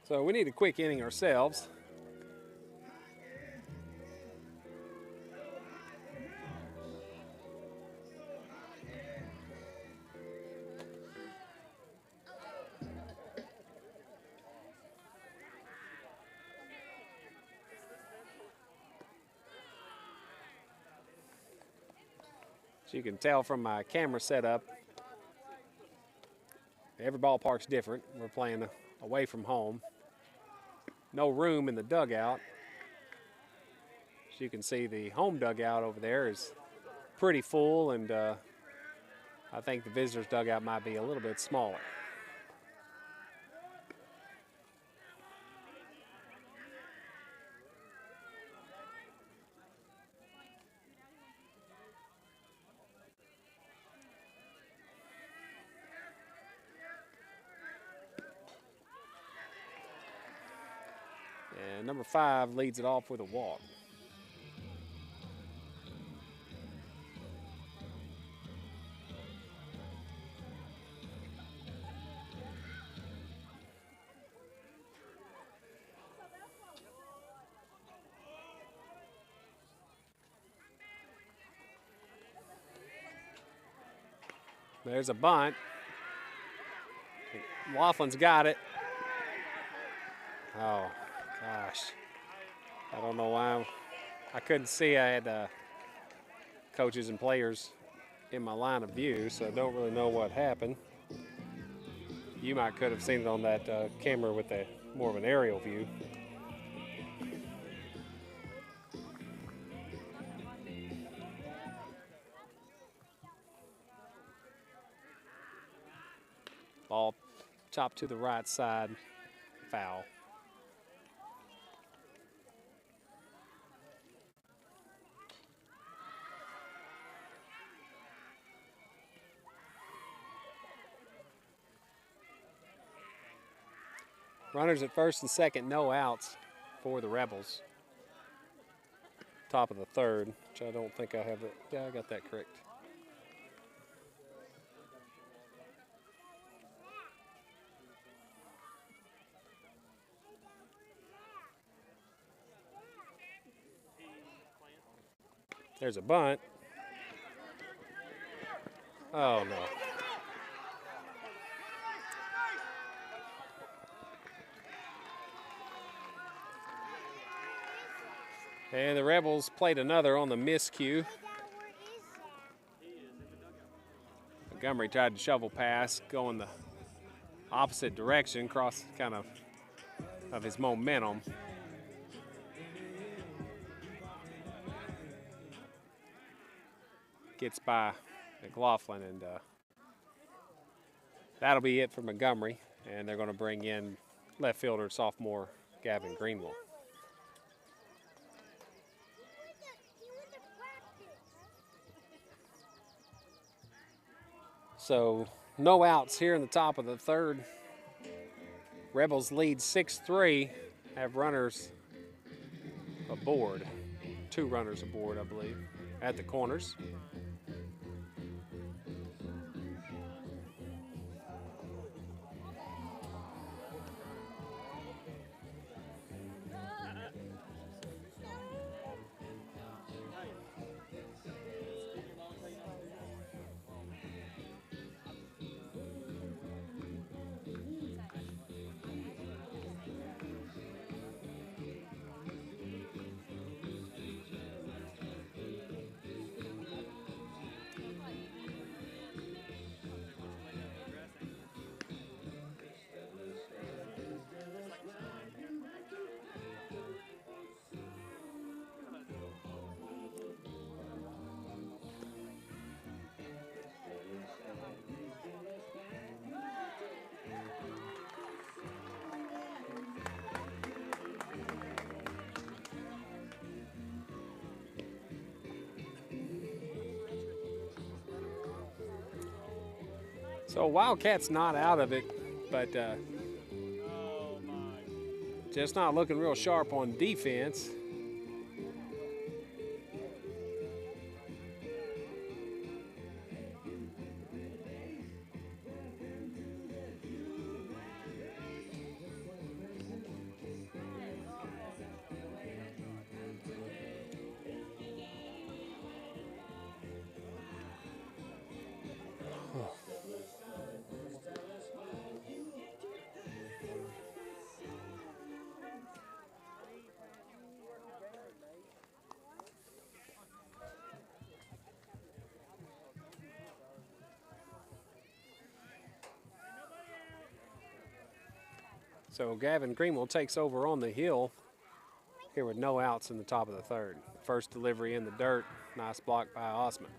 So we need a quick inning ourselves. As you can tell from my camera setup, every ballpark's different. We're playing away from home. No room in the dugout. As you can see, the home dugout over there is pretty full, and I think the visitors' dugout might be a little bit smaller. And number 5 leads it off with a walk. There's a bunt. Laughlin's got it. Oh, gosh. I don't know why. I couldn't see. I had coaches and players in my line of view, so I don't really know what happened. You might could have seen it on that camera with more of an aerial view. Ball chopped to the right side, foul. Runners at first and second, no outs for the Rebels. Top of the third, which I don't think I have it. Yeah, I got that correct. There's a bunt. Oh, no. And the Rebels played another on the miscue. Montgomery tried to shovel pass, going the opposite direction, cross kind of his momentum. Gets by McLaughlin, and that'll be it for Montgomery. And they're going to bring in left fielder, sophomore Gavin Greenwell. So no outs here in the top of the third. Rebels lead 6-3, have runners aboard. 2 runners aboard, I believe, at the corners. So Wildcats not out of it, but just not looking real sharp on defense. So Gavin Greenwell takes over on the hill here with no outs in the top of the third. First delivery in the dirt. Nice block by Osman.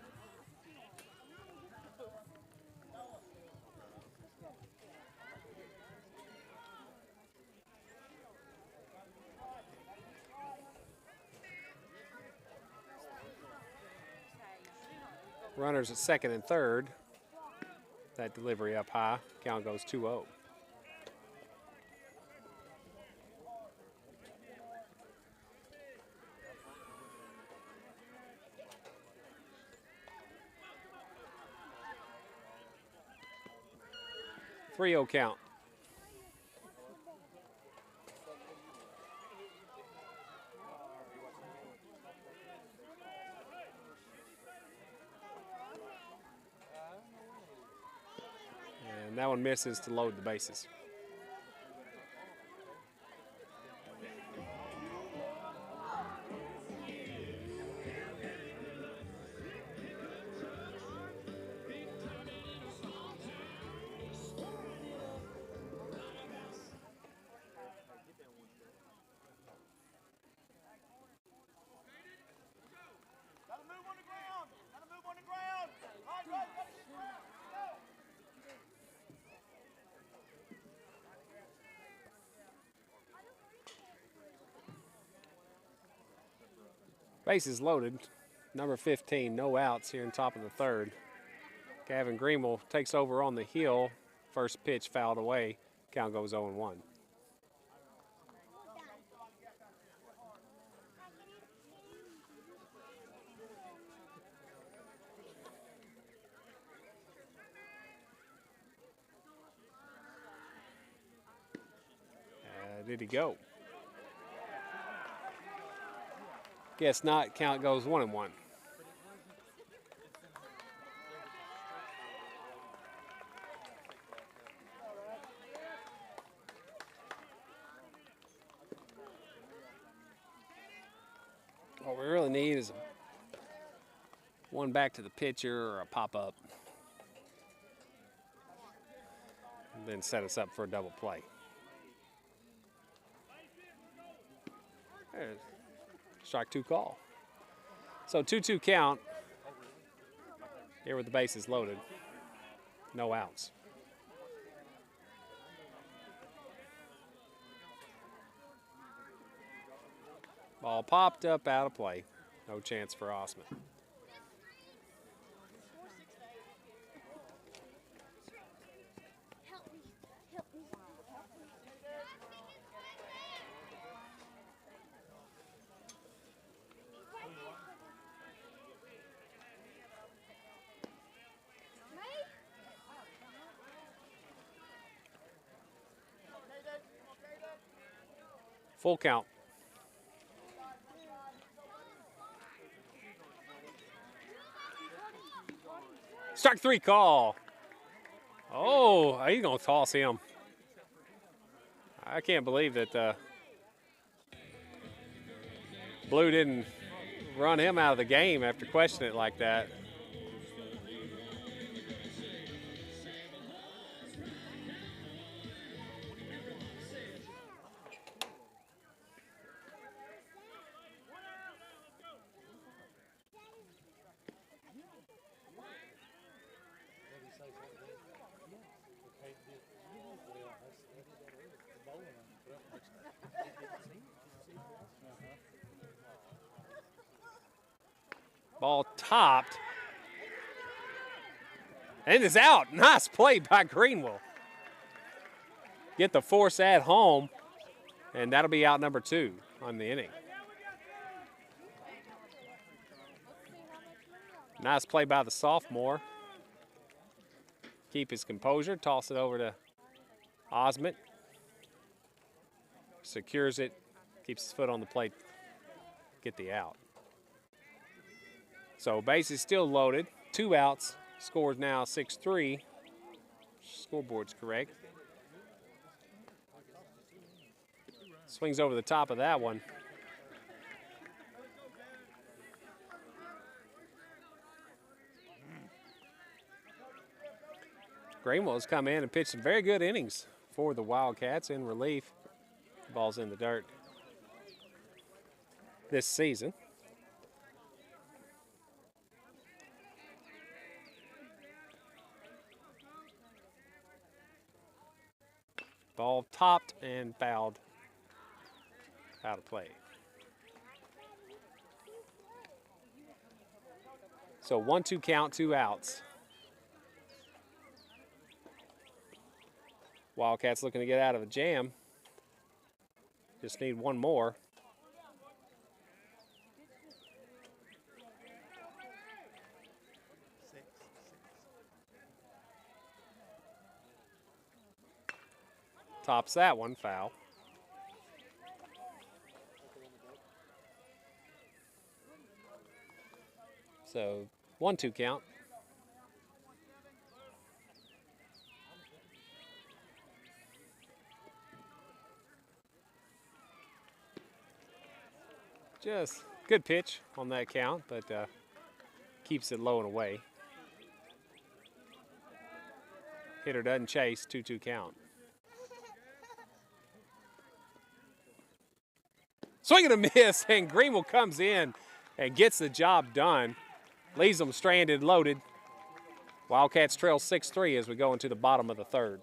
Runners at second and third. That delivery up high. Count goes 2-0. Three-0 count. And that one misses to load the bases. Bases loaded. Number 15, no outs here in top of the third. Gavin Greenwell takes over on the hill. First pitch fouled away. Count goes 0-1. Did he go? Guess not. Count goes 1-1. What we really need is one back to the pitcher or a pop-up. And then set us up for a double play. There's strike two call. So 2-2 count. Here with the bases loaded. No outs. Ball popped up out of play. No chance for Osman. Full count. Strike three call. Oh, he's going to toss him. I can't believe that Blue didn't run him out of the game after questioning it like that. Ball topped. And it's out. Nice play by Greenwell. Get the force at home. And that'll be out number 2 on the inning. Nice play by the sophomore. Keep his composure. Toss it over to Osment. Secures it. Keeps his foot on the plate. Get the out. So base is still loaded. 2 outs. Scores now 6-3. Scoreboard's correct. Swings over the top of that one. Greenwell's come in and pitched some very good innings for the Wildcats in relief. The ball's in the dirt this season. Ball topped and fouled out of play. So 1-2 count, 2 outs. Wildcats looking to get out of a jam. Just need one more. Tops that one, foul. So 1-2 count. Just good pitch on that count, but keeps it low and away. Hitter doesn't chase, 2-2 count. Swing and a miss, and Greenville comes in and gets the job done. Leaves them stranded, loaded. Wildcats trail 6-3 as we go into the bottom of the third.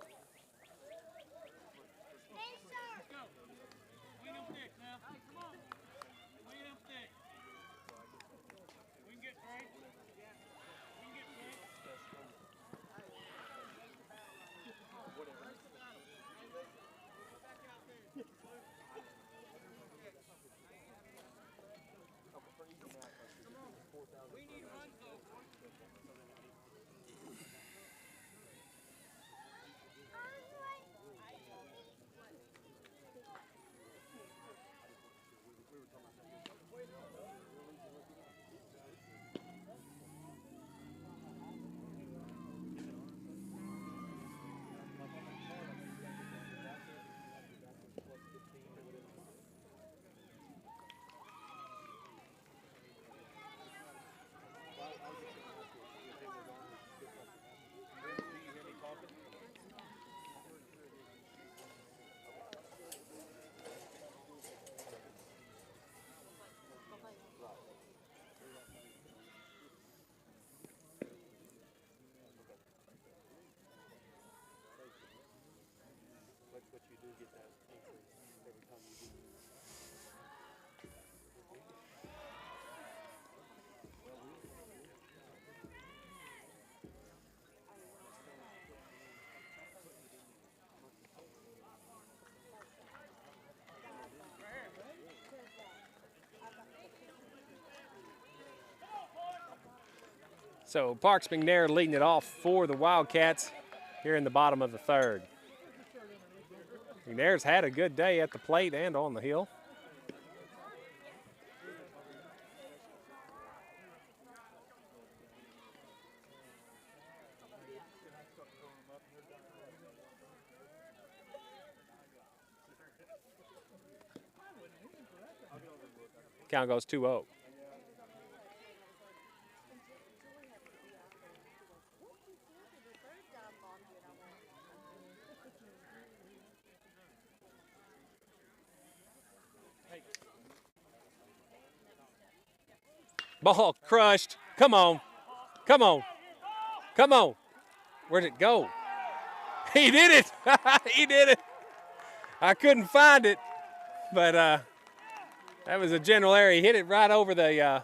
So Parks McNair leading it off for the Wildcats here in the bottom of the third. McNair's had a good day at the plate and on the hill. Count goes 2-0. Ball crushed. Come on. Come on. Come on. Where'd it go? He did it. He did it. I couldn't find it, but that was a general error. He hit it right over the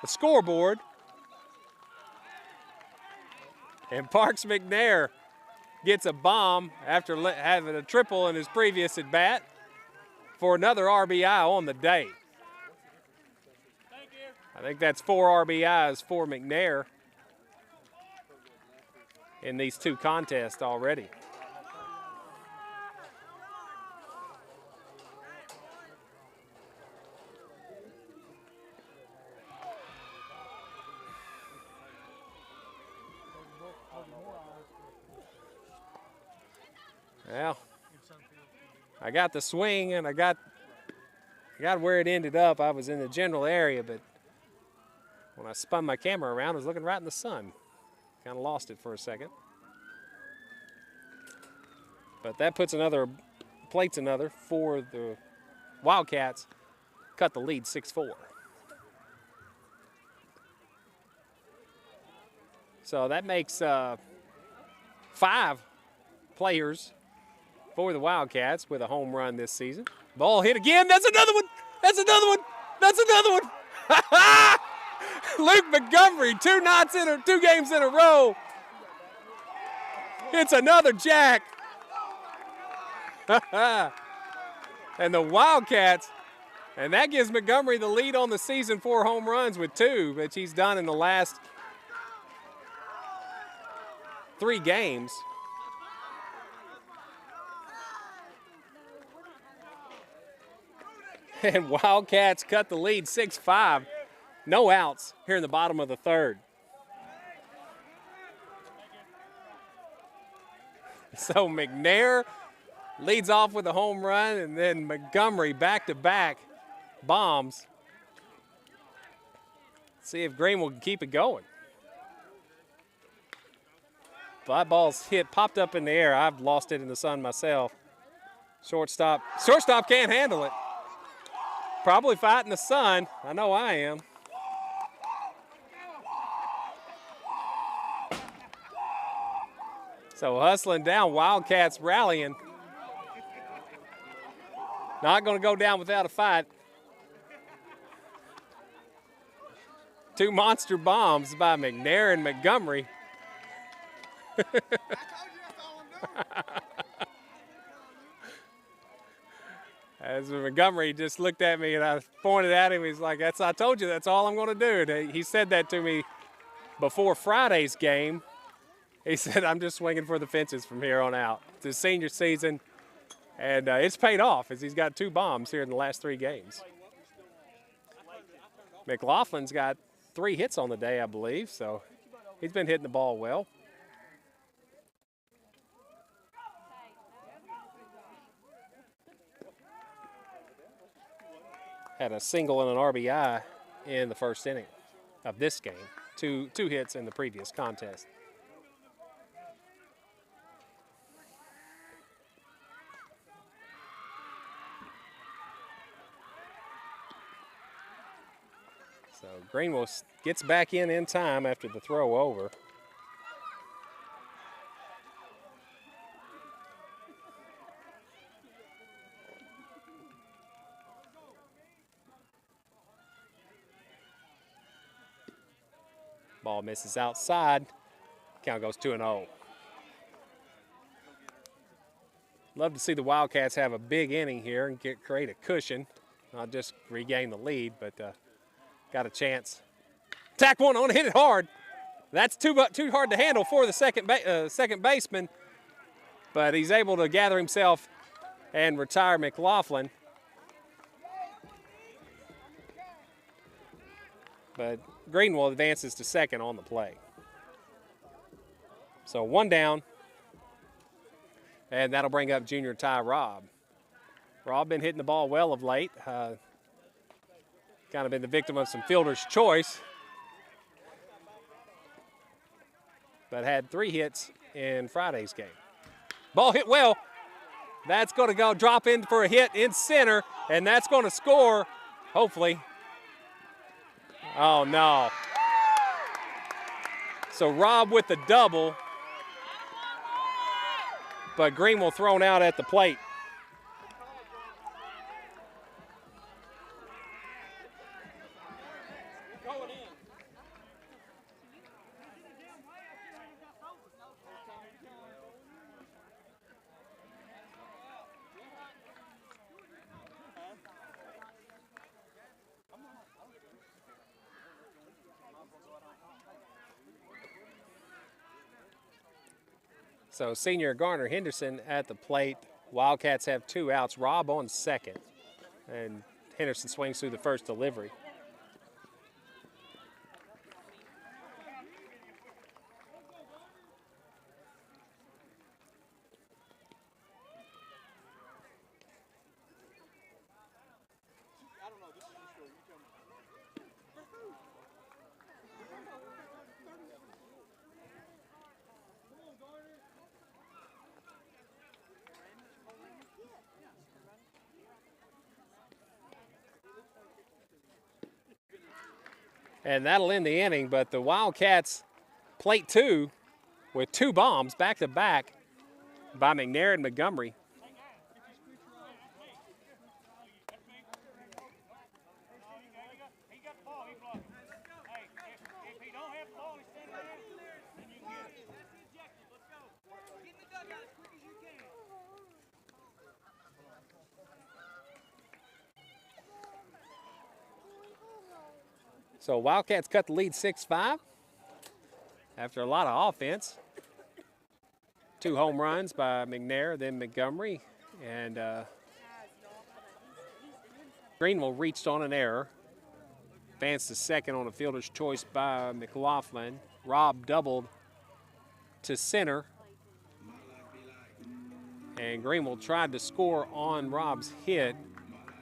scoreboard. And Parks McNair gets a bomb after having a triple in his previous at bat for another RBI on the day. I think that's 4 RBIs for McNair in these 2 contests already. Well, I got the swing and I got where it ended up. I was in the general area, but when I spun my camera around, I was looking right in the sun. Kind of lost it for a second. But that puts plates another for the Wildcats. Cut the lead 6-4. So that makes 5 players for the Wildcats with a home run this season. Ball hit again. That's another one. That's another one. That's another one. Luke Montgomery, 2 games in a row. It's another jack. And the Wildcats, and that gives Montgomery the lead on the season, 4 home runs with 2, which he's done in the last 3 games. And Wildcats cut the lead 6-5. No outs here in the bottom of the 3rd. So McNair leads off with a home run, and then Montgomery back-to-back bombs. See if Greenville can keep it going. That ball's popped up in the air. I've lost it in the sun myself. Shortstop can't handle it. Probably fighting the sun. I know I am. So hustling down, Wildcats rallying. Not going to go down without a fight. 2 monster bombs by McNair and Montgomery. As Montgomery just looked at me and I pointed at him, he's like, I told you, that's all I'm going to do. And he said that to me before Friday's game. He said, I'm just swinging for the fences from here on out. It's his senior season, and it's paid off as he's got 2 bombs here in the last 3 games. McLaughlin's got 3 hits on the day, I believe, so he's been hitting the ball well. Had a single and an RBI in the first inning of this game. Two hits in the previous contest. So Greenville gets back in time after the throw over. Ball misses outside. Count goes 2-0. Love to see the Wildcats have a big inning here and create a cushion. Not just regain the lead, but got a chance. Tack one on, hit it hard. That's too hard to handle for the second baseman, but he's able to gather himself and retire McLaughlin. But Greenville advances to second on the play. So 1 down, and that'll bring up junior Ty Robb. Robb been hitting the ball well of late. Kind of been the victim of some fielder's choice, but had 3 hits in Friday's game. Ball hit well. That's going to go drop in for a hit in center, and that's going to score, hopefully. Oh, no. So Robb with the double, but Greenville thrown out at the plate. So senior Garner Henderson at the plate. Wildcats have 2 outs. Robb on second. And Henderson swings through the first delivery. And that'll end the inning, but the Wildcats plate 2 with 2 bombs back to back by McNair and Montgomery. So Wildcats cut the lead 6-5 after a lot of offense. 2 home runs by McNair, then Montgomery, and Greenville reached on an error. Advanced to second on a fielder's choice by McLaughlin. Rob doubled to center. And Greenville tried to score on Rob's hit,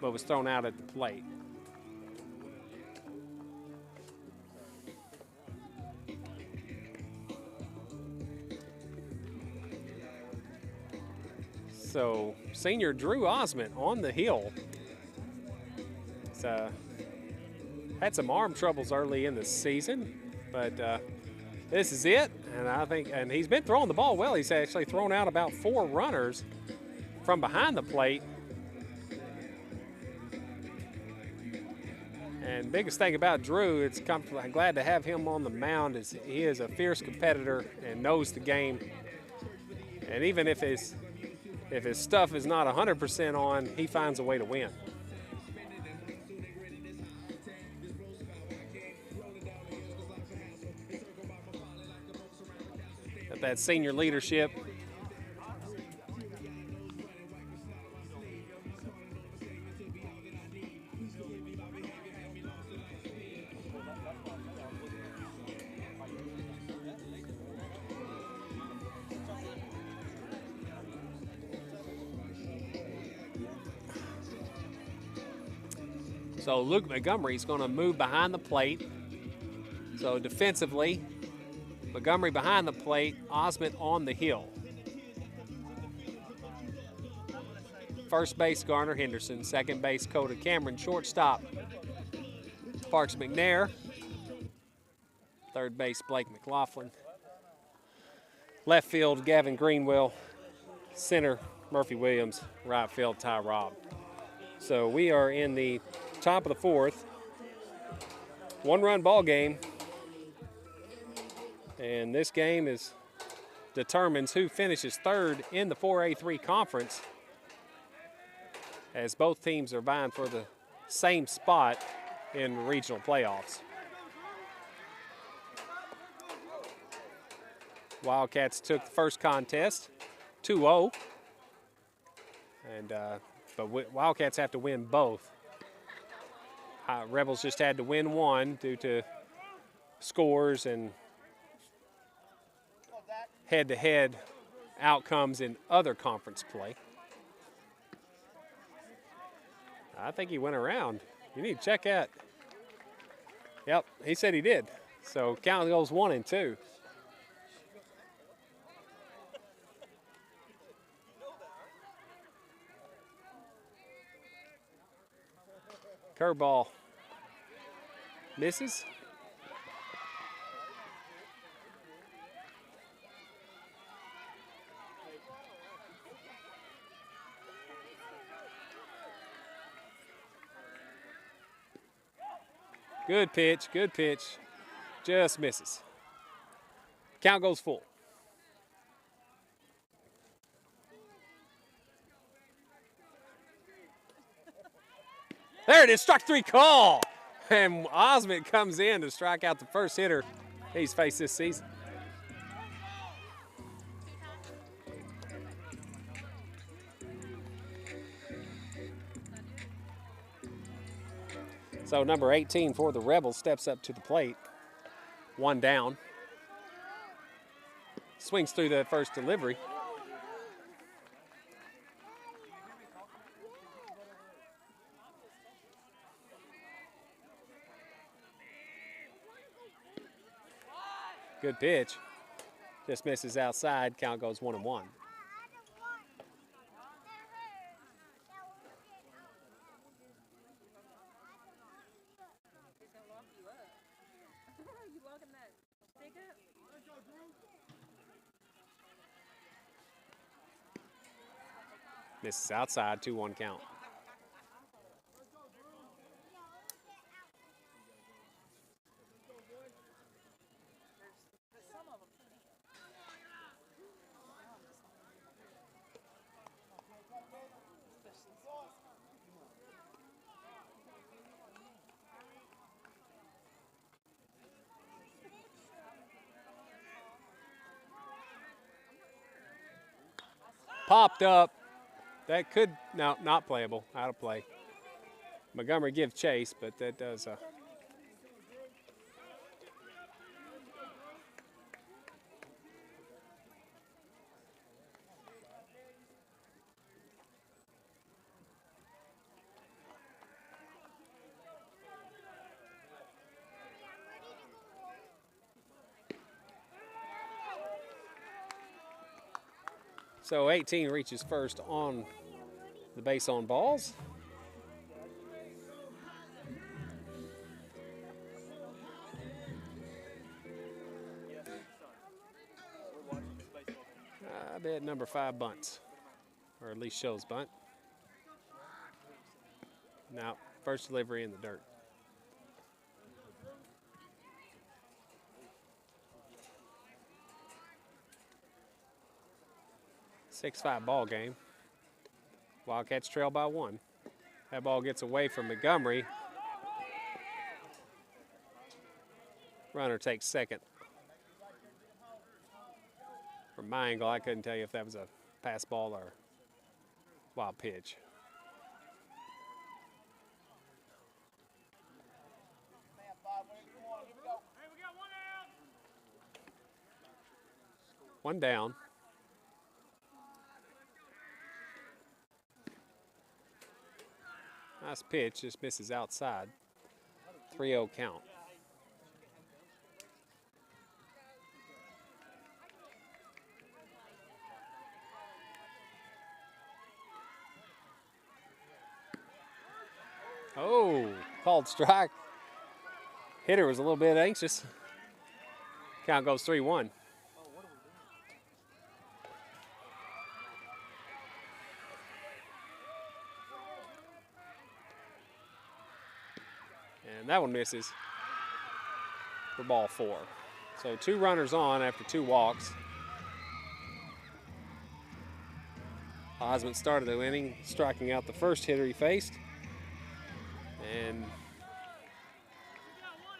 but was thrown out at the plate. So senior Drew Osment on the hill. He's, had some arm troubles early in the season, but this is it. And I think, and he's been throwing the ball well. He's actually thrown out about 4 runners from behind the plate. And biggest thing about Drew, I'm glad to have him on the mound, is he is a fierce competitor and knows the game. And even if his stuff is not 100% on, he finds a way to win. Got that senior leadership. So Luke Montgomery's going to move behind the plate. So defensively, Montgomery behind the plate, Osment on the hill. First base, Garner Henderson. Second base, Coda Cameron. Shortstop, Parks McNair. Third base, Blake McLaughlin. Left field, Gavin Greenwell. Center, Murphy Williams. Right field, Ty Robb. So we are in the top of the 4th. 1-run ball game. And this game determines who finishes 3rd in the 4A3 conference, as both teams are vying for the same spot in regional playoffs. Wildcats took the first contest 2-0, and but Wildcats have to win both. Rebels just had to win one due to scores and head-to-head outcomes in other conference play. I think he went around. You need to check that. Yep, he said he did. So count goes 1 and 2. Curveball misses. Good pitch, good pitch. Just misses. Count goes full. There it is, strike 3 call. And Osment comes in to strike out the first hitter he's faced this season. So number 18 for the Rebels steps up to the plate. 1 down. Swings through that first delivery. Good pitch. Just misses outside. Count goes 1 and 1. This is outside, 2-1 count. Popped up. That could, no, not playable. Out of play. Montgomery gives chase, but that does. So 18 reaches first on the base on balls. I bet number 5 bunts, or at least shows bunt. Now, first delivery in the dirt. Six-5 ball game. Wildcats trail by 1. That ball gets away from Montgomery. Runner takes second. From my angle, I couldn't tell you if that was a pass ball or wild pitch. One down. Nice pitch, just misses outside. 3-0 count. Oh, called strike. Hitter was a little bit anxious. Count goes 3-1. And that one misses for ball 4. So 2 runners on after 2 walks. Osmond started the inning striking out the first hitter he faced. And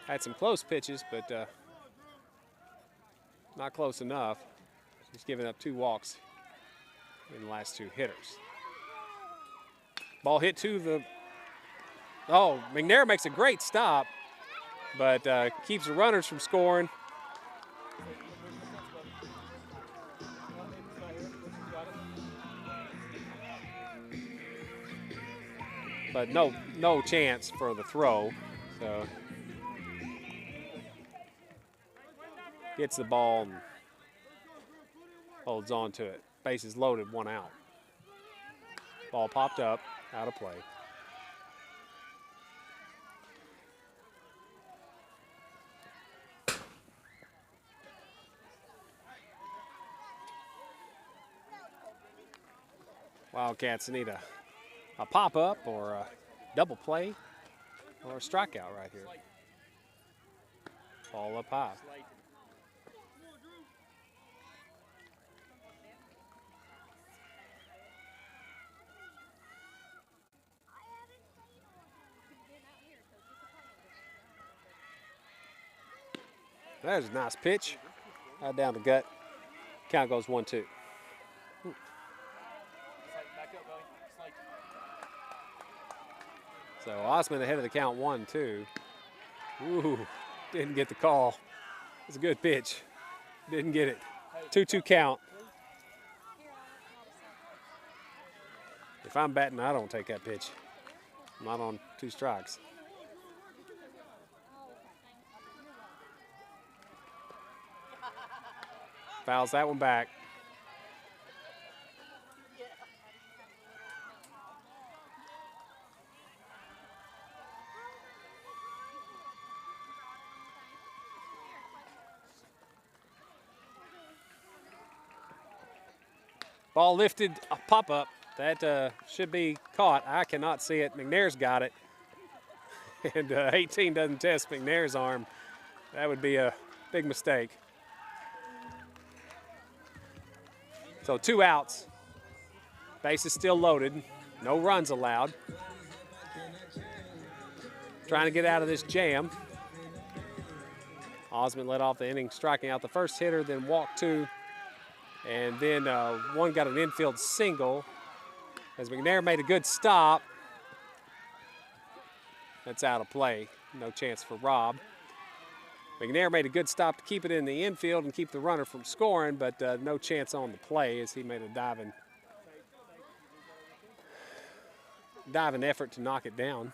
had some close pitches, but not close enough. He's given up 2 walks in the last 2 hitters. Ball hit to the... Oh, McNair makes a great stop, but keeps the runners from scoring. But no chance for the throw. So gets the ball and holds on to it. Bases loaded, 1 out. Ball popped up, out of play. Wildcats need a pop-up or a double play or a strikeout right here. Ball up high. There's a nice pitch. Right down the gut. Count goes 1-2. So Osmond ahead of the count 1-2. Ooh, didn't get the call. It's a good pitch. Didn't get it. 2-2 count. If I'm batting, I don't take that pitch. Not on 2 strikes. Fouls that one back. Ball lifted, a pop-up, That should be caught. I cannot see it. McNair's got it. And 18 doesn't test McNair's arm. That would be a big mistake. So 2 outs. Base is still loaded. No runs allowed. Trying to get out of this jam. Osmond led off the inning, striking out the first hitter, then walked 2. And then one got an infield single as McNair made a good stop. That's out of play. No chance for Rob. McNair made a good stop to keep it in the infield and keep the runner from scoring, but no chance on the play as he made a diving effort to knock it down.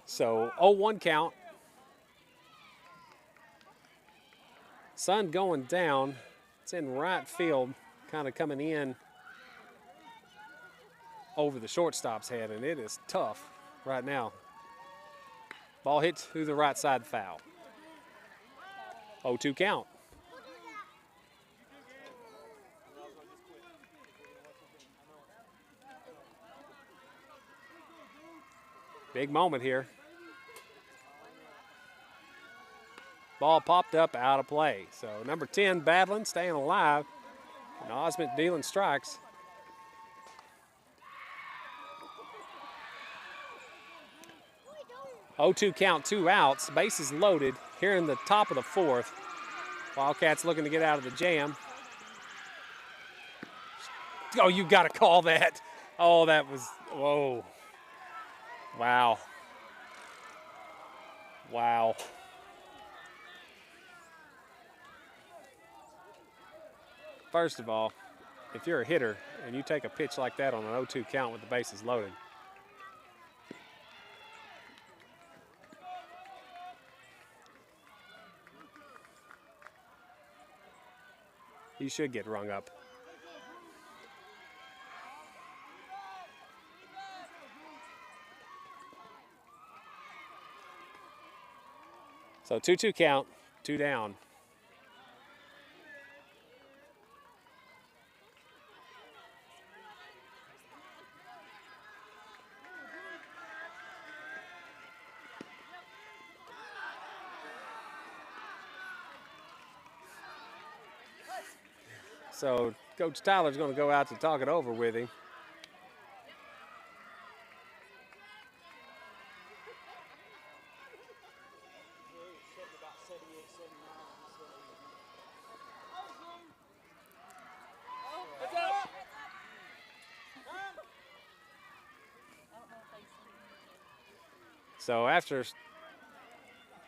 So 0-1 count. Sun going down. It's in right field, kind of coming in over the shortstop's head, and it is tough right now. Ball hits through the right side foul. 0-2 count. Big moment here. Ball popped up out of play. So number 10 battling, staying alive. And Osmond dealing strikes. Oh, 2 count, 2 outs. Bases loaded here in the top of the 4th. Wildcats looking to get out of the jam. Oh, you got to call that. Oh, that was, whoa. Wow. Wow. First of all, if you're a hitter and you take a pitch like that on an 0-2 count with the bases loaded, you should get rung up. So 2-2 count, 2 down. So Coach Tyler's going to go out to talk it over with him. So after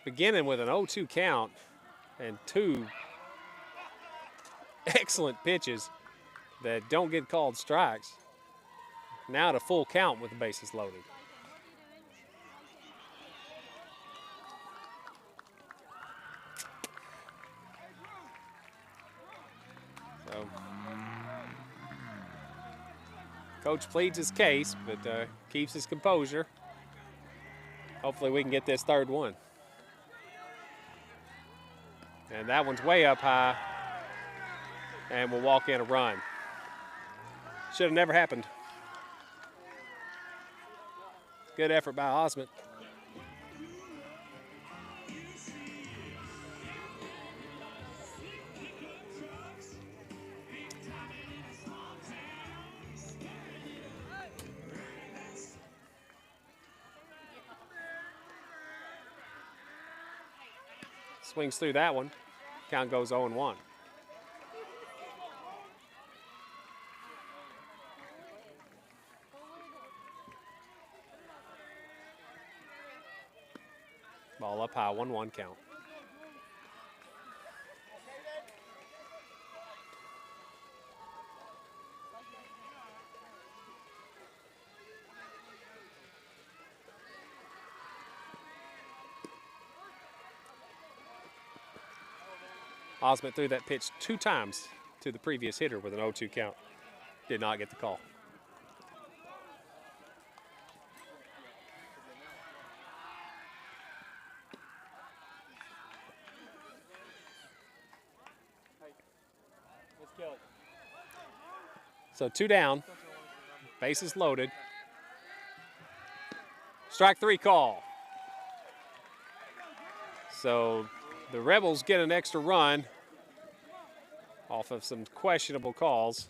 beginning with an 0-2 count and 2 excellent pitches that don't get called strikes, now to full count with the bases loaded. So Coach pleads his case, but keeps his composure. Hopefully we can get this third one. And that one's way up high. And we'll walk in a run. Should have never happened. Good effort by Osmond. Swings through that one. Count goes 0-1. Ball up high, 1-1 count. Osmond threw that pitch 2 times to the previous hitter with an 0-2 count. Did not get the call. Kelly. So 2 down. Bases loaded. Strike 3 call. So the Rebels get an extra run off of some questionable calls.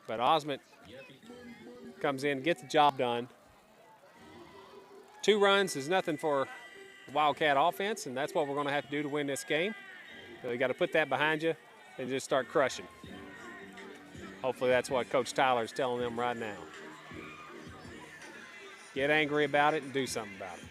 But Osment comes in, gets the job done. 2 runs is nothing for the Wildcat offense, and that's what we're going to have to do to win this game. So you got to put that behind you and just start crushing. Hopefully that's what Coach Tyler is telling them right now. Get angry about it and do something about it.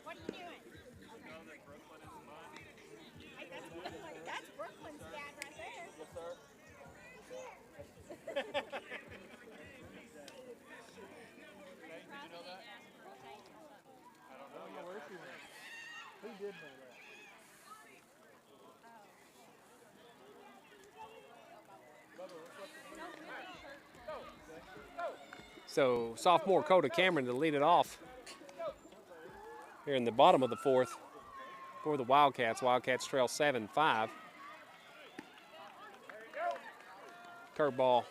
What are you doing? Hey, that's Brooklyn's dad right there. Yes, sir. Who did know that? So sophomore Coda Cameron to lead it off here in the bottom of the 4th for the Wildcats. Wildcats trail 7-5. Curveball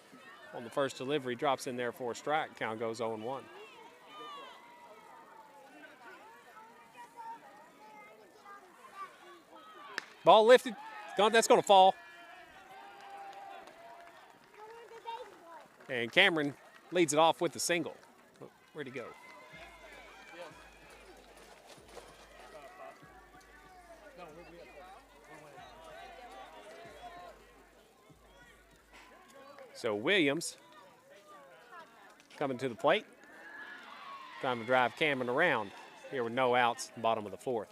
on the first delivery drops in there for a strike. Count goes 0-1. Ball lifted. That's going to fall. And Cameron leads it off with the single. Where'd he go? So Williams coming to the plate. Time to drive Cameron around here with no outs, bottom of the 4th.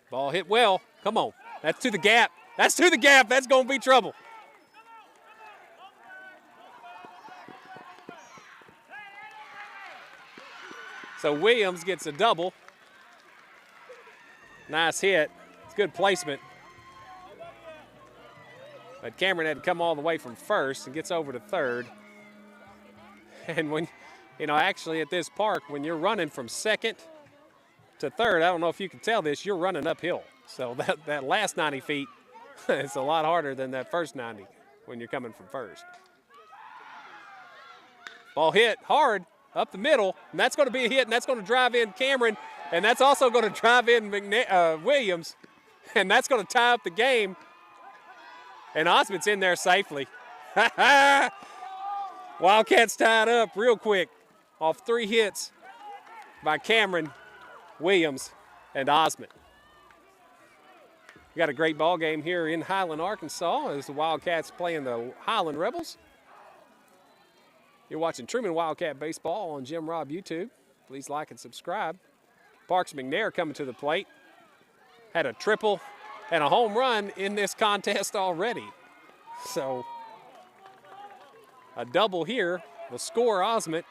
Ball hit well. Come on. That's to the gap. That's to the gap. That's going to be trouble. So Williams gets a double. Nice hit. It's good placement. But Cameron had to come all the way from first and gets over to third. And when, actually at this park, when you're running from second to third, I don't know if you can tell this, you're running uphill. So that last 90 feet is a lot harder than that first 90 when you're coming from first. Ball hit hard up the middle, and that's going to be a hit, and that's going to drive in Cameron, and that's also going to drive in Williams, and that's going to tie up the game. And Osment's in there safely. Wildcats tied up real quick off 3 hits by Cameron, Williams, and Osment. We got a great ball game here in Highland, Arkansas, as the Wildcats playing the Highland Rebels. You're watching Trumann Wildcat Baseball on Jim Robb YouTube. Please like and subscribe. Parks McNair coming to the plate. Had a triple and a home run in this contest already. So a double here will score Osment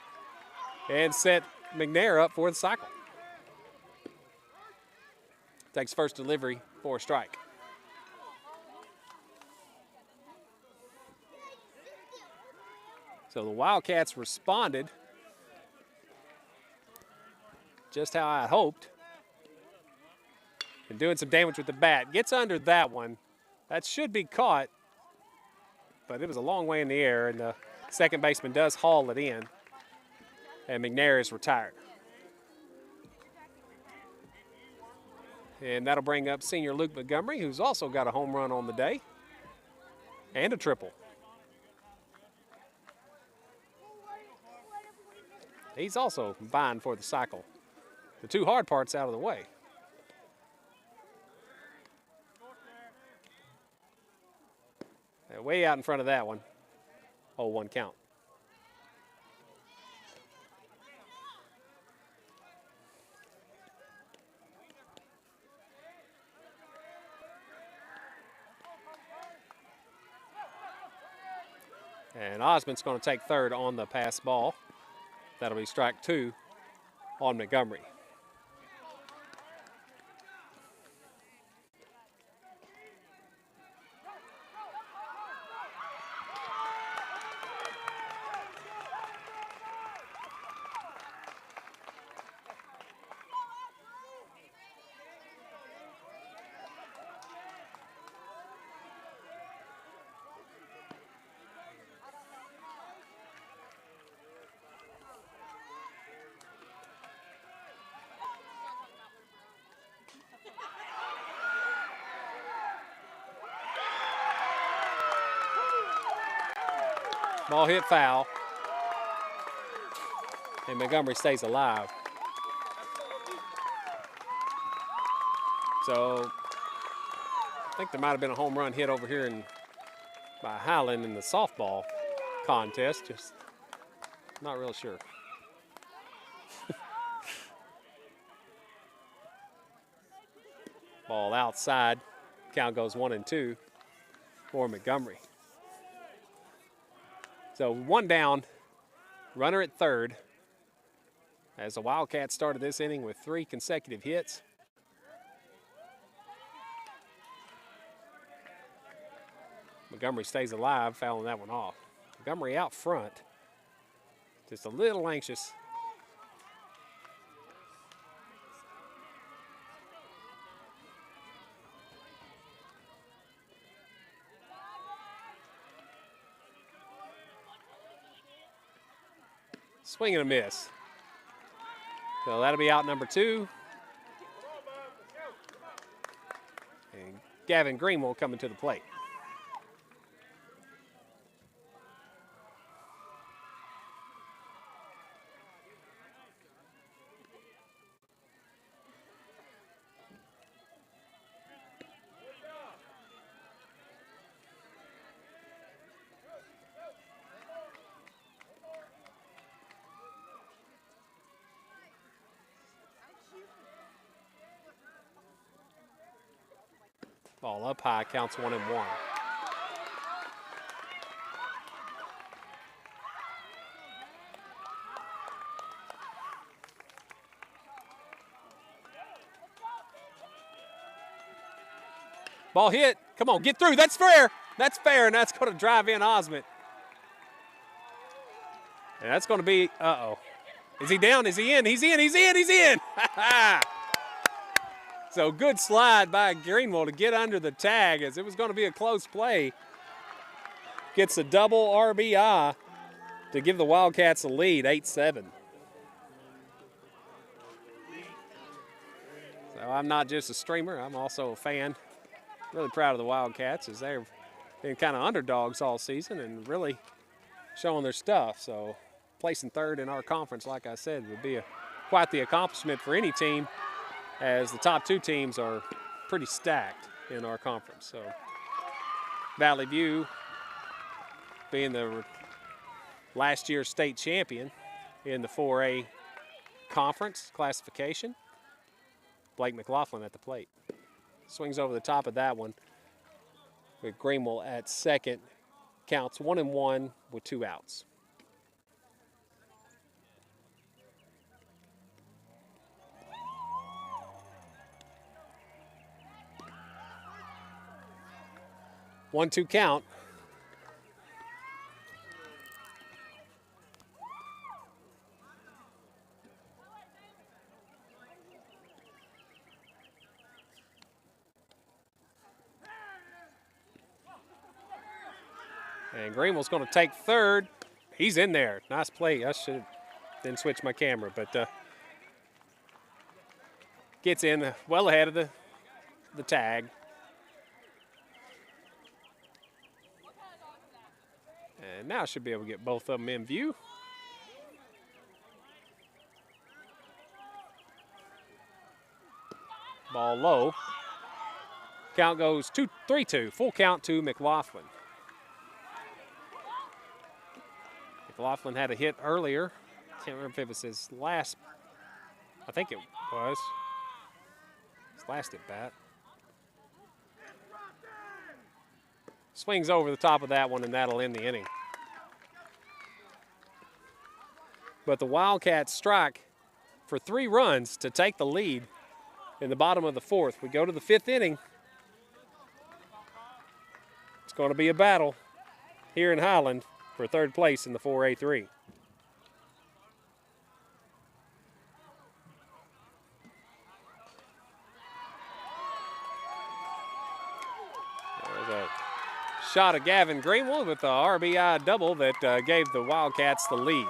and set McNair up for the cycle. Takes first delivery for a strike. So the Wildcats responded just how I hoped. And doing some damage with the bat. Gets under that one. That should be caught. But it was a long way in the air, and the second baseman does haul it in. And McNair is retired. And that'll bring up senior Luke Montgomery, who's also got a home run on the day. and a triple. He's also vying for the cycle. The two hard parts out of the way. Way out in front of that one. 0-1 count. And Osmond's going to take third on the pass ball. That'll be strike 2 on Montgomery. Ball hit foul. And Montgomery stays alive. So I think there might have been a home run hit over here by Highland in the softball contest. Just not real sure. Ball outside. Count goes 1-2 for Montgomery. So one down, runner at third, as the Wildcats started this inning with 3 consecutive hits. Montgomery stays alive, fouling that one off. Montgomery out front, just a little anxious. Swing and a miss. So that'll be out number 2. And Gavin Greenwell coming to the plate. Ball up high, counts 1-1. Ball hit. Come on, get through. That's fair. That's fair, and that's going to drive in Osmond. And that's going to be, uh-oh. Is he down? Is he in? He's in. He's in. He's in. So good slide by Greenwell to get under the tag, as it was going to be a close play. Gets a double RBI to give the Wildcats a lead, 8-7. So I'm not just a streamer, I'm also a fan. Really proud of the Wildcats, as they've been kind of underdogs all season and really showing their stuff. So placing third in our conference, like I said, would be quite the accomplishment for any team, as the top 2 teams are pretty stacked in our conference. So Valley View being the last year's state champion in the 4A conference classification. Blake McLaughlin at the plate. Swings over the top of that one with Greenwell at second. Counts 1-1 with 2 outs. One-two count. And Greenwell's going to take third. He's in there. Nice play. I should didn't switch my camera, but gets in well ahead of the tag. And now should be able to get both of them in view. Ball low. Count goes 3-2. Full count to McLaughlin. McLaughlin had a hit earlier. Can't remember if it was his last. I think it was. His last at bat. Swings over the top of that one, and that'll end the inning. But the Wildcats strike for 3 runs to take the lead in the bottom of the 4th. We go to the 5th inning. It's going to be a battle here in Highland for 3rd place in the 4A3. There's a shot of Gavin Greenwood with the RBI double that gave the Wildcats the lead.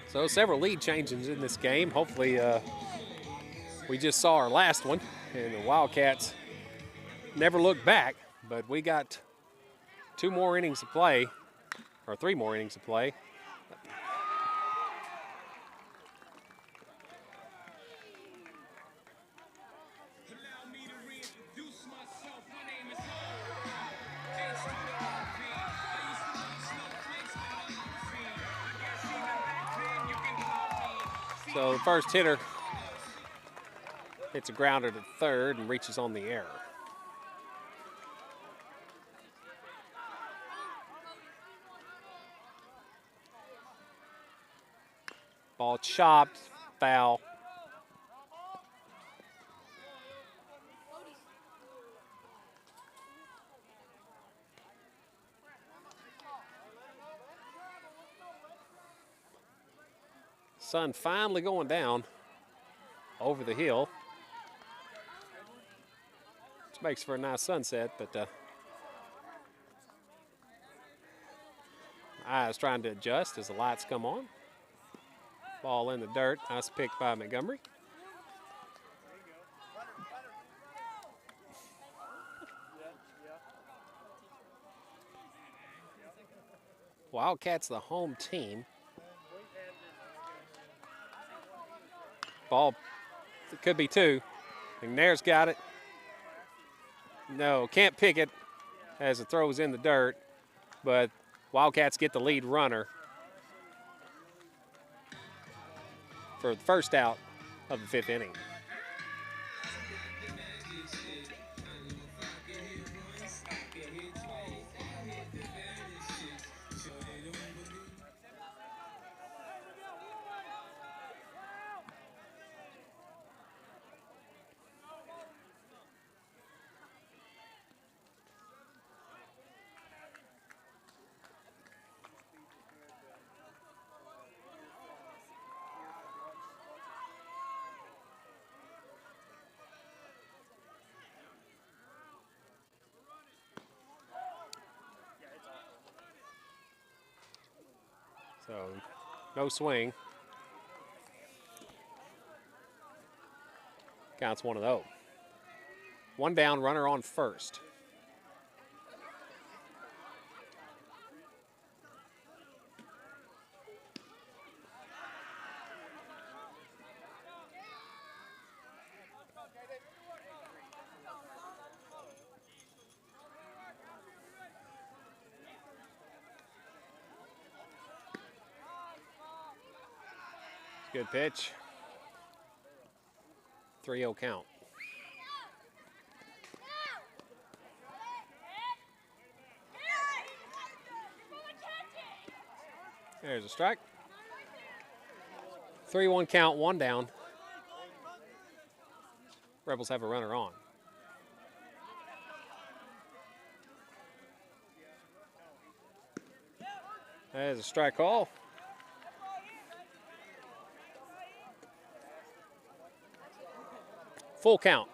So several lead changes in this game. Hopefully we just saw our last one, and the Wildcats never looked back, but we got 2 more innings to play, or 3 more innings to play. So the first hitter hits a grounder to 3rd and reaches on the error. Ball chopped, foul. Sun finally going down over the hill. Which makes for a nice sunset, but my eyes trying to adjust as the lights come on. Ball in the dirt. Nice pick by Montgomery. Wildcats the home team. Ball, it could be 2. McNair's got it. No, can't pick it as it throws in the dirt, but Wildcats get the lead runner for the first out of the 5th inning. So, no swing. Counts 1-0. 1 down, runner on first. Good pitch. 3-0 count. There's a strike. 3-1 count, 1 down. Rebels have a runner on. There's a strike call. Full count.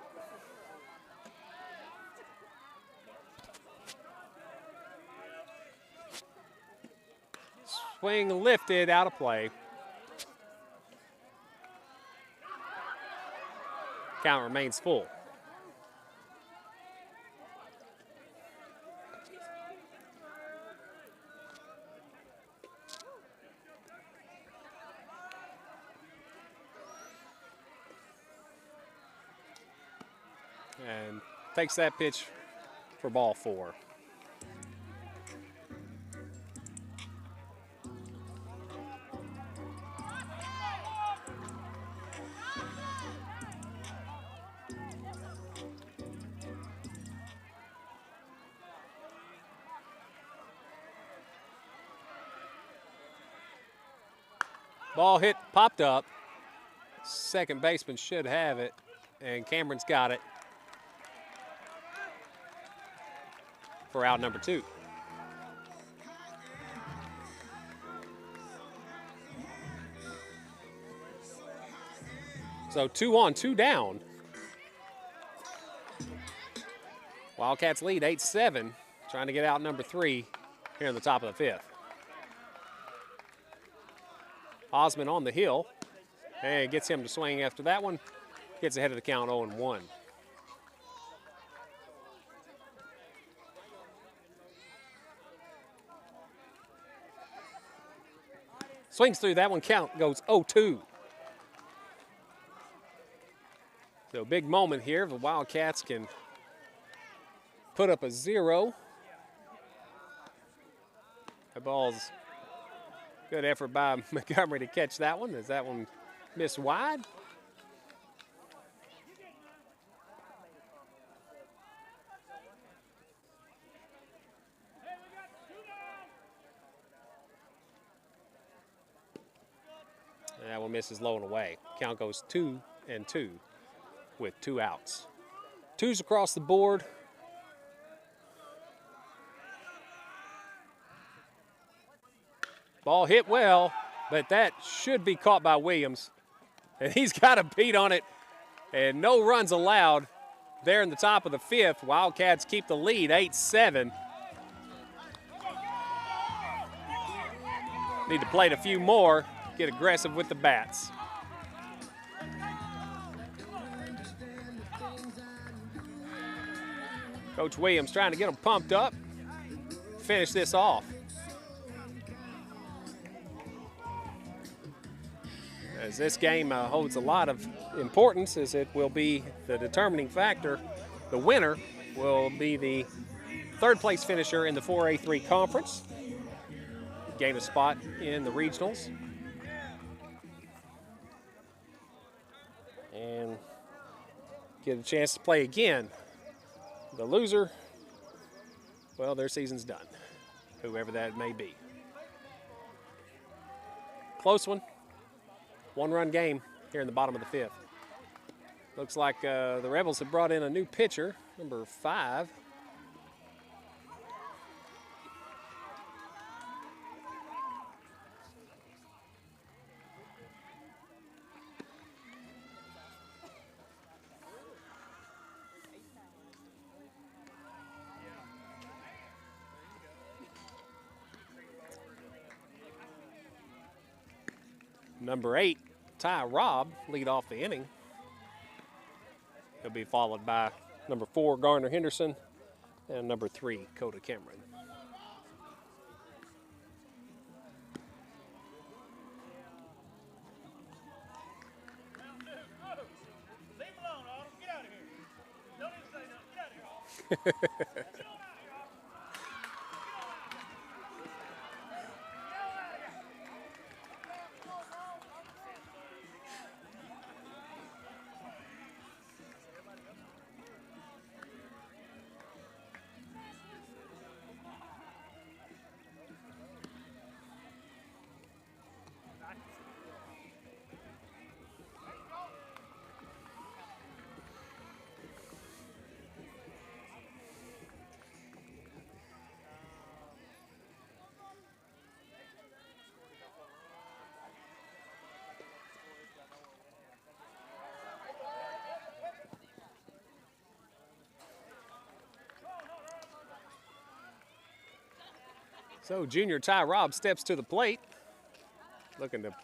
Swing lifted, out of play. Count remains full. And takes that pitch for ball 4. Ball hit, popped up. Second baseman should have it, and Cameron's got it for out number 2. So 2 on, 2 down. Wildcats lead 8-7, trying to get out number 3 here in the top of the 5th. Osmond on the hill, and gets him to swing after that one. Gets ahead of the count 0-1. Swings through that one, count goes 0-2. So big moment here. The Wildcats can put up a 0. That ball's good effort by Montgomery to catch that one, as that one missed wide. And that one misses low and away. Count goes 2-2 with 2 outs. 2s across the board. Ball hit well, but that should be caught by Williams. And he's got a beat on it, and no runs allowed there in the top of the 5th. Wildcats keep the lead, 8-7. Need to plate a few more, get aggressive with the bats. Coach Williams trying to get them pumped up, finish this off. As this game holds a lot of importance, as it will be the determining factor. The winner will be the 3rd place finisher in the 4A3 conference. Gain a spot in the regionals. And get a chance to play again. The loser, well, their season's done, whoever that may be. Close one. 1-run game here in the bottom of the 5th. Looks like the Rebels have brought in a new pitcher, number 5. Number 8, Ty Robb, lead off the inning. He'll be followed by number 4, Garner Henderson, and number 3, Coda Cameron. Leave him alone, Autumn. Get out of here. Don't even say nothing. Get out of here. So junior Ty Robb steps to the plate, looking to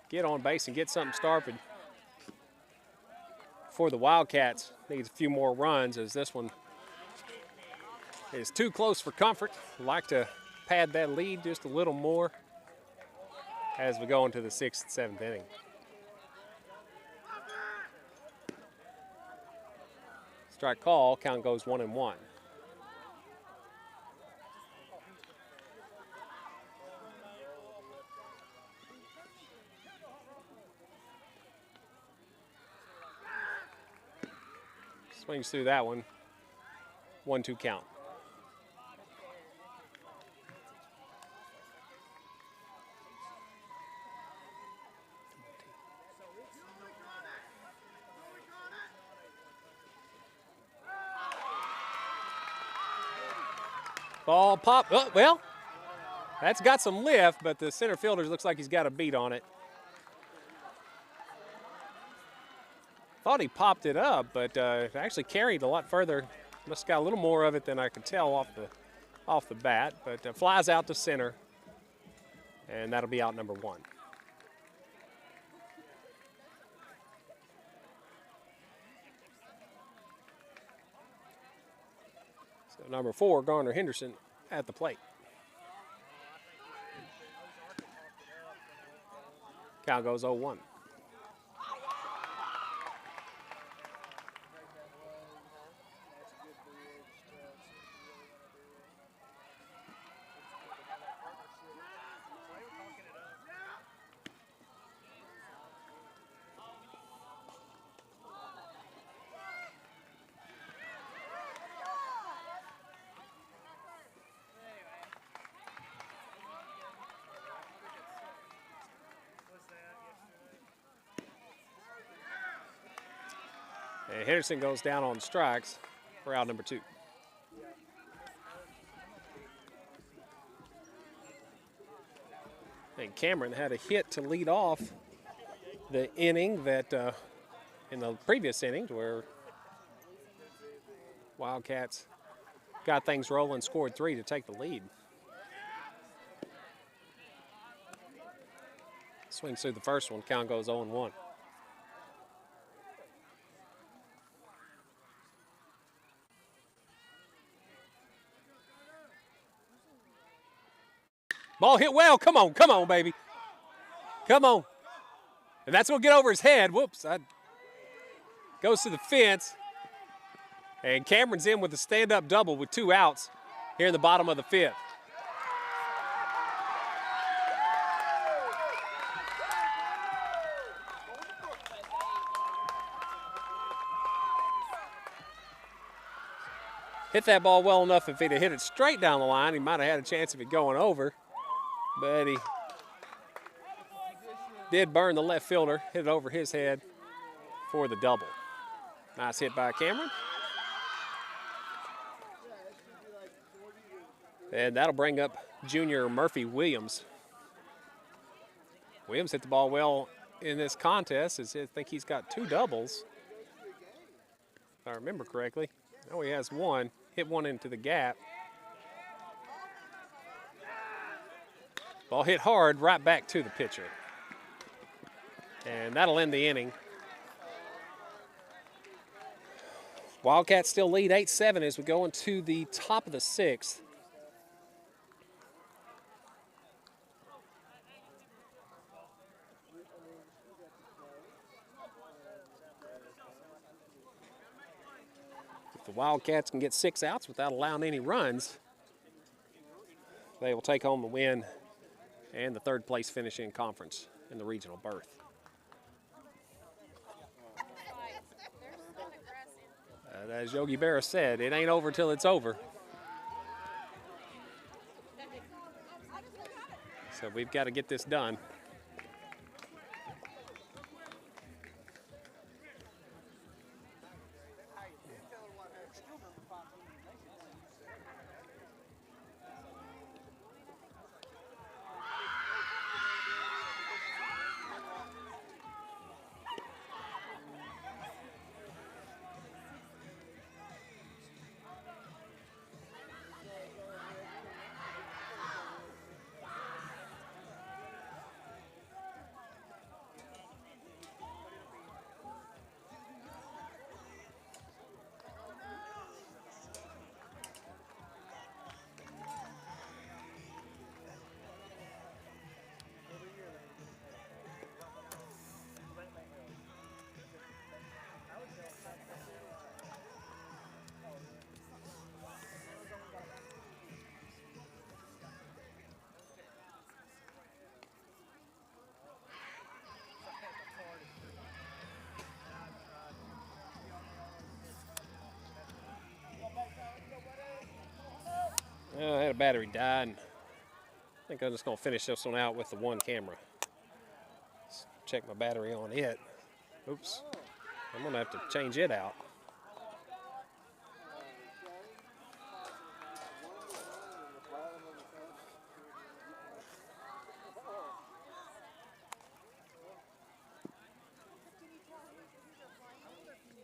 get on base and get something started for the Wildcats. Needs a few more runs as this one is too close for comfort. Like to pad that lead just a little more as we go into the 6th and 7th inning. Strike call, count goes 1-1. Swings through that one. 1-2 count. Ball pop. Oh, well, that's got some lift, but the center fielder looks like he's got a beat on it. Thought he popped it up, but it actually carried a lot further. Must have got a little more of it than I could tell off the bat, but flies out to center, and that'll be out number 1. So number 4, Garner Henderson at the plate. Count goes 0-1. And Henderson goes down on strikes for out number 2. And Cameron had a hit to lead off the inning that in the previous inning where Wildcats got things rolling, scored 3 to take the lead. Swings through the first one, count goes 0-1. Ball hit well. Come on, baby. Come on. And that's what'll get over his head. Whoops. Goes to the fence. And Cameron's in with a stand-up double with 2 outs here in the bottom of the 5th. Hit that ball well enough. If he'd have hit it straight down the line, he might have had a chance of it going over. But he did burn the left fielder, hit it over his head for the double. Nice hit by Cameron. And that'll bring up junior Murphy Williams. Williams hit the ball well in this contest. I think he's got 2 doubles, if I remember correctly. Oh, he has 1. Hit 1 into the gap. Ball hit hard right back to the pitcher. And that'll end the inning. Wildcats still lead 8-7 as we go into the top of the 6th. If the Wildcats can get 6 outs without allowing any runs, they will take home the win and the 3rd place finish in conference in the regional berth. As Yogi Berra said, it ain't over till it's over. So we've got to get this done. battery died. I think I'm just going to finish this one out with the one camera. Let's check my battery on it. Oops. I'm going to have to change it out.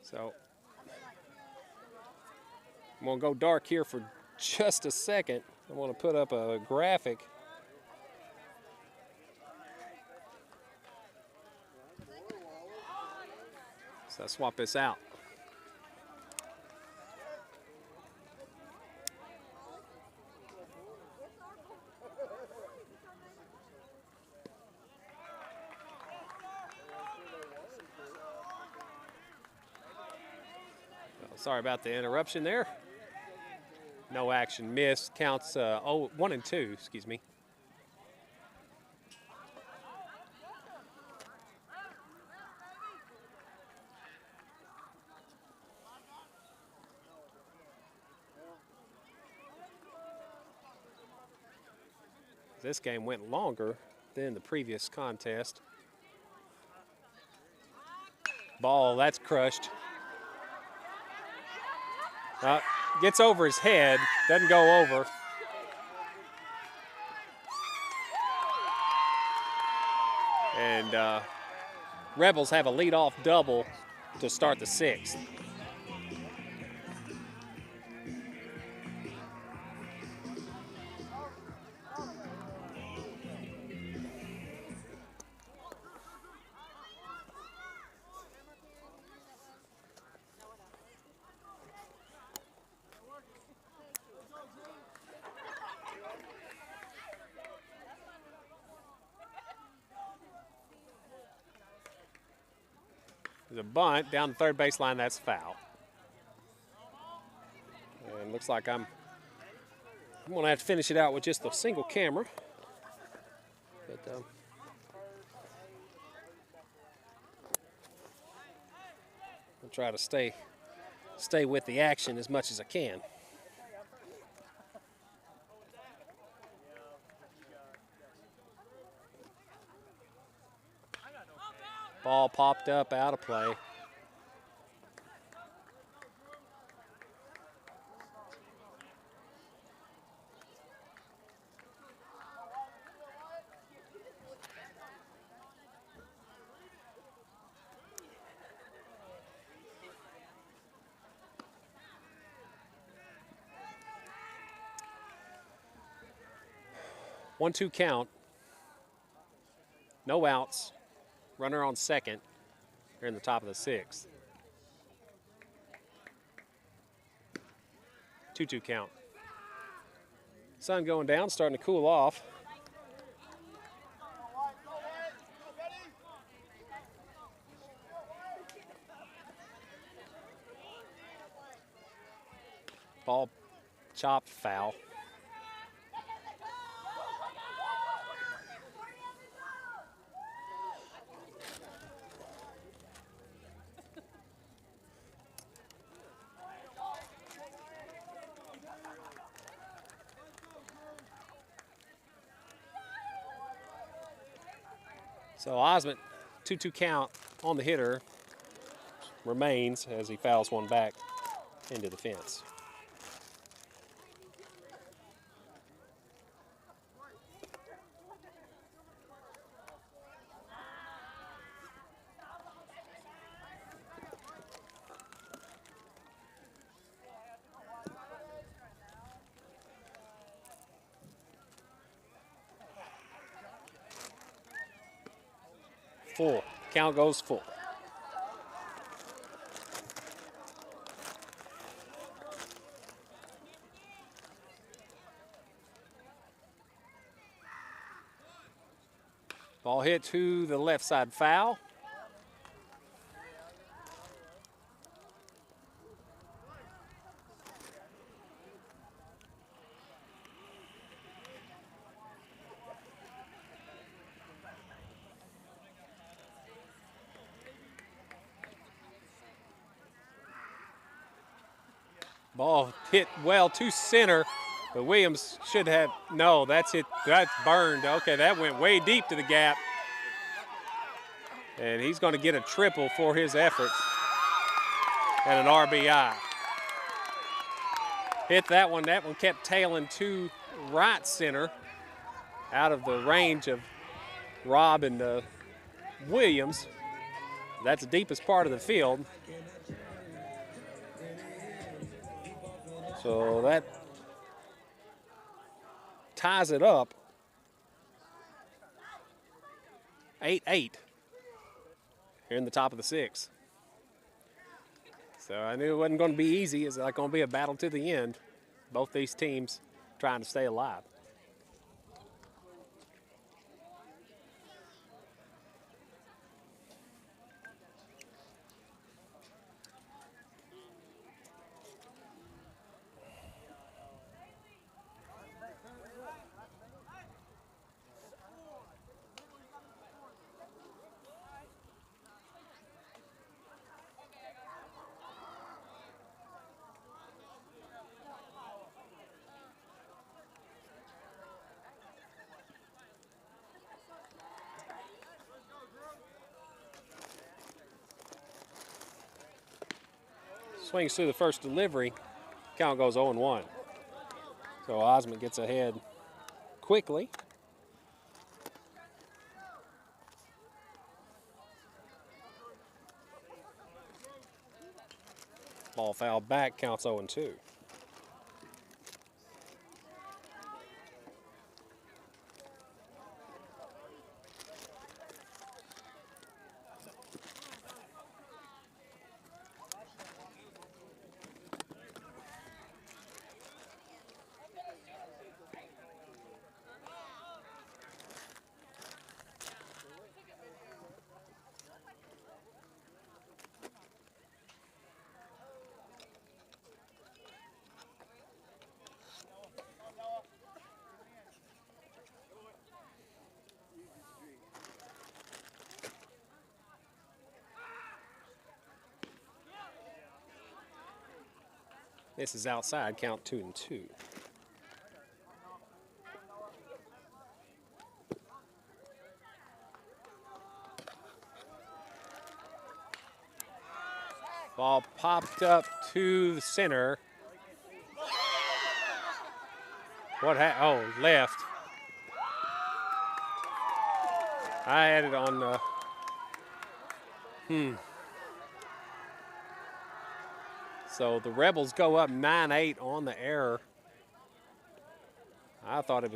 So I'm going to go dark here for just a second. I want to put up a graphic. So I'll swap this out. Sorry about the interruption there. No action, missed. Counts 1 and 2, excuse me. This game went longer than the previous contest. Ball, that's crushed. Gets over his head, doesn't go over. And Rebels have a leadoff double to start the 6th. There's a bunt down the third baseline. That's foul. And looks like I'm going to have to finish it out with just a single camera. But I'll try to stay with the action as much as I can. Ball popped up, out of play. One-two count. No outs. Runner on second. Here in the top of the 6th. 2-2 count. Sun going down, starting to cool off. Ball chopped, foul. So Osment, 2-2 count on the hitter, remains as he fouls one back into the fence. Full. Count goes full. Ball hit to the left side, foul. Ball hit well to center, But Williams should have, no, that's it, that's burned. Okay, that went way deep to the gap. And he's going to get a triple for his efforts and an RBI. Hit that one kept tailing to right center out of the range of Rob and Williams. That's the deepest part of the field. So that ties it up 8-8 here in the top of the sixth. So I knew it wasn't going to be easy. It's like going to be a battle to the end. Both these teams trying to stay alive. Swings through the first delivery, count goes 0-1. So Osmond gets ahead quickly. Ball fouled back, counts 0-2. This is outside, count 2-2. Ball popped up to the center. Oh, left. I had it on So the Rebels go up 9-8 on the error. I thought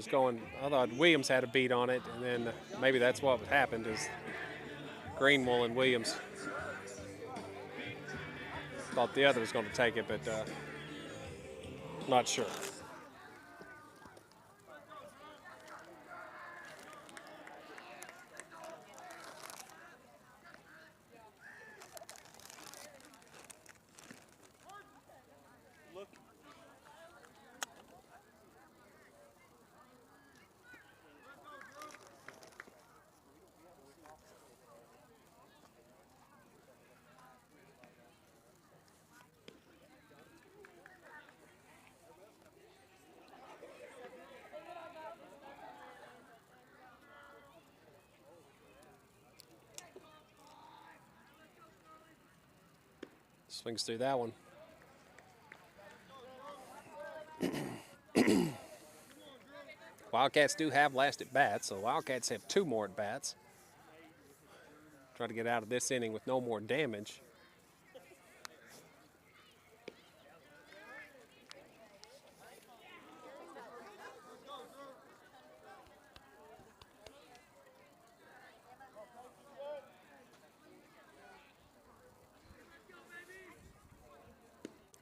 Williams had a beat on it, and then maybe that's what happened is Greenwell and Williams thought the other was going to take it, but not sure. Swings through that one. Wildcats do have last at bats, so Wildcats have 2 more at bats. Try to get out of this inning with no more damage.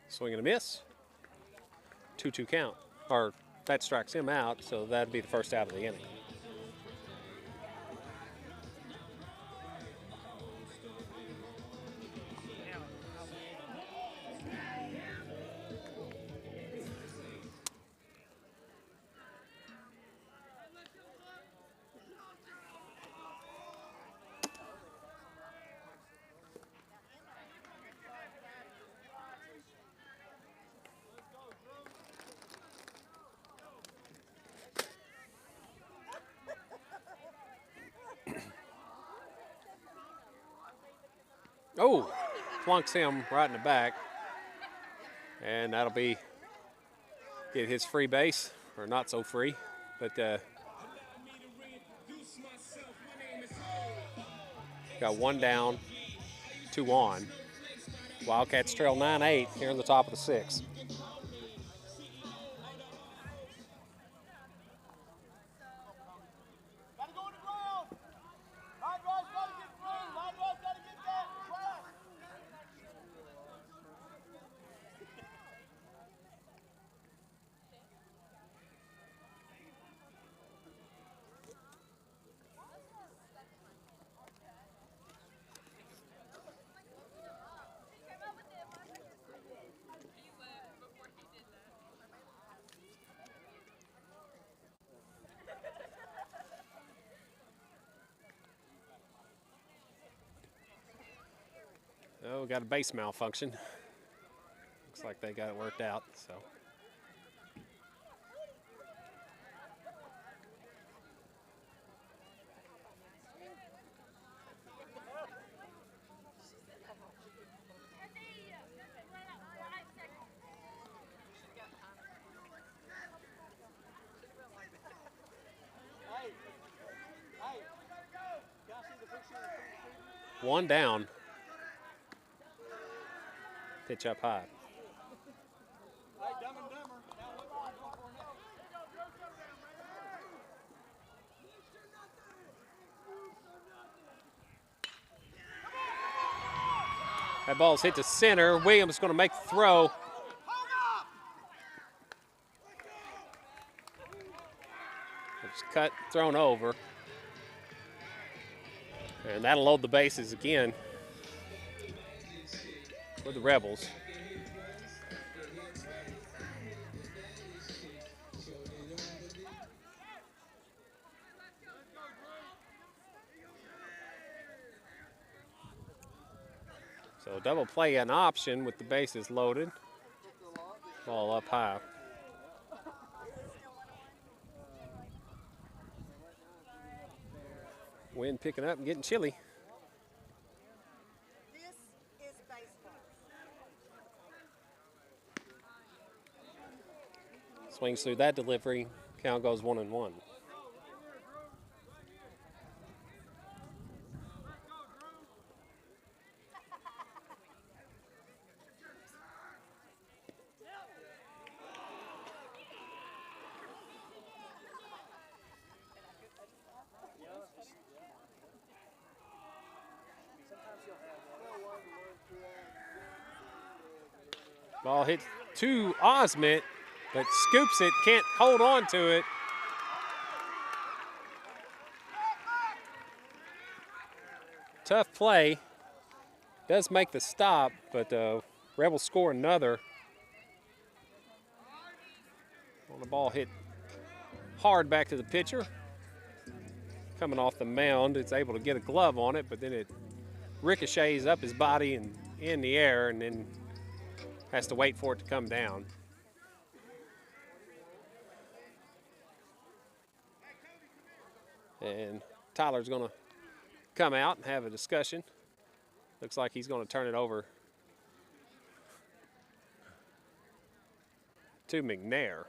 Swing and a miss. 2-2 count. Or that strikes him out, so that'd be the first out of the inning. Oh, flunks him right in the back. And that'll be get his free base, or not so free. But got 1 down, 2 on. Wildcats trail 9-8 here in the top of the 6th. Gotta go to the ground. Line drive's gotta get through. Line drive's gotta get that. Press. Oh, we got a base malfunction. Looks like they got it worked out. So. Hey. Hey. Can I see the picture of the 1 down. Pitch up high. Hey, Dumb and Dumber. Now what are we going for next? That ball's hit to center. Williams going to make the throw. It's cut, thrown over. And that'll load the bases again for the Rebels. So double play an option with the bases loaded. Ball up high. Wind picking up and getting chilly. This is baseball. Swings through that delivery. Count goes 1-1. Ball hit to Osment, but scoops it, can't hold on to it. Tough play. Does make the stop, but Rebels score another. On the ball hit hard back to the pitcher. Coming off the mound, it's able to get a glove on it, but then it ricochets up his body and in the air, and then has to wait for it to come down. And Tyler's going to come out and have a discussion. Looks like he's going to turn it over to McNair.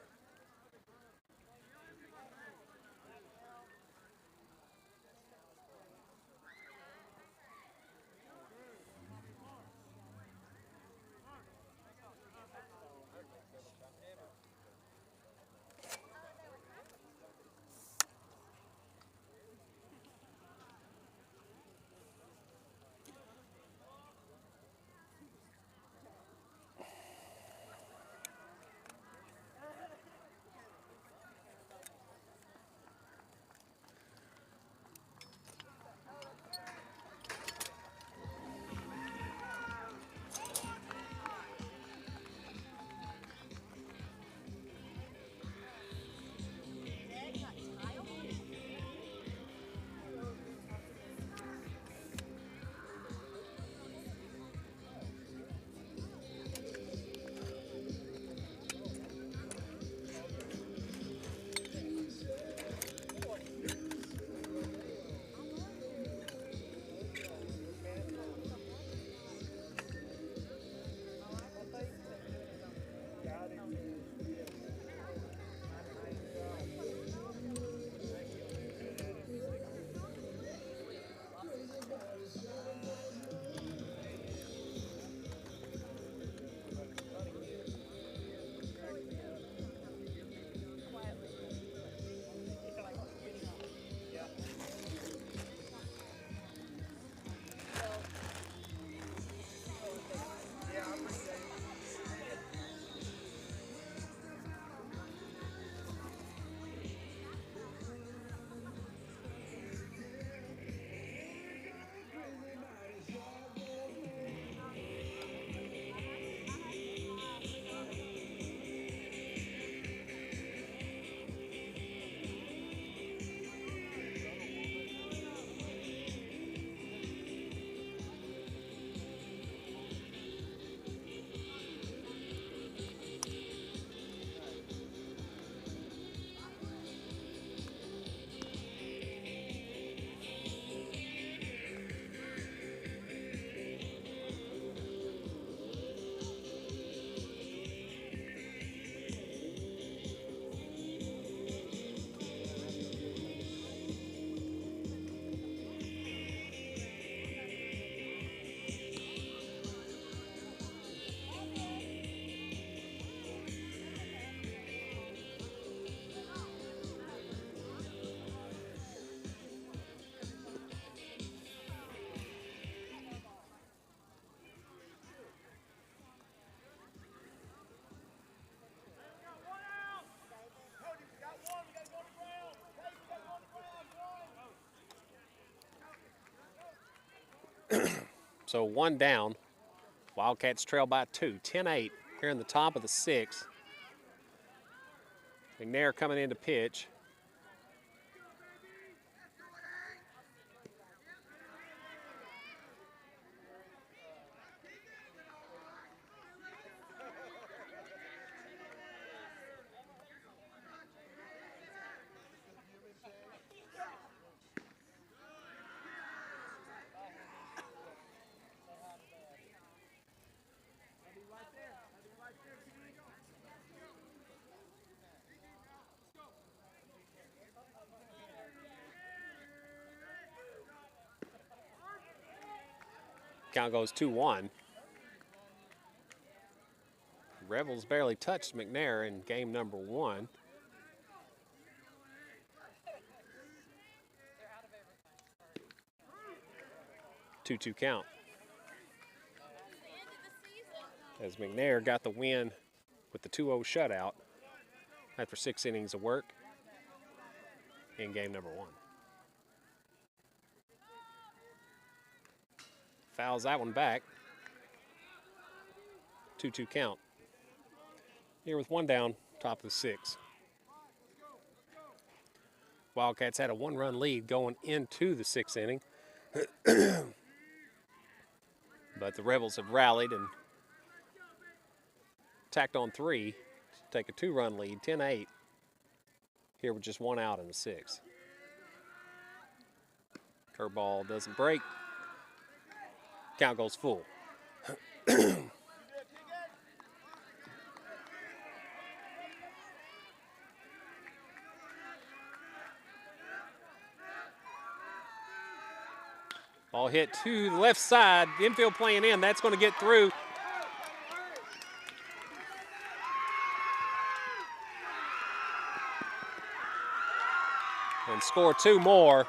So 1 down. Wildcats trail by 2, 10-8 here in the top of the 6th. McNair coming in to pitch. Count goes 2-1. Rebels barely touched McNair in game number 1. Two-two count. As McNair got the win with the 2-0 shutout after 6 innings of work in game number 1. Fouls that one back. 2-2 count. Here with 1 down, top of the 6th. Wildcats had a 1-run lead going into the 6th inning. But the Rebels have rallied and tacked on 3 to take a 2-run lead, 10-8. Here with just 1 out in the 6th. Curveball doesn't break. Count goes full. Ball hit to the left side. Infield playing in. That's going to get through. And score 2 more.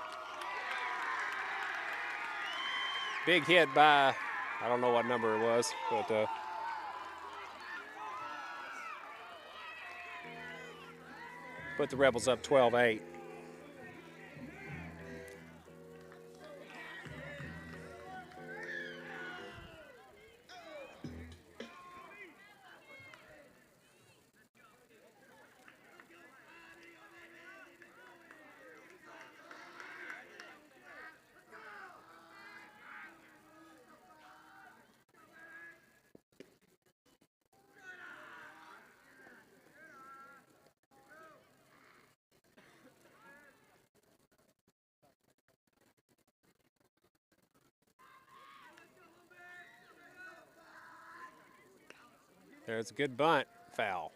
Big hit by, I don't know what number it was, but put the Rebels up 12-8. There's a good bunt, foul.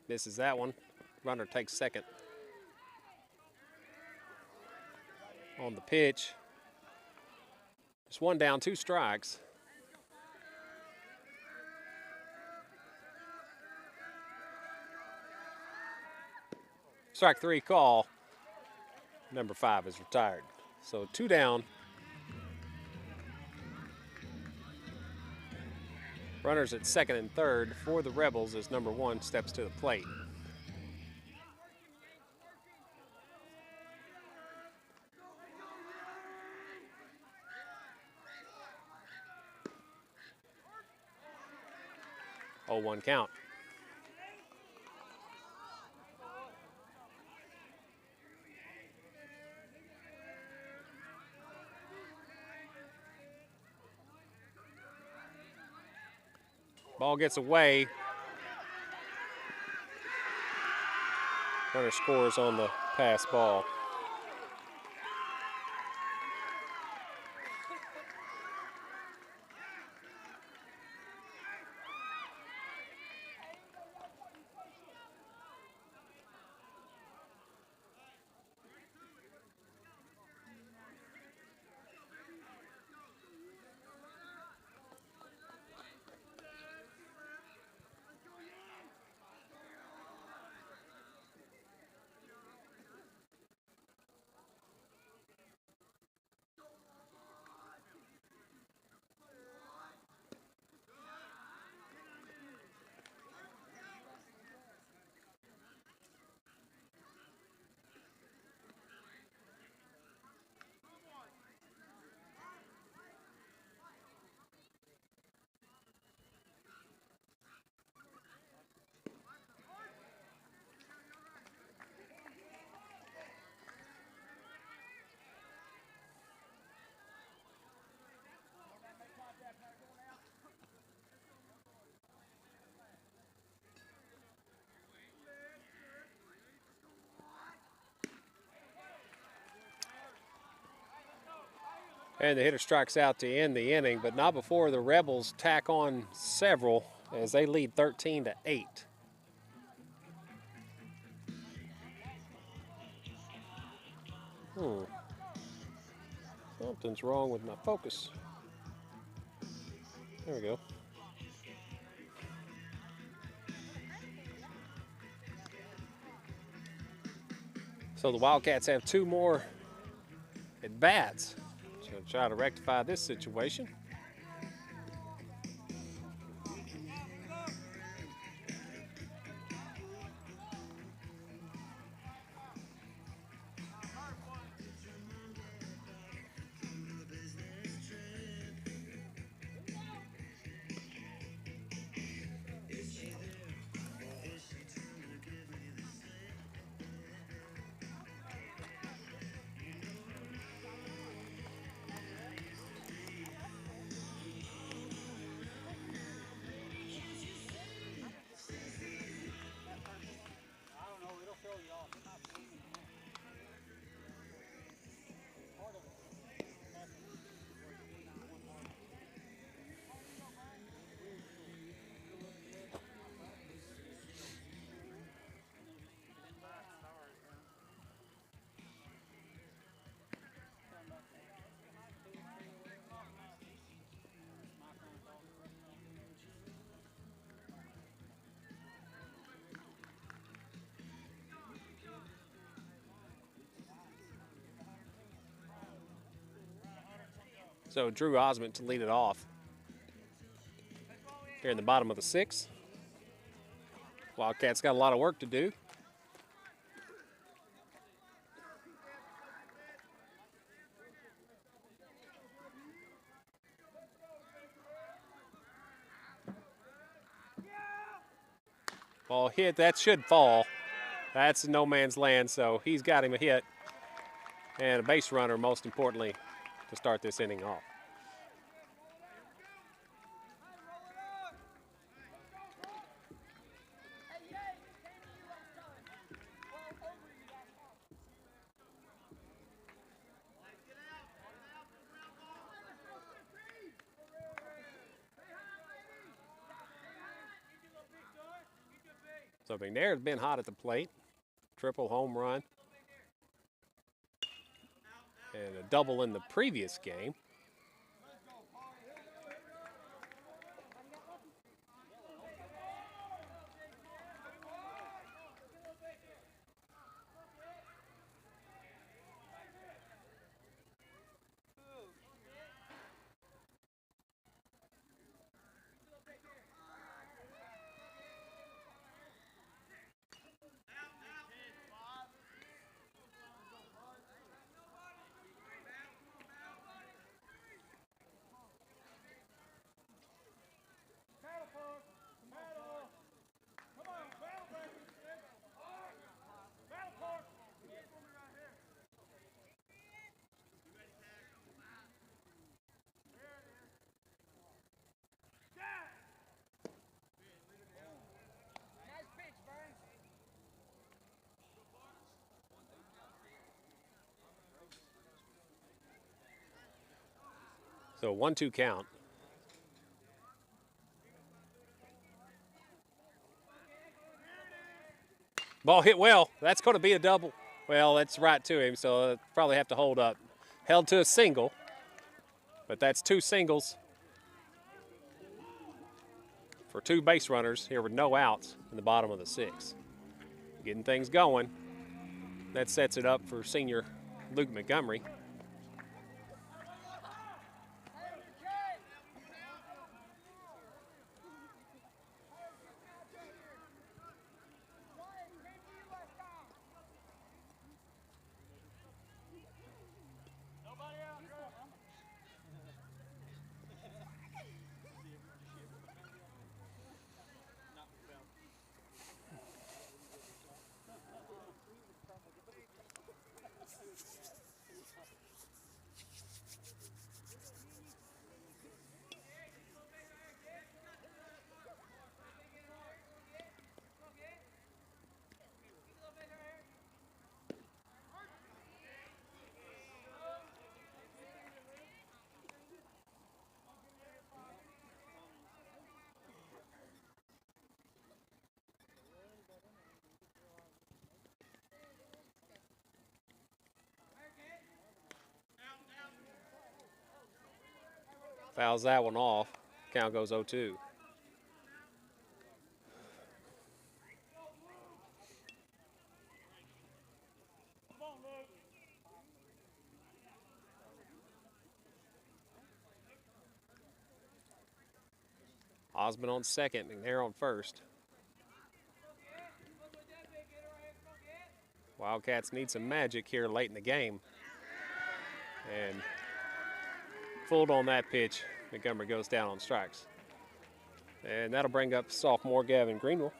Misses that one. Runner takes second. On the pitch. Just 1 down, 2 strikes. Strike 3 call. Number 5 is retired. So 2 down. Runners at second and third for the Rebels as number 1 steps to the plate. Oh, 1 count. Ball gets away. Runner scores on the pass ball. And the hitter strikes out to end the inning, but not before the Rebels tack on several as they lead 13-8. Something's wrong with my focus. There we go. So the Wildcats have 2 more at-bats to try to rectify this situation. So Drew Osmond to lead it off here in the bottom of the 6th. Wildcats got a lot of work to do. Ball hit, that should fall. That's no man's land, so he's got him a hit. And a base runner, most importantly, to start this inning off. So McNair's been hot at the plate. Triple home run. And a double in the previous game. So 1-2 count. Ball hit well. That's going to be a double. Well, that's right to him, so probably have to hold up. Held to a single, but that's 2 singles for 2 base runners here with no outs in the bottom of the 6th. Getting things going. That sets it up for senior Luke Montgomery. Fouls that one off. Count goes 0-2. Osmond on second, McNair on first. Wildcats need some magic here late in the game. And fooled on that pitch. Montgomery goes down on strikes. And that'll bring up sophomore Gavin Greenwell.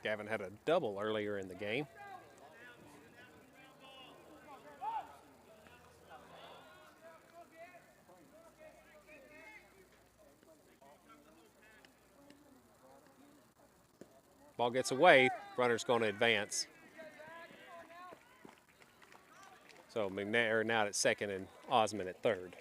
Gavin had a double earlier in the game. Ball gets away, runner's going to advance. So McNair now at second and Osmond at third.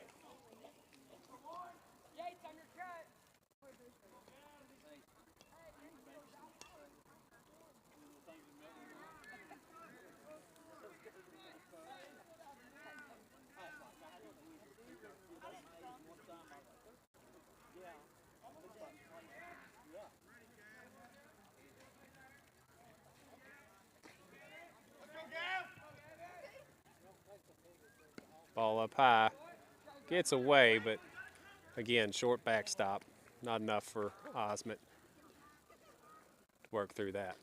Ball up high, gets away, but again, short backstop. Not enough for Osmond to work through that.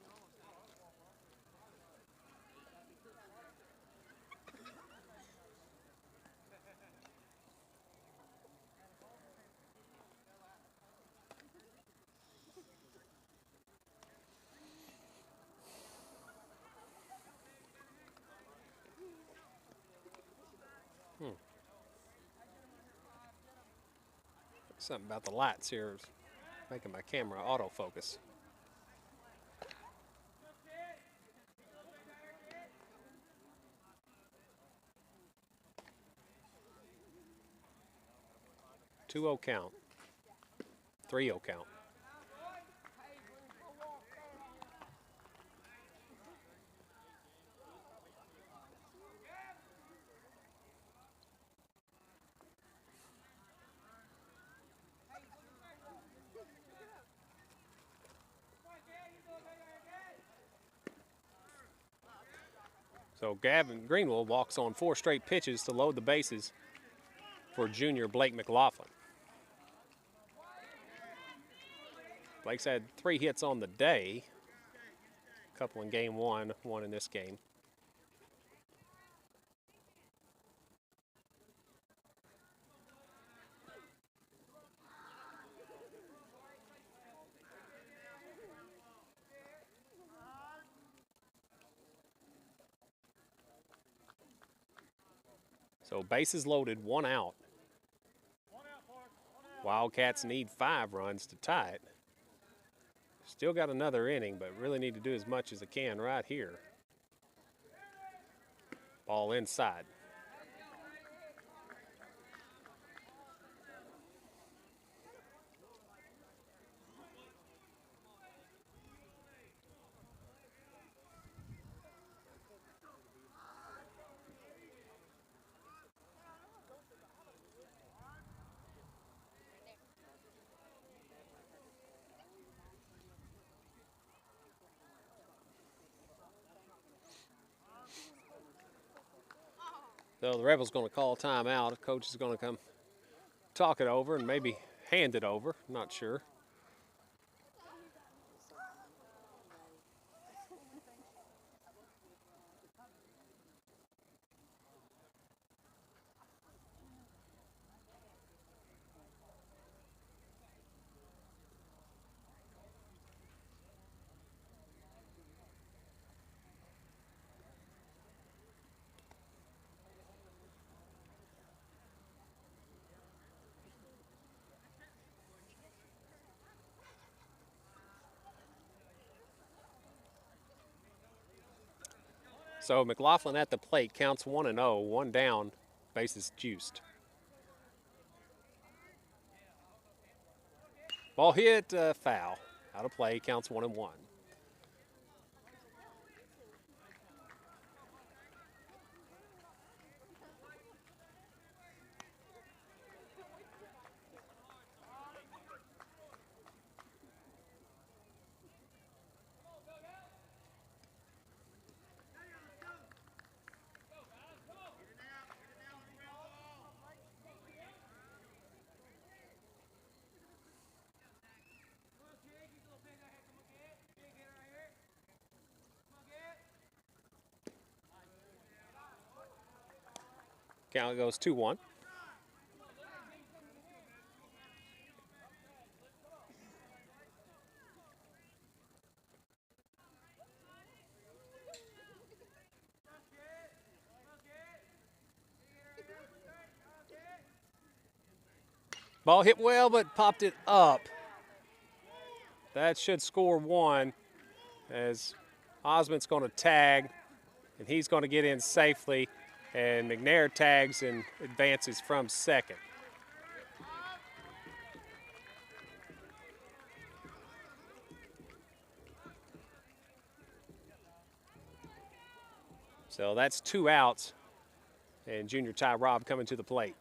Something about the lights here is making my camera autofocus. Two-0 count. 3-0 count. So Gavin Greenwell walks on 4 straight pitches to load the bases for junior Blake McLaughlin. Blake's had 3 hits on the day, a couple in game 1, 1 in this game. So bases loaded, 1 out. Wildcats need 5 runs to tie it. Still got another inning, but really need to do as much as they can right here. Ball inside. So the Rebels going to call timeout. Coach is going to come talk it over and maybe hand it over. Not sure. So McLaughlin at the plate, counts 1-0, 1 down, bases juiced. Ball hit, foul. Out of play, counts 1-1. Count goes 2-1. Ball hit well, but popped it up. That should score 1 as Osmond's going to tag, and he's going to get in safely, and McNair tags and advances from second. So that's 2 outs, and junior Ty Robb coming to the plate.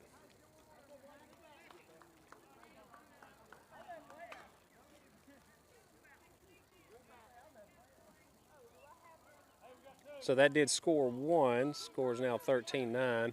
So that did score 1. Score is now 13-9.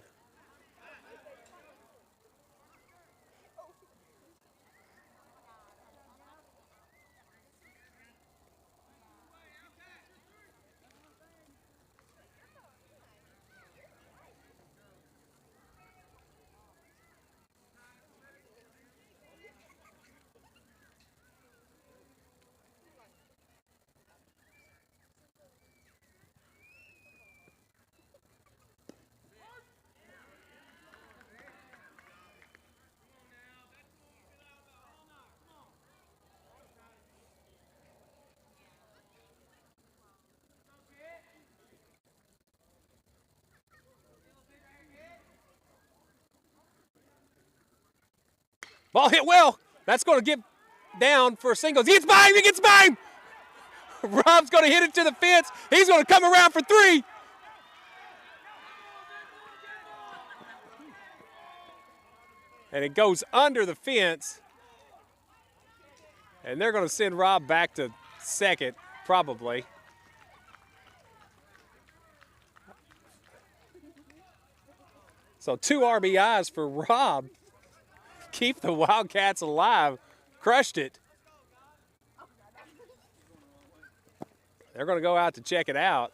Ball hit well. That's going to get down for a single. He gets by him. He gets by him. Rob's going to hit it to the fence. He's going to come around for 3. And it goes under the fence. And they're going to send Rob back to second, probably. So 2 RBIs for Rob. Keep the Wildcats alive. Crushed it. They're going to go out to check it out.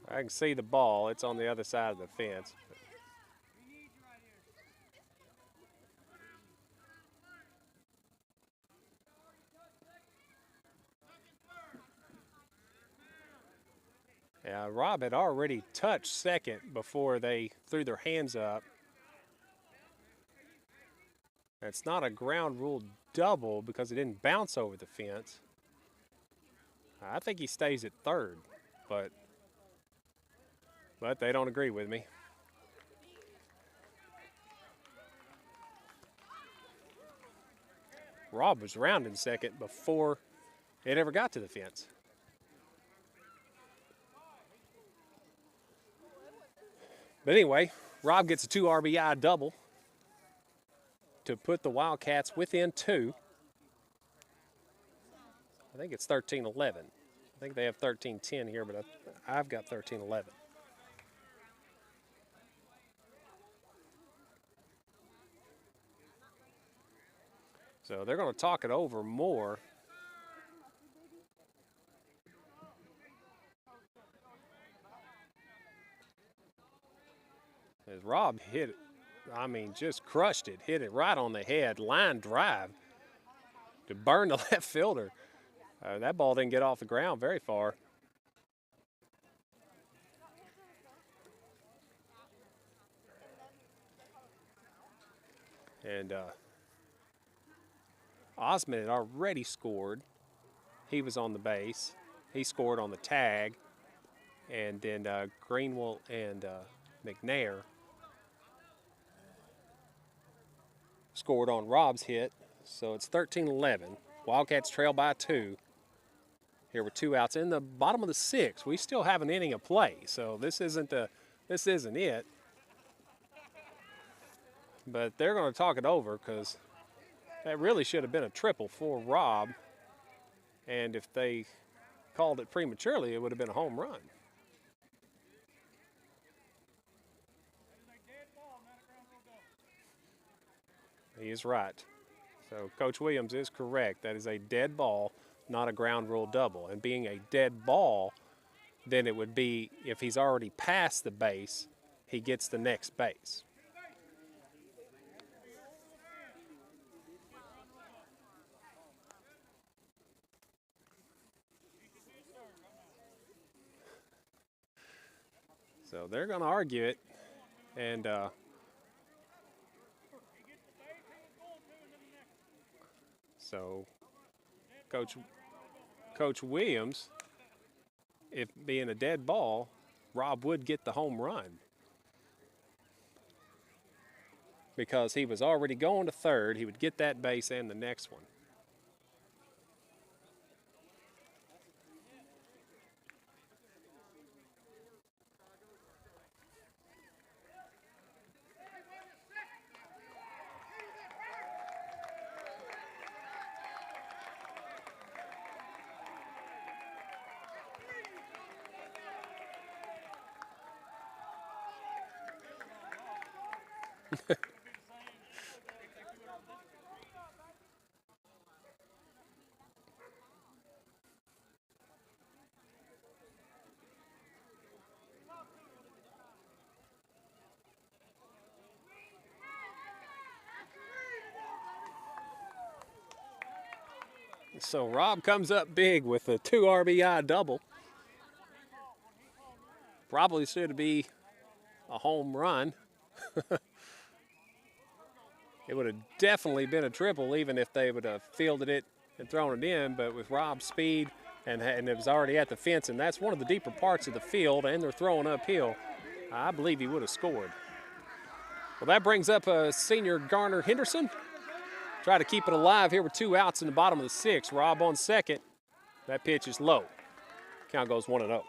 I can see the ball. It's on the other side of the fence. Yeah, Rob had already touched second before they threw their hands up. It's not a ground rule double because it didn't bounce over the fence. I think he stays at third, but they don't agree with me. Rob was rounding second before it ever got to the fence. But anyway, Rob gets a 2 RBI double to put the Wildcats within 2. I think it's 13-11. I think they have 13-10 here, but I've got 13-11. So they're going to talk it over more. As Rob hit it, I mean, just crushed it, hit it right on the head, line drive to burn the left fielder. That ball didn't get off the ground very far. And Osmond had already scored. He was on the base. He scored on the tag. And then Greenwell and McNair scored on Rob's hit. So it's 13-11. Wildcats trail by 2. Here with 2 outs in the bottom of the 6th. We still have an inning of play, so this isn't it. But they're going to talk it over because that really should have been a triple for Rob. And if they called it prematurely, it would have been a home run. He is right. So Coach Williams is correct. That is a dead ball, not a ground rule double. And being a dead ball, then it would be if he's already past the base, he gets the next base. So they're going to argue it. And so Coach Williams, if being a dead ball, Rob would get the home run. Because he was already going to third, he would get that base and the next one. So Rob comes up big with a 2 RBI double. Probably should be a home run. It would have definitely been a triple even if they would have fielded it and thrown it in, but with Rob's speed and it was already at the fence, and that's one of the deeper parts of the field, and they're throwing uphill, I believe he would have scored. Well, that brings up senior Garner Henderson. Try to keep it alive here with 2 outs in the bottom of the 6th. Rob on second. That pitch is low. Count goes 1-0.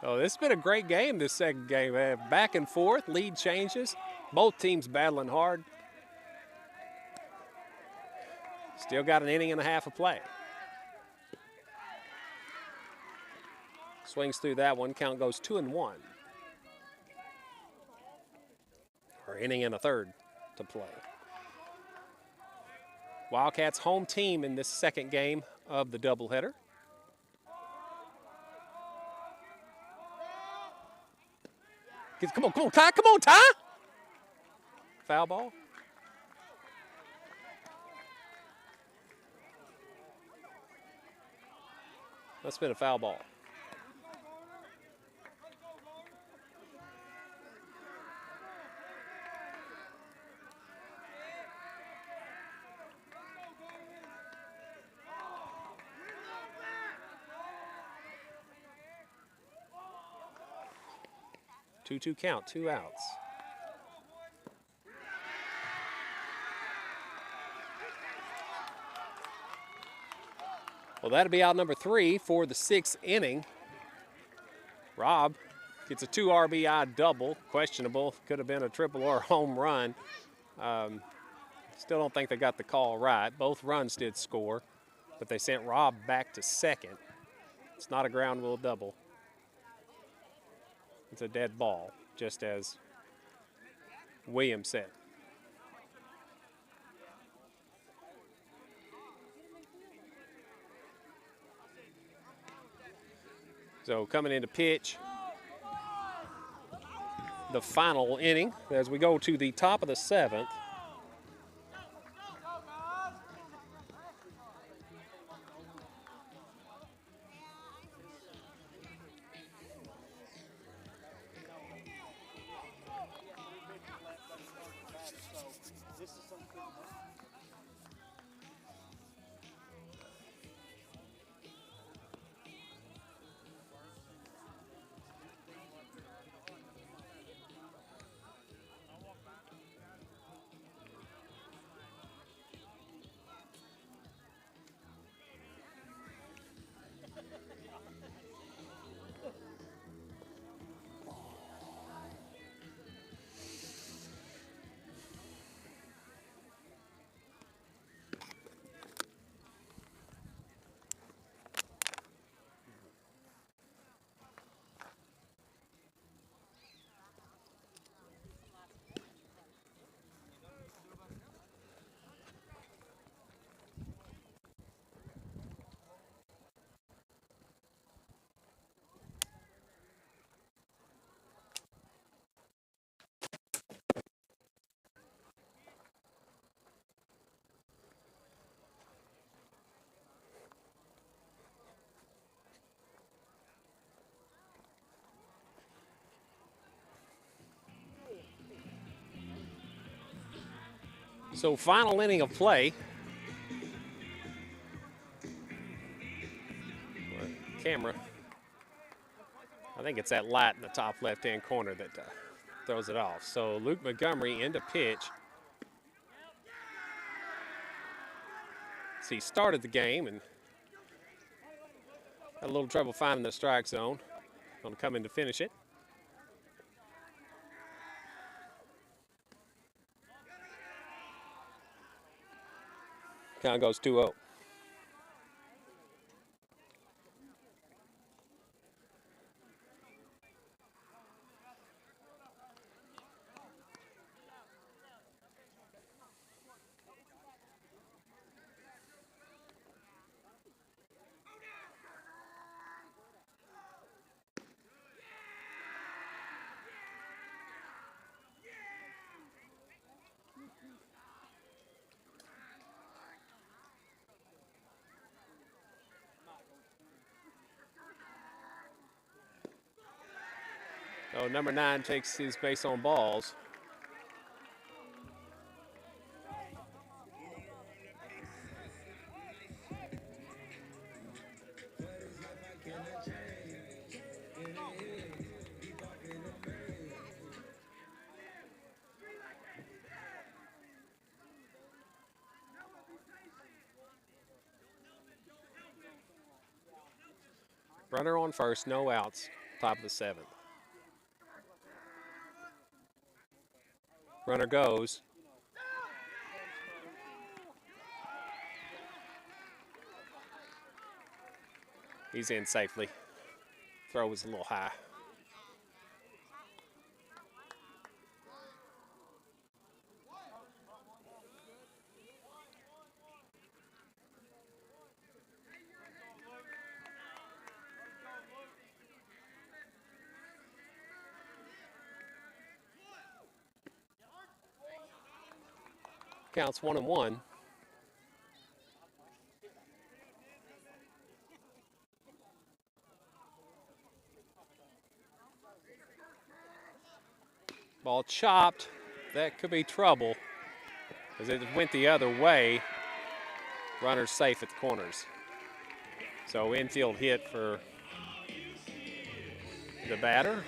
Oh, this has been a great game, this second game. Back and forth, lead changes. Both teams battling hard. Still got an inning and a half of play. Swings through that one. Count goes 2-1. Or inning and a third to play. Wildcats home team in this second game of the doubleheader. Come on, Ty. Come on, Ty. Foul ball. That's been a foul ball. Two count, 2 outs. Well, that'll be out number 3 for the 6th inning. Rob gets a 2 RBI double, questionable. Could have been a triple or a home run. Still don't think they got the call right. Both runs did score, but they sent Rob back to second. It's not a ground rule double. It's a dead ball, just as Williams said. So coming into pitch, the final inning as we go to the top of the 7th. So final inning of play. Camera. I think it's that light in the top left-hand corner that throws it off. So Luke Montgomery into pitch. So he started the game and had a little trouble finding the strike zone. Going to come in to finish it. Count goes 2-0. So number 9 takes his base on balls. Runner on first, no outs, top of the 7th. Runner goes. He's in safely. Throw was a little high. Counts 1-1. Ball chopped. That could be trouble because it went the other way. Runner's safe at the corners. So infield hit for the batter.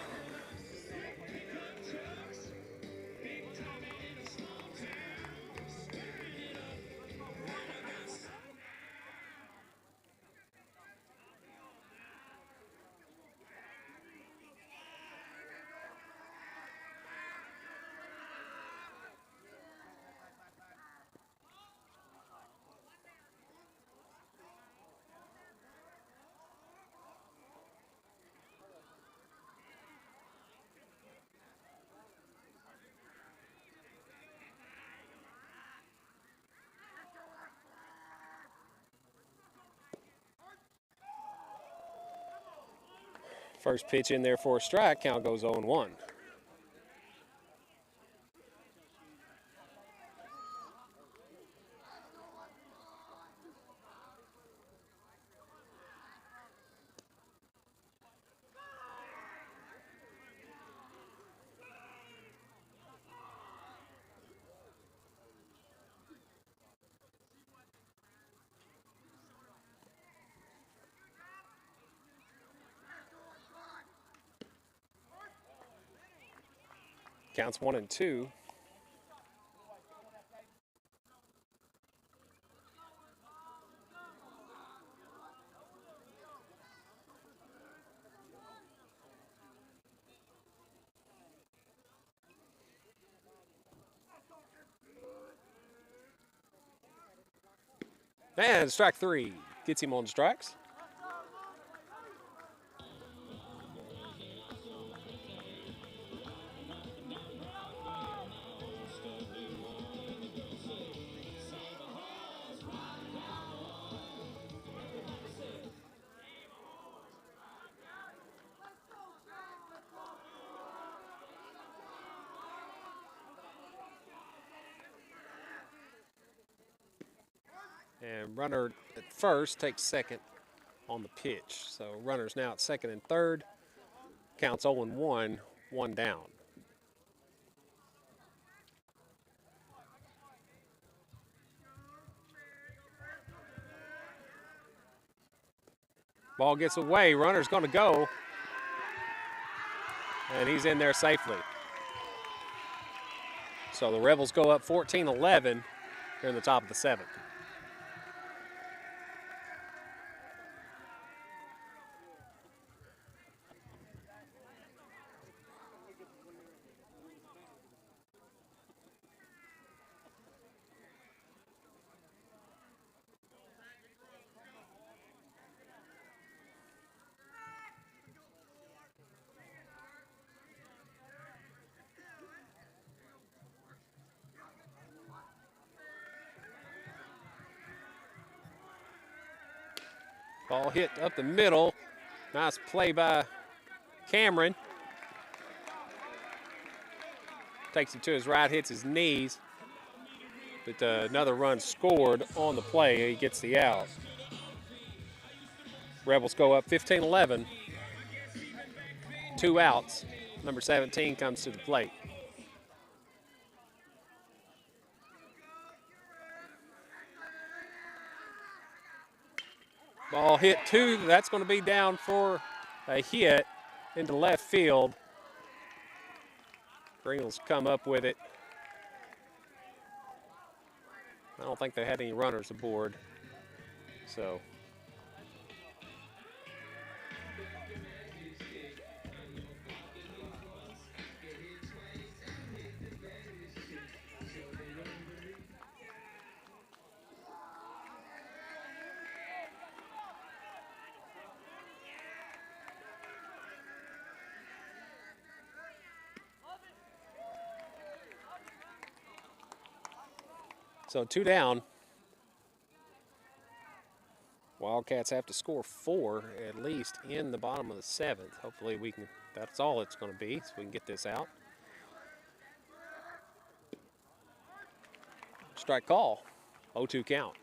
First pitch in there for a strike. Count goes 0-1. Counts 1-2. And strike 3 gets him on strikes. And runner at first takes second on the pitch. So runner's now at second and third. Counts 0-1, 1 down. Ball gets away. Runner's going to go. And he's in there safely. So the Rebels go up 14-11 here in the top of the 7th. Ball hit up the middle. Nice play by Cameron. Takes it to his right, hits his knees. But another run scored on the play. He gets the out. Rebels go up 15-11. 2 outs. Number 17 comes to the plate. Ball hit 2. That's going to be down for a hit into left field. Pringles come up with it. I don't think they had any runners aboard. So So 2 down. Wildcats have to score 4 at least in the bottom of the 7th. Hopefully we can, that's all it's going to be, so we can get this out. Strike call, 0-2 count.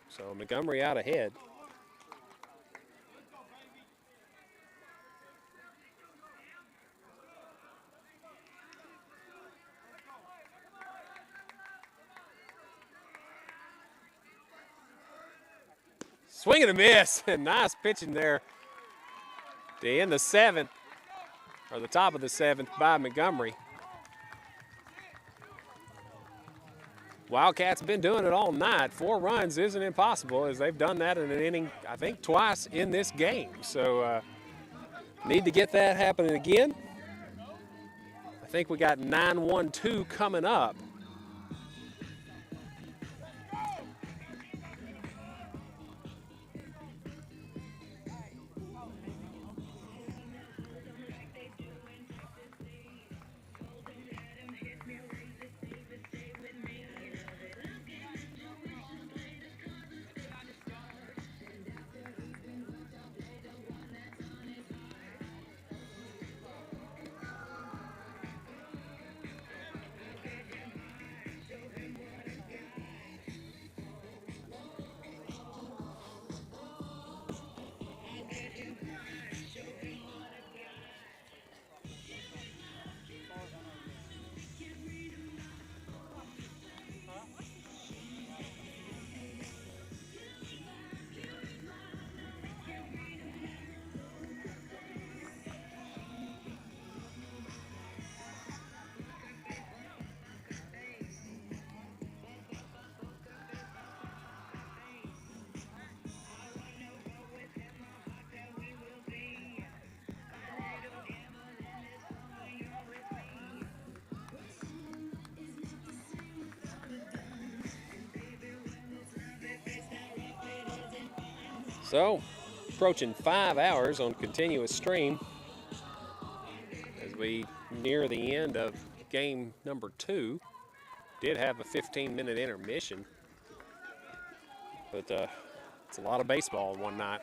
So Montgomery out ahead. Swing and a miss. Nice pitching there to end the 7th, or the top of the 7th by Montgomery. Wildcats have been doing it all night. 4 runs isn't impossible, as they've done that in an inning, I think, twice in this game. So need to get that happening again. I think we got 9-1-2 coming up. So, approaching 5 hours on continuous stream as we near the end of game number 2. Did have a 15-minute intermission, but it's a lot of baseball in one night.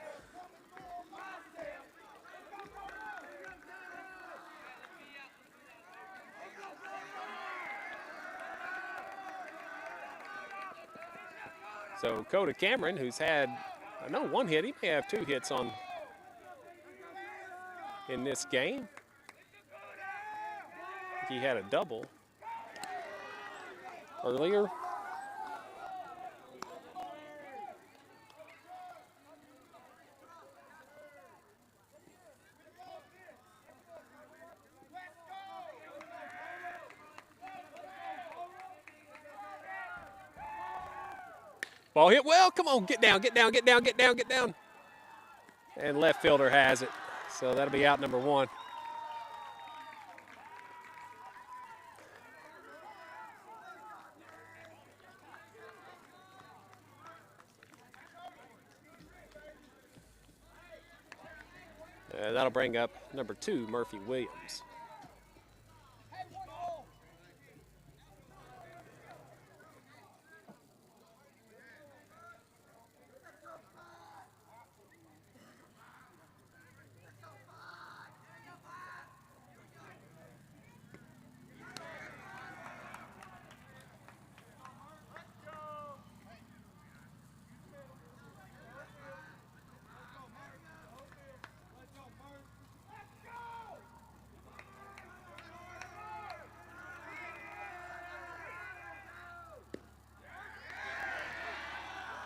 So Coda Cameron, who's had, I know, 1 hit, he may have 2 hits in this game. I think he had a double earlier. Ball hit well. Come on, get down, get down, get down, get down, get down. And left fielder has it. So that'll be out number 1. That'll bring up number 2, Murphy Williams.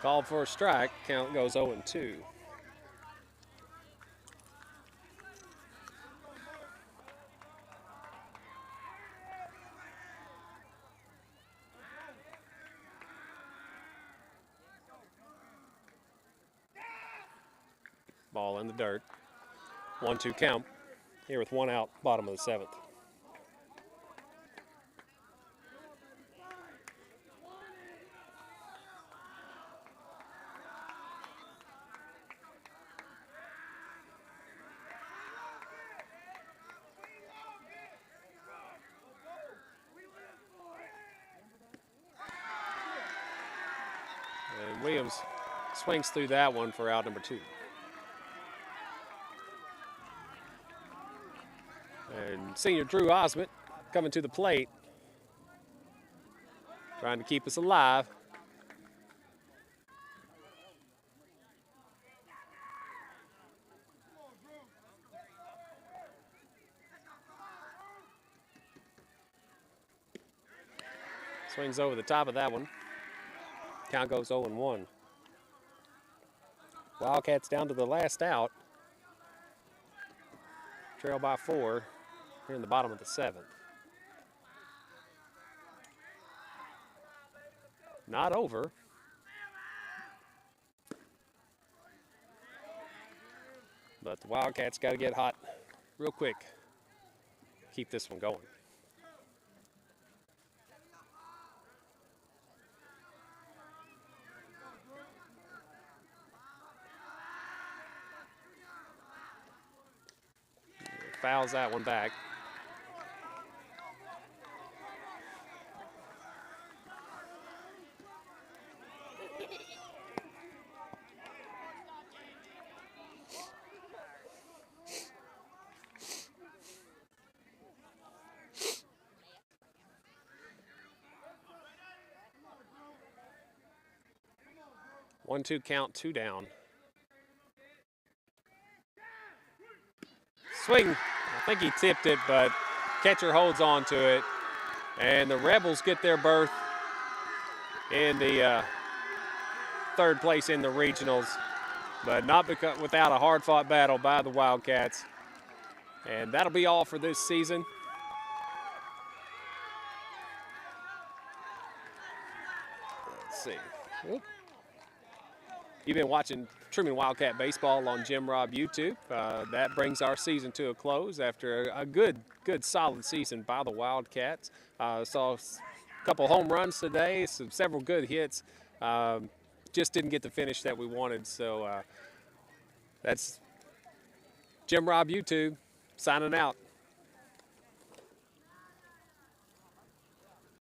Called for a strike. Count goes 0-2. Ball in the dirt. 1-2 count. Here with 1 out, bottom of the 7th. And Williams swings through that one for out number 2. And senior Drew Osment coming to the plate, trying to keep us alive. Swings over the top of that one. Count goes 0-1. Wildcats down to the last out. Trail by 4 here in the bottom of the 7th. Not over. But the Wildcats got to get hot real quick. Keep this one going. Fouls that one back. One, 2 count, 2 down. Swing. I think he tipped it, but catcher holds on to it. And the Rebels get their berth in the 3rd place in the regionals, but not without a hard-fought battle by the Wildcats. And that'll be all for this season. Let's see. Oop. You've been watching Trumann Wildcat Baseball on Jim Robb YouTube. That brings our season to a close after a good solid season by the Wildcats. Saw a couple home runs today, several good hits. Just didn't get the finish that we wanted. So that's Jim Robb YouTube signing out.